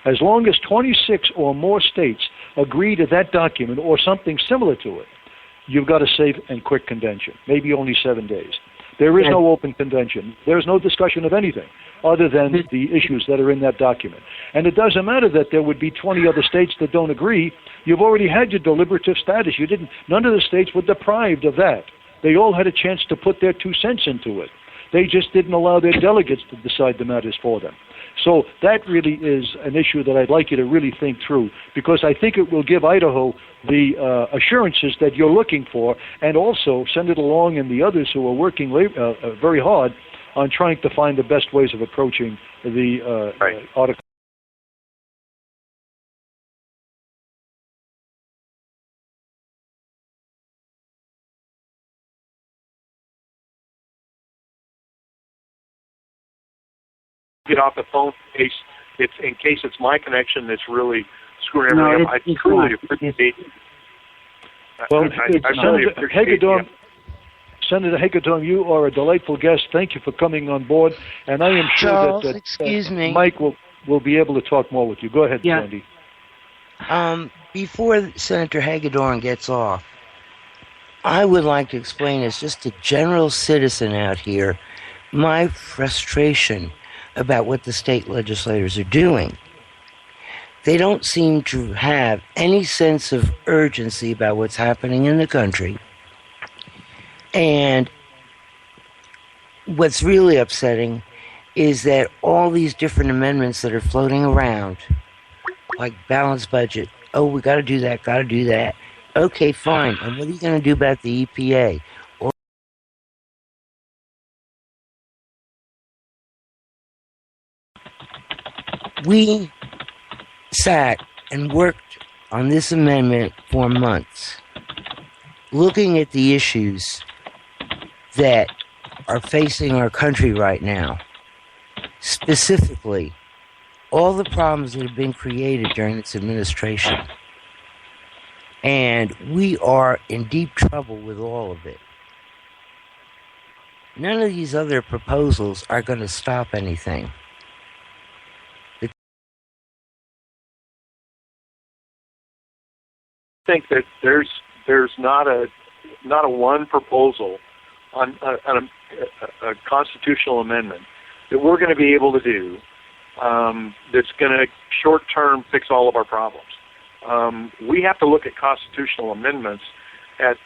As long as 26 or more states agree to that document or something similar to it, you've got a safe and quick convention, maybe only 7 days. There is no open convention. There's no discussion of anything other than the issues that are in that document. And it doesn't matter that there would be 20 other states that don't agree. You've already had your deliberative status. None of the states were deprived of that. They all had a chance to put their 2 cents into it. They just didn't allow their delegates to decide the matters for them. So that really is an issue that I'd like you to really think through, because I think it will give Idaho the assurances that you're looking for, and also Senator Long and the others who are working very hard on trying to find the best ways of approaching the article. get off the phone in case it's my connection that's really screwing everything up. I truly appreciate it. Well, Senator Hagedorn, you are a delightful guest. Thank you for coming on board, and I am sure Charles, that Mike will be able to talk more with you. Go ahead, Sandy. Before Senator Hagedorn gets off, I would like to explain as just a general citizen out here my frustration about what the state legislators are doing. They don't seem to have any sense of urgency about what's happening in the country. And what's really upsetting is that all these different amendments that are floating around, like balanced budget, oh, we got to do that. Okay, fine. And what are you going to do about the EPA? We sat and worked on this amendment for months, looking at the issues that are facing our country right now, specifically all the problems that have been created during its administration. And we are in deep trouble with all of it. None of these other proposals are going to stop anything. I think that there's not a one proposal on a constitutional amendment that we're going to be able to do that's going to short-term fix all of our problems. We have to look at constitutional amendments at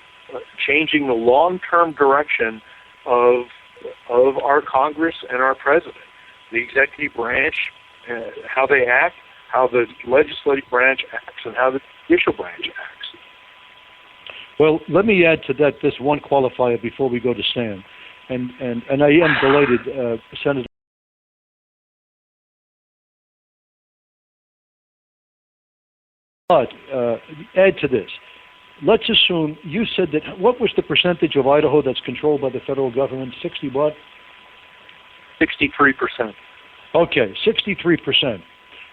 changing the long-term direction of our Congress and our president, the executive branch, how they act, how the legislative branch acts, and how the judicial branch acts. Well, let me add to that this one qualifier before we go to Sam, and I am delighted, Senator. But add to this. Let's assume you said that. What was the percentage of Idaho that's controlled by the federal government? 60 what? 63%. Okay, 63%.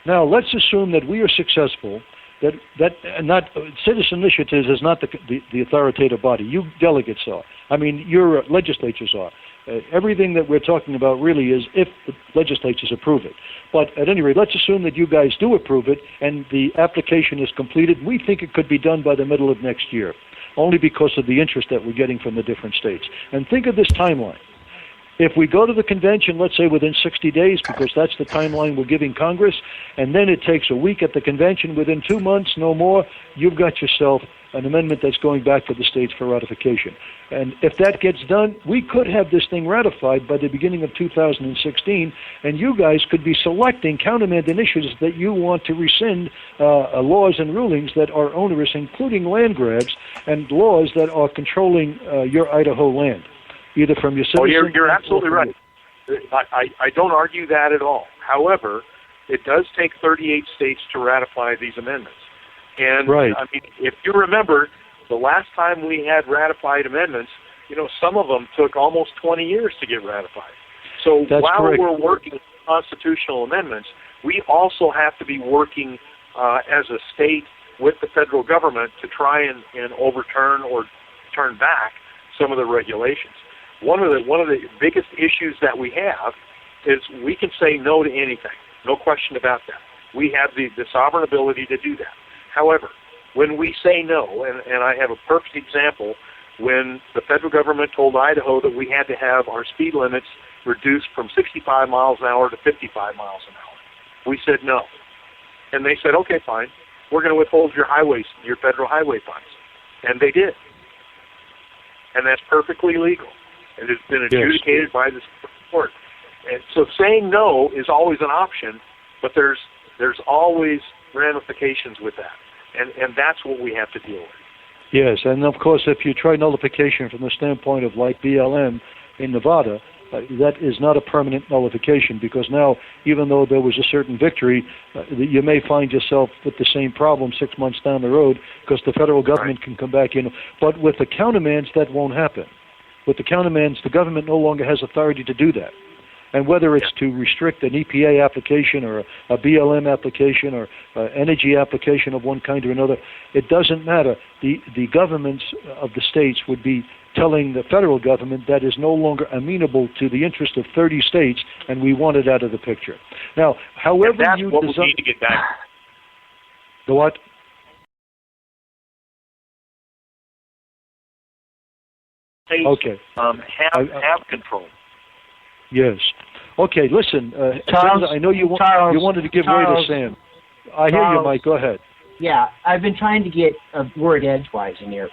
Now let's assume that we are successful. That not citizen initiatives is not the authoritative body. You delegates are. I mean, your legislatures are. Everything that we're talking about really is if the legislatures approve it. But at any rate, let's assume that you guys do approve it and the application is completed. We think it could be done by the middle of next year, only because of the interest that we're getting from the different states. And think of this timeline. If we go to the convention, let's say within 60 days, because that's the timeline we're giving Congress, and then it takes a week at the convention, within 2 months, no more, you've got yourself an amendment that's going back to the states for ratification. And if that gets done, we could have this thing ratified by the beginning of 2016, and you guys could be selecting countermand initiatives that you want to rescind laws and rulings that are onerous, including land grabs and laws that are controlling your Idaho land, either from your citizens. Oh, you're absolutely right. I don't argue that at all. However, it does take 38 states to ratify these amendments. And, right. I mean, if you remember, the last time we had ratified amendments, some of them took almost 20 years to get ratified. So while we're working on constitutional amendments, we also have to be working as a state with the federal government to try and overturn or turn back some of the regulations. One of the biggest issues that we have is we can say no to anything. No question about that. We have the sovereign ability to do that. However, when we say no, and I have a perfect example, when the federal government told Idaho that we had to have our speed limits reduced from 65 miles an hour to 55 miles an hour, we said no. And they said, okay, fine, we're going to withhold your federal highway funds. And they did. And that's perfectly legal. And it's been adjudicated by the Supreme Court. And so saying no is always an option, but there's always ramifications with that. And that's what we have to deal with. Yes, and of course, if you try nullification from the standpoint of like BLM in Nevada, that is not a permanent nullification, because now, even though there was a certain victory, you may find yourself with the same problem 6 months down the road, because the federal government can come back in. But with the countermands, that won't happen. With the countermands, the government no longer has authority to do that. And whether it's to restrict an EPA application or a BLM application or energy application of one kind or another, it doesn't matter. The governments of the states would be telling the federal government that is no longer amenable to the interest of 30 states, and we want it out of the picture. Now, however that's you what design... we need to get back. The what? States, okay. Have control. Yes. Okay, listen, Charles, I know you wanted to give way to Sam. I hear you, Mike. Go ahead. Yeah, I've been trying to get a word edgewise in here.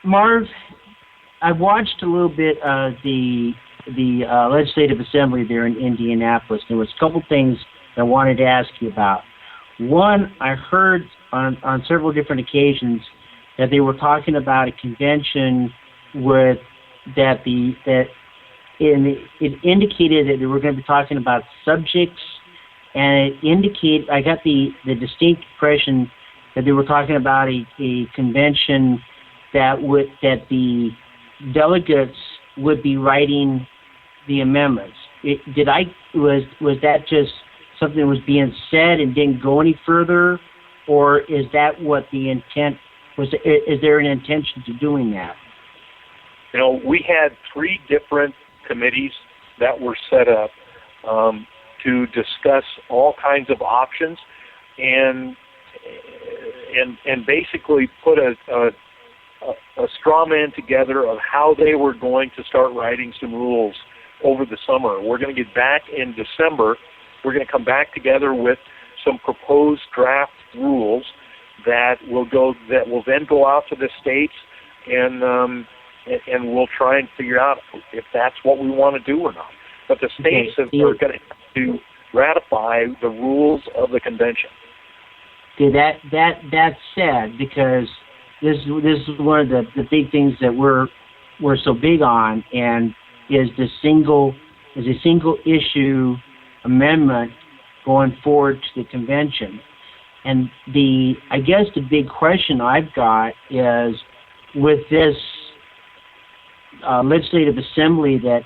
Marv, I watched a little bit of the Legislative Assembly there in Indianapolis. There was a couple things I wanted to ask you about. One, I heard on several different occasions that they were talking about a convention it indicated that they were going to be talking about subjects, and I got the distinct impression that they were talking about a convention that the delegates would be writing the amendments. Was that just something that was being said and didn't go any further, or is that what the intent was? Is there an intention to doing that? You know, we had 3 different committees that were set up to discuss all kinds of options and basically put a straw man together of how they were going to start writing some rules over the summer. We're going to get back in December. We're going to come back together with some proposed draft rules that will then go out to the states, and we'll try and figure out if that's what we want to do or not. But the states are going to have to ratify the rules of the convention. Okay, that said, because this is one of the big things that we're so big on, and is a single issue amendment going forward to the convention. And I guess the big question I've got is, with this legislative assembly that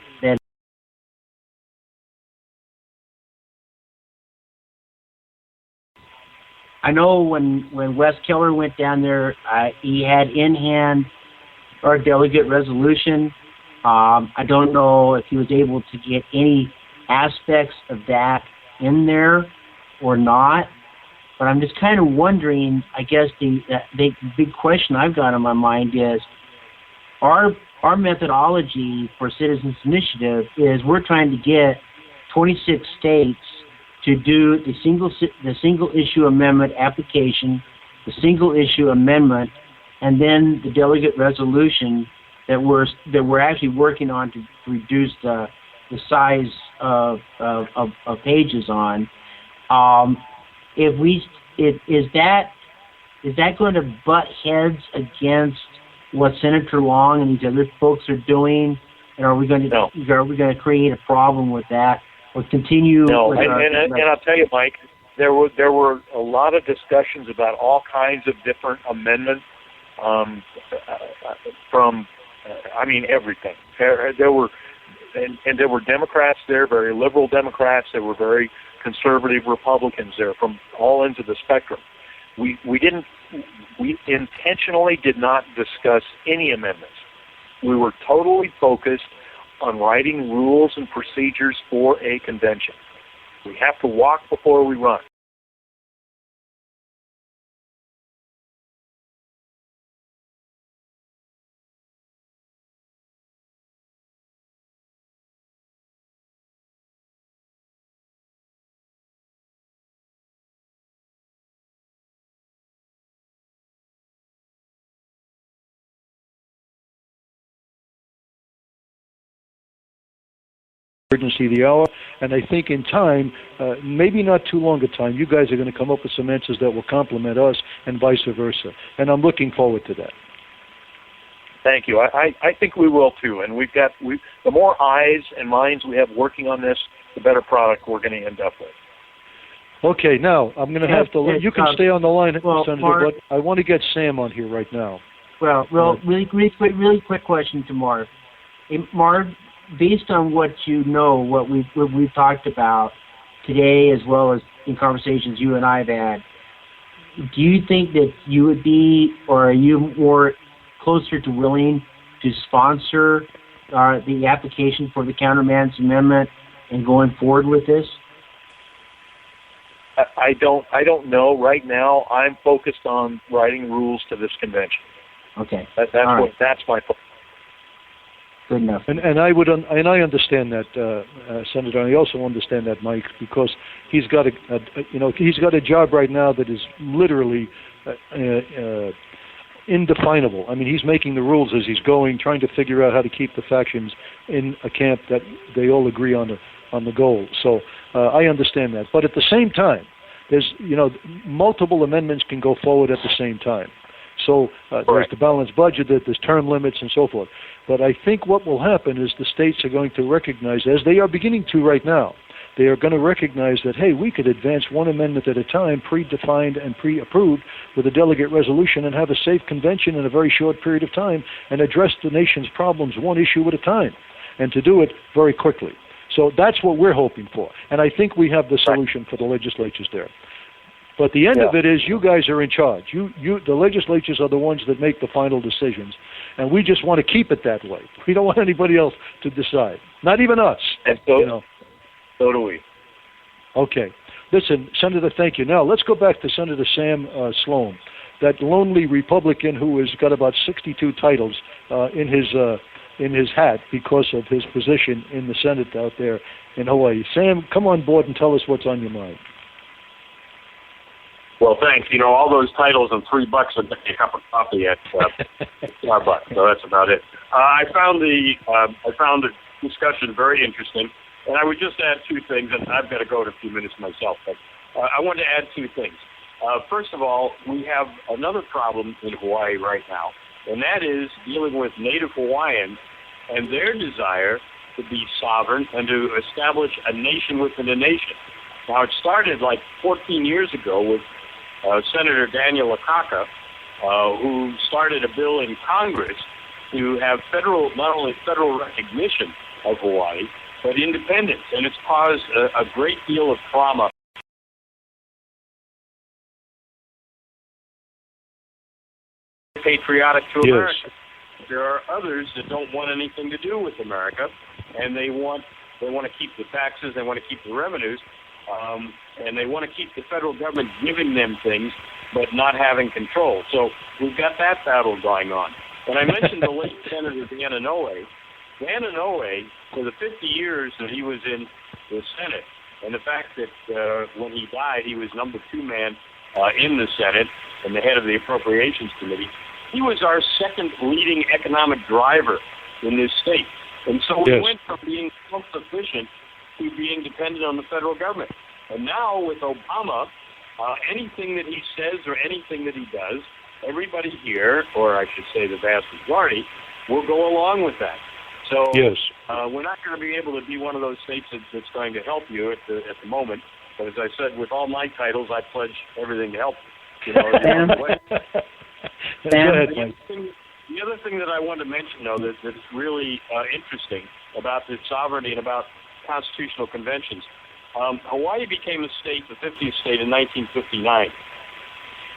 I know when Wes Keller went down there, he had in hand our delegate resolution. I don't know if he was able to get any aspects of that in there or not, but I'm just kind of wondering, I guess the big question I've got on my mind is, our methodology for Citizens Initiative is we're trying to get 26 states to do the single issue amendment application, the single issue amendment, and then the delegate resolution that we're actually working on to reduce the size of pages on. Is that going to butt heads against what Senator Long and these other folks are doing, and are we going to create a problem with that, or continue? No, and I'll tell you, Mike, there were a lot of discussions about all kinds of different amendments from everything. There were Democrats there, very liberal Democrats. There were very conservative Republicans there, from all ends of the spectrum. We intentionally did not discuss any amendments. We were totally focused on writing rules and procedures for a convention. We have to walk before we run. Emergency of the hour, and I think in time, maybe not too long a time, you guys are going to come up with some answers that will complement us and vice versa. And I'm looking forward to that. Thank you. I think we will too. And the more eyes and minds we have working on this, the better product we're going to end up with. Okay, now I'm going to have to. You can stay on the line, Senator, Mark, but I want to get Sam on here right now. Well, really quick question to Marv. Hey, Marv, based on what you know, what we've talked about today, as well as in conversations you and I have had, do you think that you would be, or are you more closer to willing to sponsor the application for the countermand's amendment and going forward with this? I don't know. Right now, I'm focused on writing rules to this convention. Okay. That's my focus. Good enough. And I understand that, Senator. And I also understand that, Mike, because he's got a job right now that is literally indefinable. I mean, he's making the rules as he's going, trying to figure out how to keep the factions in a camp that they all agree on the goal. So I understand that. But at the same time, there's multiple amendments can go forward at the same time. So there's the balanced budget, there's term limits, and so forth. But I think what will happen is the states are going to recognize, as they are beginning to right now, they are going to recognize that, hey, we could advance one amendment at a time, predefined and pre-approved with a delegate resolution, and have a safe convention in a very short period of time and address the nation's problems one issue at a time, and to do it very quickly. So that's what we're hoping for. And I think we have the solution for the legislatures there. But the end of it is you guys are in charge. The legislatures are the ones that make the final decisions, and we just want to keep it that way. We don't want anybody else to decide, not even us. And so do we. Okay. Listen, Senator, thank you. Now, let's go back to Senator Sam Sloan, that lonely Republican who has got about 62 titles in his hat because of his position in the Senate out there in Hawaii. Sam, come on board and tell us what's on your mind. Well, thanks. All those titles and $3 will get you a cup of coffee at Starbucks. So that's about it. I found the discussion very interesting, and I would just add two things. And I've got to go in a few minutes myself, but I want to add two things. First of all, we have another problem in Hawaii right now, and that is dealing with Native Hawaiians and their desire to be sovereign and to establish a nation within a nation. Now, it started like 14 years ago with Senator Daniel Akaka, who started a bill in Congress to have not only federal recognition of Hawaii, but independence. And it's caused a great deal of trauma. Patriotic to America. There are others that don't want anything to do with America, and they want to keep the taxes, they want to keep the revenues, and they want to keep the federal government giving them things, but not having control. So we've got that battle going on. And I mentioned the late Senator Dan Inouye. Dan Inouye, for the 50 years that he was in the Senate, and the fact that when he died, he was number 2 man in the Senate and the head of the Appropriations Committee, he was our second leading economic driver in this state. And so we went from being self-sufficient to being dependent on the federal government. And now with Obama, anything that he says or anything that he does, everybody here, or I should say the vast majority, will go along with that. So we're not going to be able to be one of those states that's going to help you at the moment. But as I said, with all my titles, I pledge everything to help you. The other thing that I want to mention, though, that's really interesting about the sovereignty and about constitutional conventions, Hawaii became a state, the 50th state, in 1959.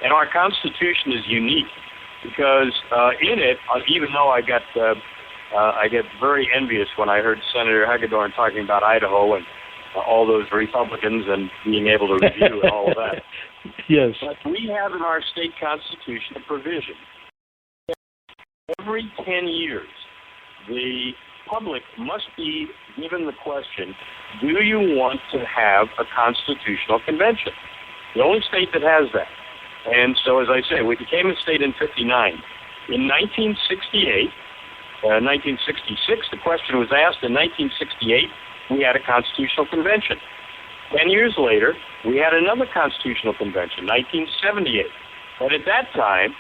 And our Constitution is unique because in it, even though I get very envious when I heard Senator Hagedorn talking about Idaho and all those Republicans and being able to review and all of that. Yes. But we have in our state constitution a provision. Every 10 years, the public must be given the question, do you want to have a constitutional convention? The only state that has that. And so, as I say, we became a state in 59. In 1968, 1966, the question was asked. In 1968, we had a constitutional convention. 10 years later, we had another constitutional convention, 1978. But at that time,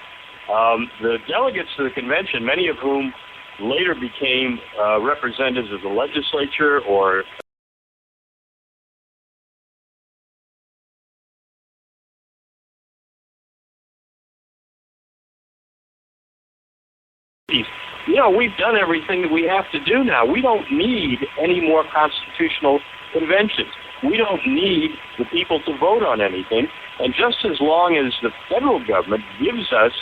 the delegates to the convention, many of whom later became representatives of the legislature or we've done everything that we have to do now. We don't need any more constitutional conventions. We don't need the people to vote on anything. And just as long as the federal government gives us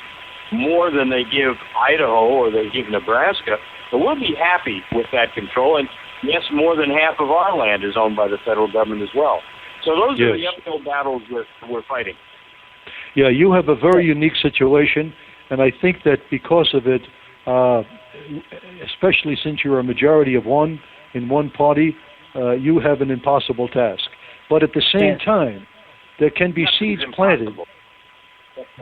more than they give Idaho or they give Nebraska, so we'll be happy with that control. And yes, more than half of our land is owned by the federal government as well. So those are the uphill battles we're fighting. Yeah, you have a very unique situation, and I think that because of it, especially since you're a majority of one in one party, you have an impossible task. But at the same time, there can be seeds planted.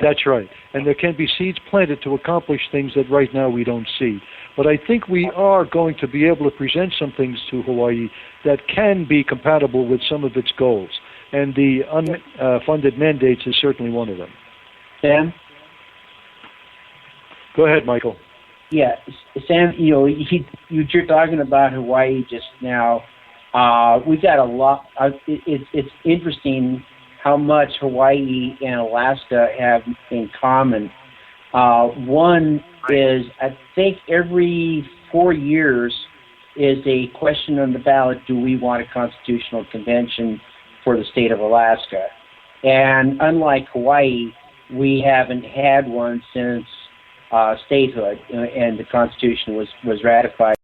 That's right. And there can be seeds planted to accomplish things that right now we don't see. But I think we are going to be able to present some things to Hawaii that can be compatible with some of its goals. And the unfunded mandates is certainly one of them. Sam? Go ahead, Michael. Yeah, Sam, you're talking about Hawaii just now. We've got a lot. It's interesting how much Hawaii and Alaska have in common. One is, I think every 4 years is a question on the ballot, do we want a constitutional convention for the state of Alaska? And unlike Hawaii, we haven't had one since statehood, and the Constitution was ratified.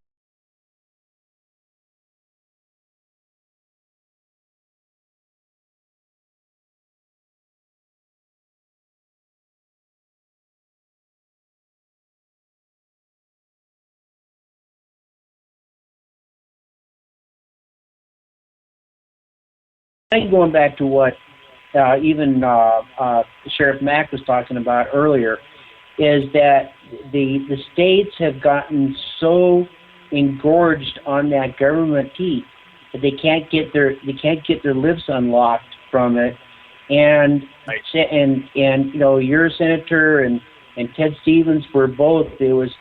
I think going back to what even Sheriff Mack was talking about earlier, is that the states have gotten so engorged on that government teat that they can't get their lips unlocked from it. And you're a senator, and Ted Stevens were both. They was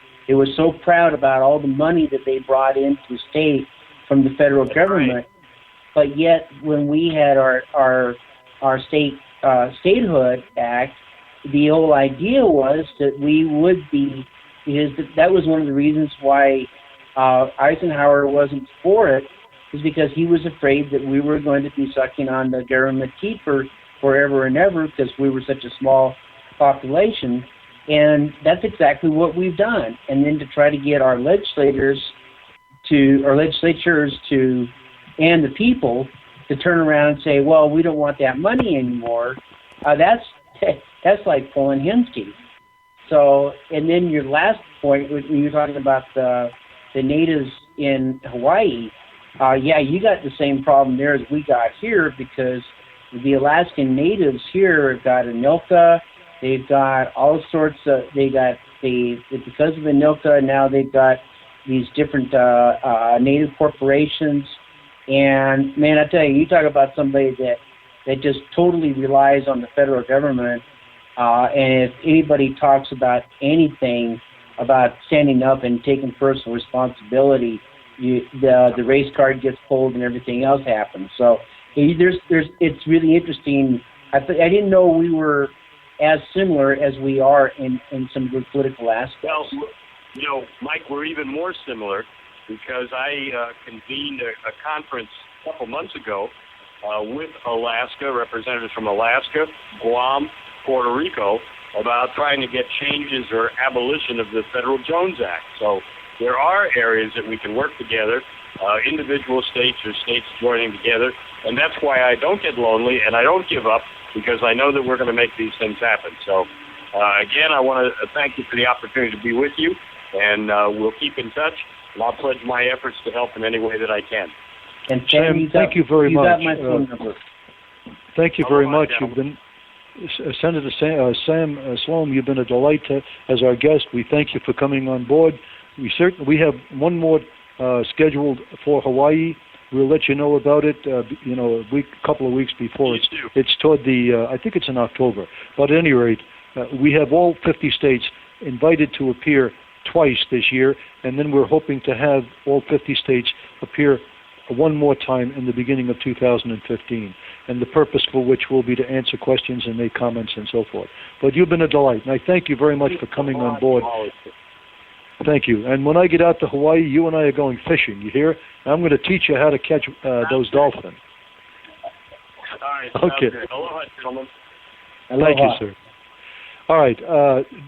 so proud about all the money that they brought into the state from the federal government. But yet, when we had our statehood act, the whole idea was that we would be, because that was one of the reasons why Eisenhower wasn't for it, is because he was afraid that we were going to be sucking on the government teat for forever and ever, because we were such a small population. And that's exactly what we've done. And then to try to get our legislatures to and the people to turn around and say, well, we don't want that money anymore, that's like pulling hen's teeth. So, and then your last point, when you're talking about the natives in Hawaii, you got the same problem there as we got here, because the Alaskan natives here have got Anilka, they've got all sorts of, because of Anilka, now they've got these different native corporations. And man, I tell you, you talk about somebody that just totally relies on the federal government. And if anybody talks about anything about standing up and taking personal responsibility, the race card gets pulled and everything else happens. So it's really interesting. I didn't know we were as similar as we are in some of the political aspects. Well, Mike, we're even more similar, because I convened a conference a couple months ago with Alaska, representatives from Alaska, Guam, Puerto Rico, about trying to get changes or abolition of the Federal Jones Act. So there are areas that we can work together, individual states or states joining together, and that's why I don't get lonely and I don't give up, because I know that we're going to make these things happen. So again, I want to thank you for the opportunity to be with you, and we'll keep in touch. And I'll pledge my efforts to help in any way that I can. And Sam, thank you very much. Got my phone number. Thank you very much. You've been Senator Sam Sloan. You've been a delight as our guest. We thank you for coming on board. We have one more scheduled for Hawaii. We'll let you know about it. A couple of weeks before. It's toward I think it's in October. But at any rate, we have all 50 states invited to appear twice this year, and then we're hoping to have all 50 states appear one more time in the beginning of 2015, and the purpose for which will be to answer questions and make comments and so forth. But you've been a delight, and I thank you very much for coming on board. Thank you. And when I get out to Hawaii, you and I are going fishing. You hear? I'm going to teach you how to catch those dolphins. All right. Okay. Good. Aloha, gentlemen. Thank you, sir. All right,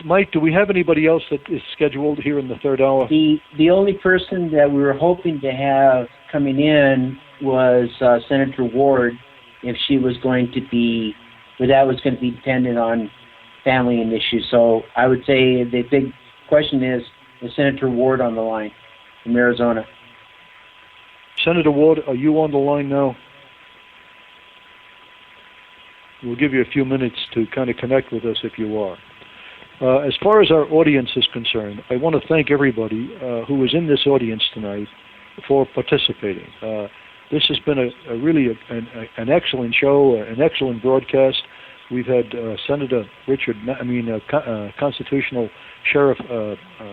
Mike, do we have anybody else that is scheduled here in the third hour? The only person that we were hoping to have coming in was Senator Ward, if she was going to be, but that was going to be dependent on family and issues. So I would say the big question is Senator Ward on the line from Arizona? Senator Ward, are you on the line now? We'll give you a few minutes to kind of connect with us if you are. As far as our audience is concerned, I want to thank everybody who was in this audience tonight for participating. This has been really an excellent show, an excellent broadcast. We've had Senator Constitutional Sheriff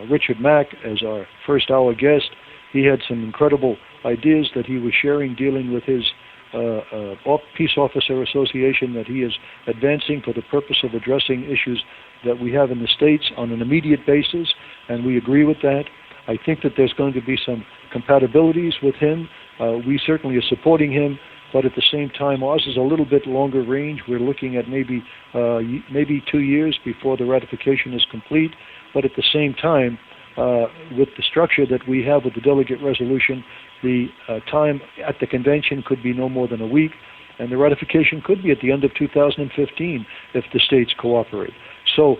Richard Mack as our first hour guest. He had some incredible ideas that he was sharing dealing with his Peace Officer Association that he is advancing for the purpose of addressing issues that we have in the states on an immediate basis, and we agree with that. I think that there's going to be some compatibilities with him. We certainly are supporting him, but at the same time, ours is a little bit longer range. We're looking at maybe 2 years before the ratification is complete, but at the same time, with the structure that we have with the delegate resolution, the time at the convention could be no more than a week, and the ratification could be at the end of 2015 if the states cooperate. So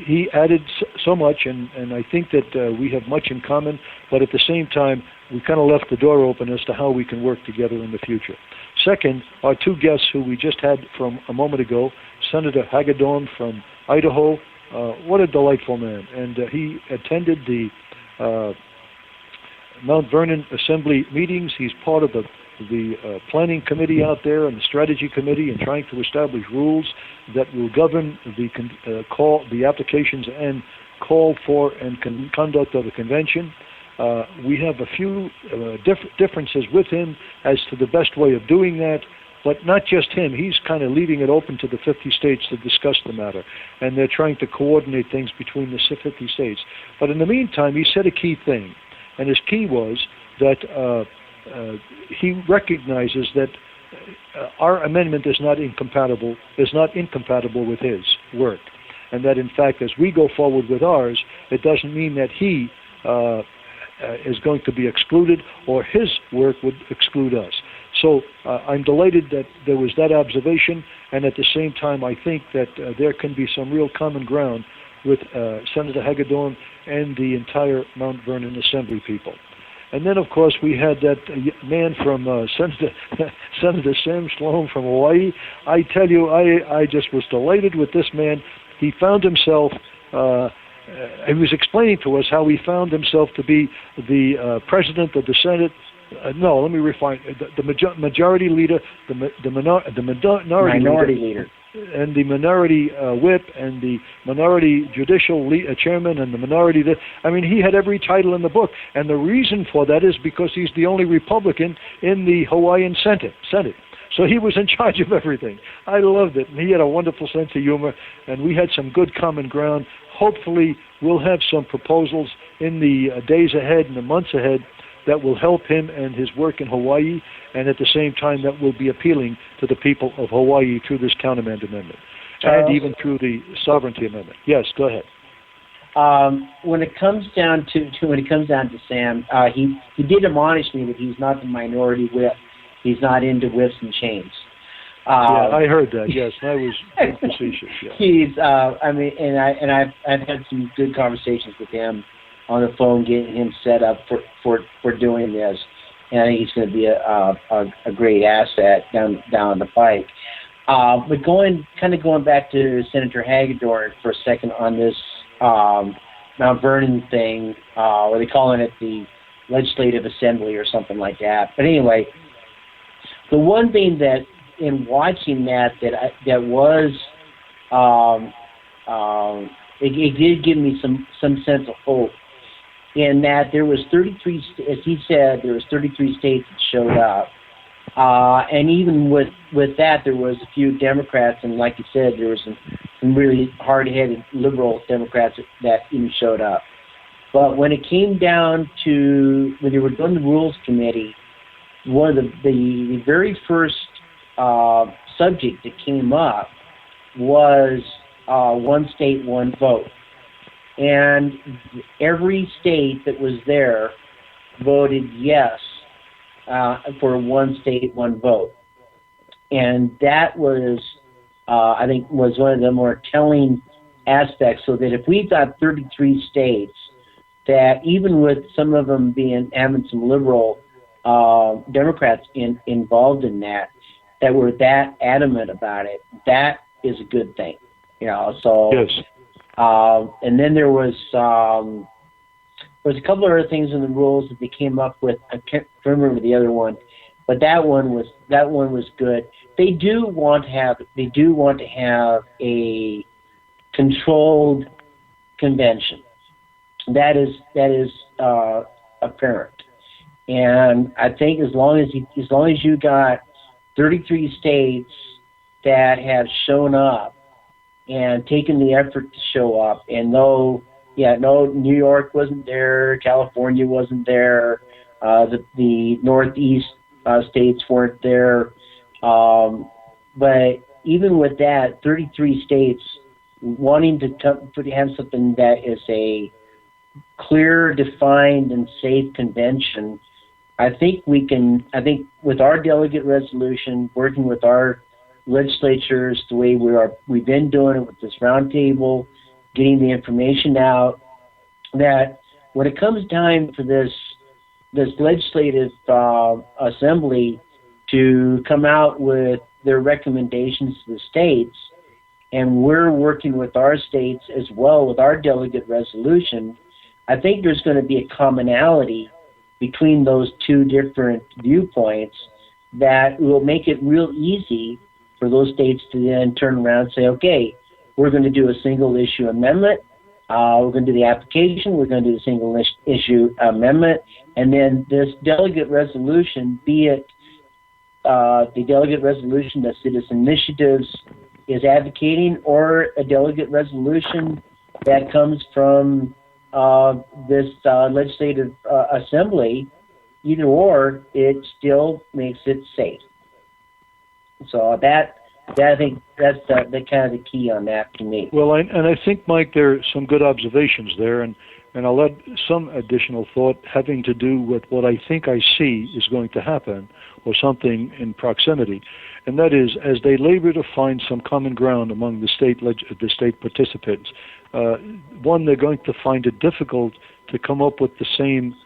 he added so much, and I think that we have much in common, but at the same time, we kind of left the door open as to how we can work together in the future. Second, our two guests who we just had from a moment ago, Senator Hagedorn from Idaho. What a delightful man. And he attended the Mount Vernon Assembly meetings. He's part of the planning committee out there and the strategy committee and trying to establish rules that will govern the applications and call for and conduct of the convention. We have a few differences with him as to the best way of doing that. But not just him. He's kind of leaving it open to the 50 states to discuss the matter. And they're trying to coordinate things between the 50 states. But in the meantime, he said a key thing. And his key was that he recognizes that our amendment is not incompatible with his work. And that, in fact, as we go forward with ours, it doesn't mean that he is going to be excluded or his work would exclude us. So I'm delighted that there was that observation, and at the same time, I think that there can be some real common ground with Senator Hagedorn and the entire Mount Vernon Assembly people. And then, of course, we had that man from Senator Sam Sloan from Hawaii. I tell you, I just was delighted with this man. He found himself... he was explaining to us how he found himself to be the president of the Senate. No, let me refine. The majority leader, the minority leader, and the minority whip, and the minority judicial chairman, and the minority. I mean, he had every title in the book, and the reason for that is because he's the only Republican in the Hawaiian Senate. So he was in charge of everything. I loved it, and he had a wonderful sense of humor, and we had some good common ground. Hopefully, we'll have some proposals in the days ahead and the months ahead that will help him and his work in Hawaii, and at the same time that will be appealing to the people of Hawaii through this countermand amendment, and even through the sovereignty amendment. Yes, go ahead. When it comes down to Sam, he did admonish me that he's not the minority whip. He's not into whips and chains. Yeah, I heard that. Yes, I was being facetious. Yeah. He's, I've had some good conversations with him on the phone, getting him set up for doing this, and I think he's going to be a great asset down the pike. But going back to Senator Hagedorn for a second on this Mount Vernon thing, or they calling it the Legislative Assembly or something like that. But anyway, the one thing that in watching that was it did give me some sense of hope. In that there was 33, as he said, there was 33 states that showed up, and even with that, there was a few Democrats, and like you said, there were some really hard-headed liberal Democrats that even showed up. But when it came down to when they were doing the Rules Committee, one of the very first subject that came up was one state, one vote. And every state that was there voted yes for one state, one vote. And that was, I think, was one of the more telling aspects, so that if we've got 33 states that even with some of them having some liberal Democrats involved in that were that adamant about it, that is a good thing, So yes. And then there was a couple of other things in the rules that they came up with. I can't remember the other one, but that one was good. They do want to have a controlled convention. That is apparent. And I think as long as you got 33 states that have shown up and taken the effort to show up, and no, New York wasn't there, California wasn't there, the Northeast states weren't there, but even with that, 33 states wanting to have something that is a clear, defined, and safe convention, I think with our delegate resolution, working with our legislatures the way we've been doing it with this roundtable, getting the information out, that when it comes time for this legislative assembly to come out with their recommendations to the states, and we're working with our states as well with our delegate resolution, I think there's going to be a commonality between those two different viewpoints that will make it real easy for those states to then turn around and say, okay, we're going to do a single issue amendment, we're going to do the application, we're going to do the single issue amendment, and then this delegate resolution, be it the delegate resolution that Citizen Initiatives is advocating, or a delegate resolution that comes from this legislative assembly, either or, it still makes it safe. So that I think that's the kind of the key on that to me. Well, I think, Mike, there are some good observations there, and I'll add some additional thought having to do with what I think I see is going to happen, or something in proximity, and that is, as they labor to find some common ground among the state participants, one, they're going to find it difficult to come up with the same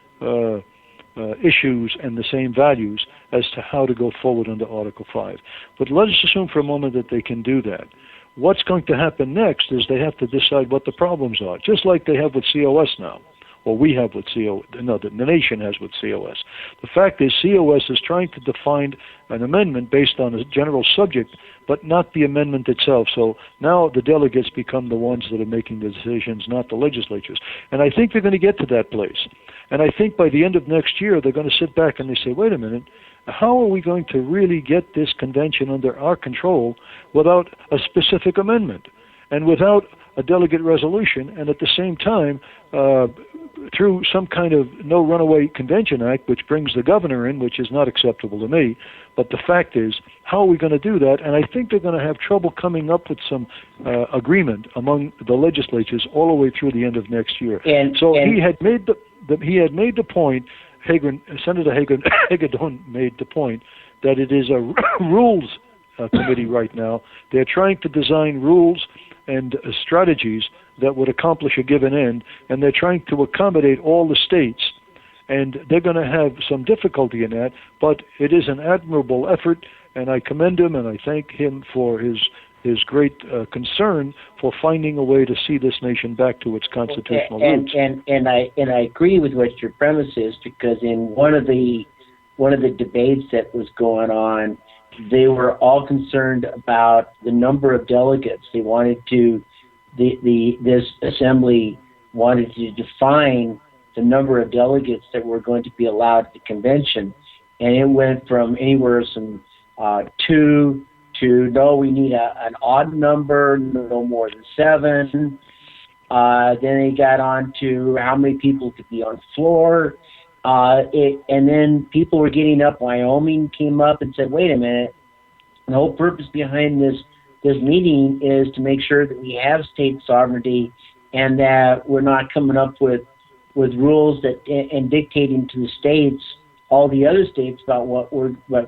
issues and the same values as to how to go forward under Article 5. But let's assume for a moment that they can do that. What's going to happen next is they have to decide what the problems are, just like they have with COS now, or we have with the nation has with COS. The fact is, COS is trying to define an amendment based on a general subject, but not the amendment itself. So now the delegates become the ones that are making the decisions, not the legislatures. And I think they're going to get to that place. And I think by the end of next year, they're going to sit back and they say, wait a minute, how are we going to really get this convention under our control without a specific amendment and without a delegate resolution, and at the same time, through some kind of No Runaway Convention Act, which brings the governor in, which is not acceptable to me. But the fact is, how are we going to do that? And I think they're going to have trouble coming up with some agreement among the legislatures all the way through the end of next year. He had made the point. Senator Hagedorn made the point that it is a rules committee right now. They're trying to design rules and strategies that would accomplish a given end, and they're trying to accommodate all the states, and they're going to have some difficulty in that, but it is an admirable effort, and I commend him and I thank him for his great concern for finding a way to see this nation back to its constitutional roots. And I agree with what your premise is, because in one of the debates that was going on, they were all concerned about the number of delegates. They wanted to, this assembly wanted to define the number of delegates that were going to be allowed at the convention, and it went from anywhere from 2 to no, we need an odd number, no more than 7. Then they got on to how many people could be on the floor. And then people were getting up. Wyoming came up and said, wait a minute. The whole purpose behind this meeting is to make sure that we have state sovereignty and that we're not coming up with rules that and dictating to the states, all the other states, about what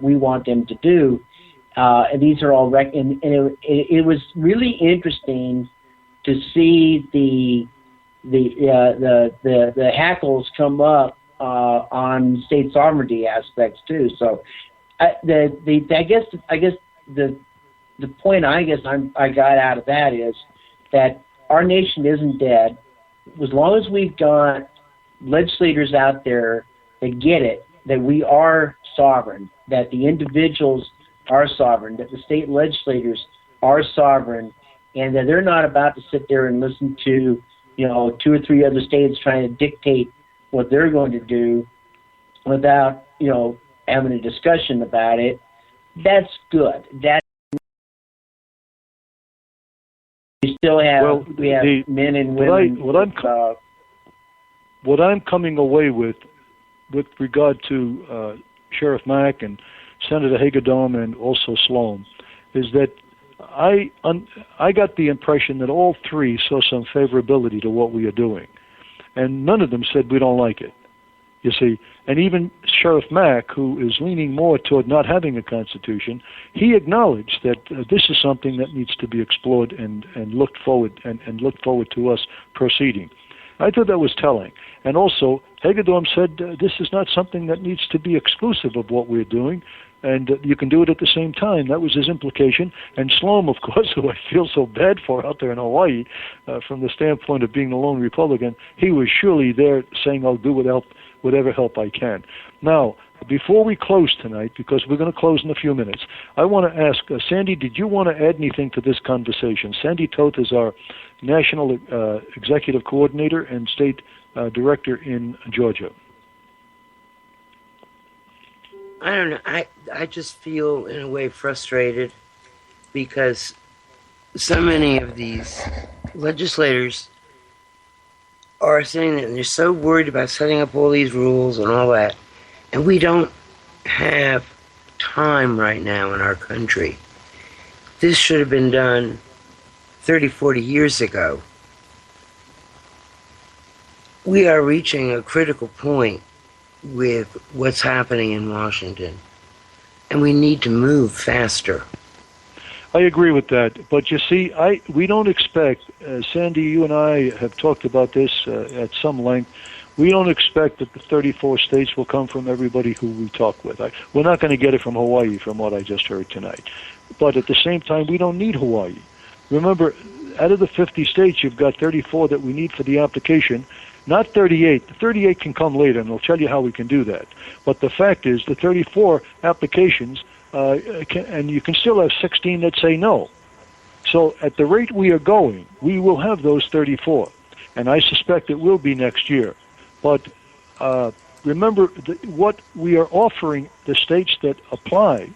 we want them to do. And these are all and it was really interesting to see the hackles come up on state sovereignty aspects too. So I guess the point I got out of that is that our nation isn't dead. As long as we've got legislators out there that get it, that we are sovereign, that the individuals are sovereign, that the state legislators are sovereign, and that they're not about to sit there and listen to, 2 or 3 other states trying to dictate what they're going to do without, having a discussion about it. That's good. We still have men and women. What I'm coming away with regard to Sheriff Mack and Senator Hagedorn and also Sloan, is that I got the impression that all three saw some favorability to what we are doing, and none of them said we don't like it. You see, and even Sheriff Mack, who is leaning more toward not having a constitution, he acknowledged that this is something that needs to be explored and looked forward to us proceeding. I thought that was telling. And also, Hagedorn said this is not something that needs to be exclusive of what we're doing, and you can do it at the same time. That was his implication. And Sloan, of course, who I feel so bad for out there in Hawaii, from the standpoint of being the lone Republican, he was surely there saying, I'll do whatever help I can. Now, before we close tonight, because we're going to close in a few minutes, I want to ask, Sandy, did you want to add anything to this conversation? Sandy Toth is our National Executive Coordinator and State Director in Georgia. I don't know. I just feel, in a way, frustrated because so many of these legislators are saying that they're so worried about setting up all these rules and all that, and we don't have time right now in our country. This should have been done 30, 40 years ago. We are reaching a critical point with what's happening in Washington, and we need to move faster. I agree with that, but you see, we don't expect, Sandy, you and I have talked about this at some length, we don't expect that the 34 states will come from everybody who we talk with. We're not going to get it from Hawaii, from what I just heard tonight. But at the same time, we don't need Hawaii. Remember, out of the 50 states, you've got 34 that we need for the application, not 38. The 38 can come later, and I'll tell you how we can do that. But the fact is, the 34 applications, and you can still have 16 that say no. So at the rate we are going, we will have those 34. And I suspect it will be next year. But remember, what we are offering the states that apply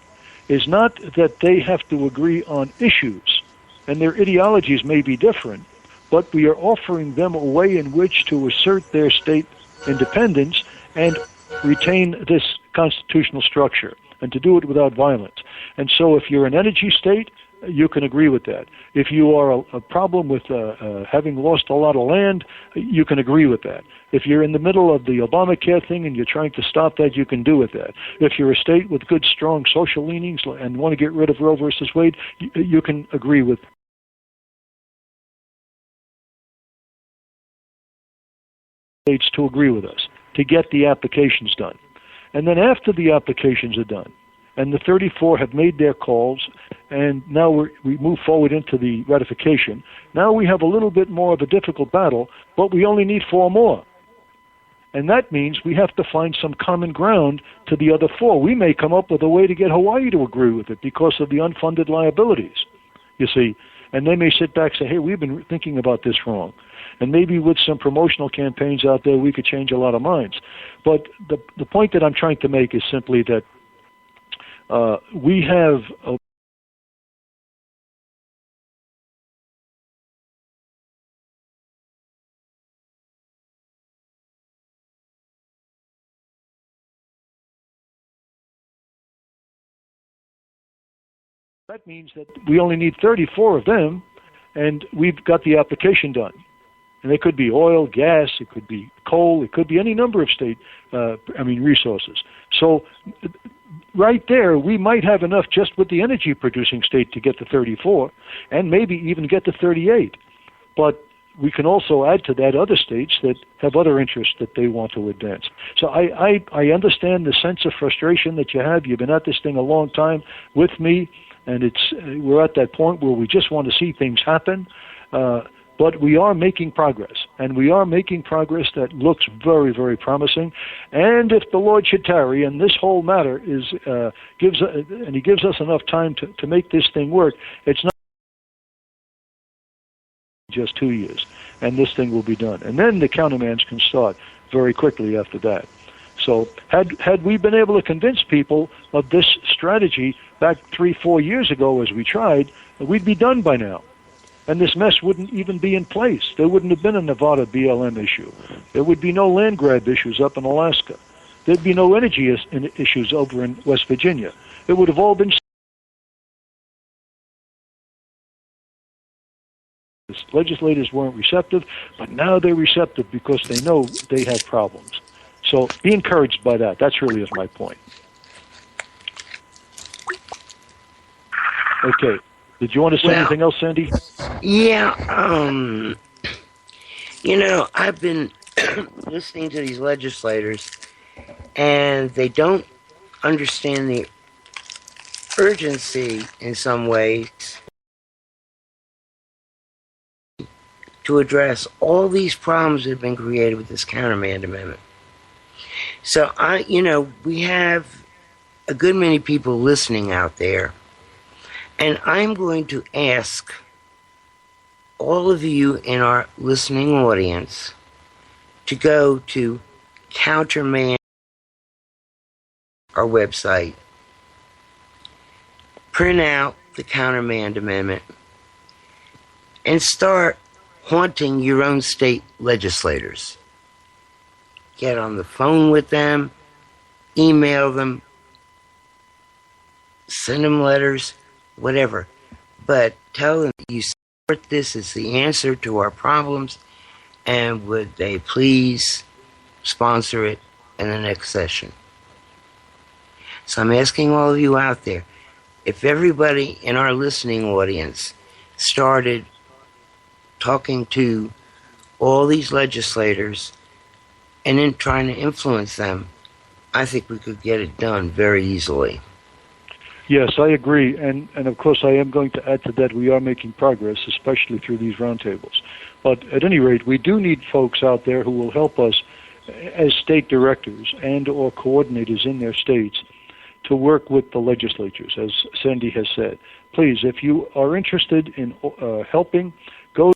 is not that they have to agree on issues, and their ideologies may be different, but we are offering them a way in which to assert their state independence and retain this constitutional structure, and to do it without violence. And so if you're an energy state, you can agree with that. If you are a problem with having lost a lot of land, you can agree with that. If you're in the middle of the Obamacare thing and you're trying to stop that, you can do with that. If you're a state with good, strong social leanings and want to get rid of Roe versus Wade, you can agree with states to agree with us, to get the applications done. And then after the applications are done, and the 34 have made their calls, and now we move forward into the ratification. Now we have a little bit more of a difficult battle, but we only need 4 more. And that means we have to find some common ground to the other 4. We may come up with a way to get Hawaii to agree with it because of the unfunded liabilities, you see. And they may sit back and say, hey, we've been thinking about this wrong. And maybe with some promotional campaigns out there, we could change a lot of minds. But the point that I'm trying to make is simply that we have a That means that we only need 34 of them, and we've got the application done. And it could be oil, gas, it could be coal, it could be any number of resources. So right there, we might have enough just with the energy-producing state to get to 34, and maybe even get to 38. But we can also add to that other states that have other interests that they want to advance. So I understand the sense of frustration that you have. You've been at this thing a long time with me, and we're at that point where we just want to see things happen. But we are making progress, and we are making progress that looks very, very promising. And if the Lord should tarry, and this whole matter gives us enough time to make this thing work, it's not just 2 years, and this thing will be done. And then the countermands can start very quickly after that. So had we been able to convince people of this strategy back 3-4 years ago as we tried, we'd be done by now. And this mess wouldn't even be in place. There wouldn't have been a Nevada BLM issue. There would be no land grab issues up in Alaska. There'd be no energy issues over in West Virginia. It would have all been... Legislators weren't receptive, but now they're receptive because they know they have problems. So be encouraged by that. That's really is my point. Okay. Did you want to say anything else, Sandy? Yeah, I've been listening to these legislators, and they don't understand the urgency in some ways to address all these problems that have been created with this countermand amendment. So we have a good many people listening out there, and I'm going to ask all of you in our listening audience to go to Countermand, our website, print out the Countermand Amendment, and start haunting your own state legislators. Get on the phone with them, email them, send them letters, whatever. But tell them that you support this as the answer to our problems, and would they please sponsor it in the next session. So I'm asking all of you out there, if everybody in our listening audience started talking to all these legislators and then trying to influence them, I think we could get it done very easily. Yes, I agree. And of course, I am going to add to that we are making progress, especially through these roundtables. But at any rate, we do need folks out there who will help us as state directors and or coordinators in their states to work with the legislatures, as Sandy has said. Please, if you are interested in helping, go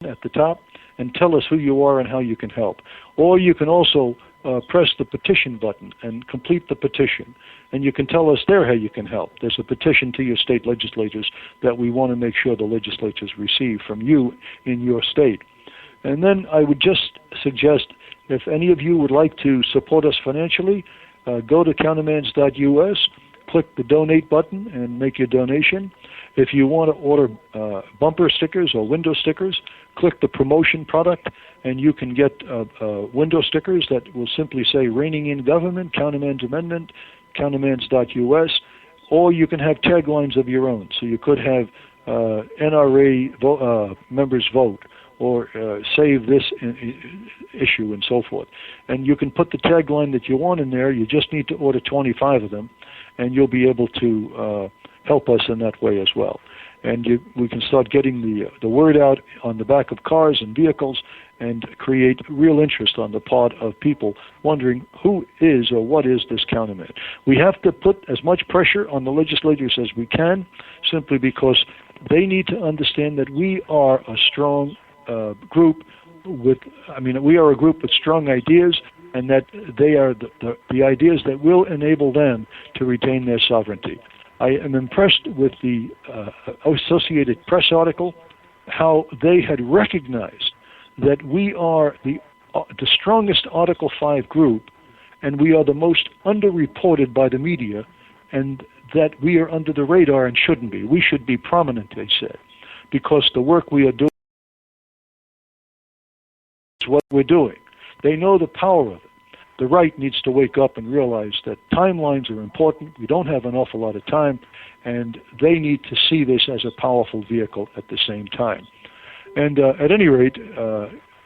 at the top and tell us who you are and how you can help. Or you can also press the petition button and complete the petition. And you can tell us there how you can help. There's a petition to your state legislators that we want to make sure the legislatures receive from you in your state. And then I would just suggest, if any of you would like to support us financially, go to countermands.us, click the donate button and make your donation. If you want to order bumper stickers or window stickers, click the promotion product and you can get window stickers that will simply say Reigning in Government, Countermands Amendment, countermands.us, or you can have taglines of your own. So you could have NRA members vote, or save this issue, and so forth. And you can put the tagline that you want in there. You just need to order 25 of them, and you'll be able to help us in that way as well. And we can start getting the word out on the back of cars and vehicles and create real interest on the part of people wondering who is or what is this counterman. We have to put as much pressure on the legislators as we can, simply because they need to understand that we are a strong group we are a group with strong ideas, and that they are the ideas that will enable them to retain their sovereignty. I am impressed with the Associated Press article, how they had recognized that we are the strongest Article 5 group, and we are the most underreported by the media and that we are under the radar and shouldn't be. We should be prominent, they said, because the work we are doing is what we're doing. They know the power of it. The right needs to wake up and realize that timelines are important. We don't have an awful lot of time, and they need to see this as a powerful vehicle at the same time. And at any rate,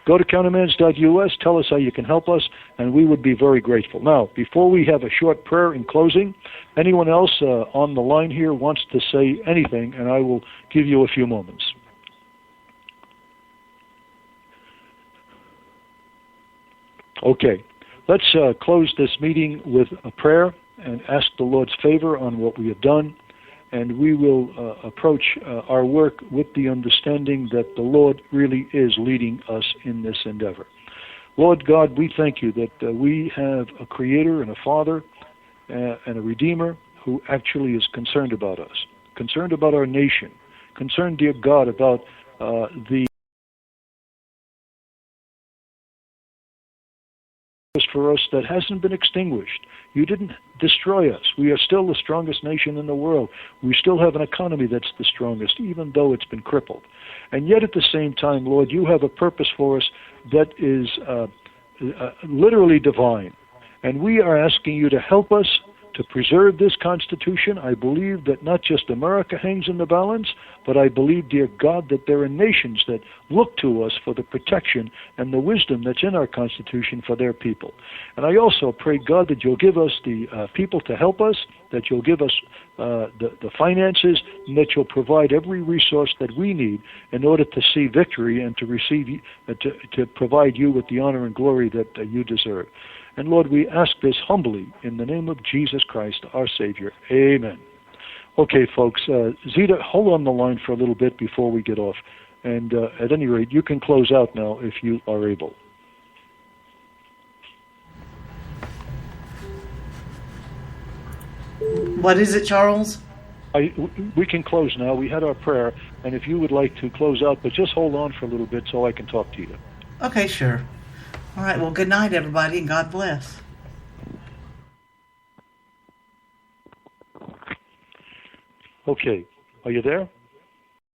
go to countermans.us, tell us how you can help us, and we would be very grateful. Now, before we have a short prayer in closing, anyone else on the line here wants to say anything, and I will give you a few moments. Okay, let's close this meeting with a prayer and ask the Lord's favor on what we have done, and we will approach our work with the understanding that the Lord really is leading us in this endeavor. Lord God, we thank you that we have a Creator and a Father and a Redeemer who actually is concerned about us, concerned about our nation, concerned, dear God, about the for us that hasn't been extinguished. You didn't destroy us. We are still the strongest nation in the world. We still have an economy that's the strongest, even though it's been crippled. And yet at the same time, Lord, you have a purpose for us that is literally divine. And we are asking you to help us to preserve this Constitution. I believe that not just America hangs in the balance, but I believe, dear God, that there are nations that look to us for the protection and the wisdom that's in our Constitution for their people. And I also pray, God, that you'll give us the people to help us, that you'll give us the finances, and that you'll provide every resource that we need in order to see victory and to receive, to provide you with the honor and glory that you deserve. And Lord, we ask this humbly in the name of Jesus Christ, our Savior. Amen. Okay, folks, Zita, hold on the line for a little bit before we get off. And at any rate, you can close out now if you are able. What is it, Charles? We can close now. We had our prayer. And if you would like to close out, but just hold on for a little bit so I can talk to you. Okay, sure. All right, well, good night, everybody, and God bless. Okay, are you there?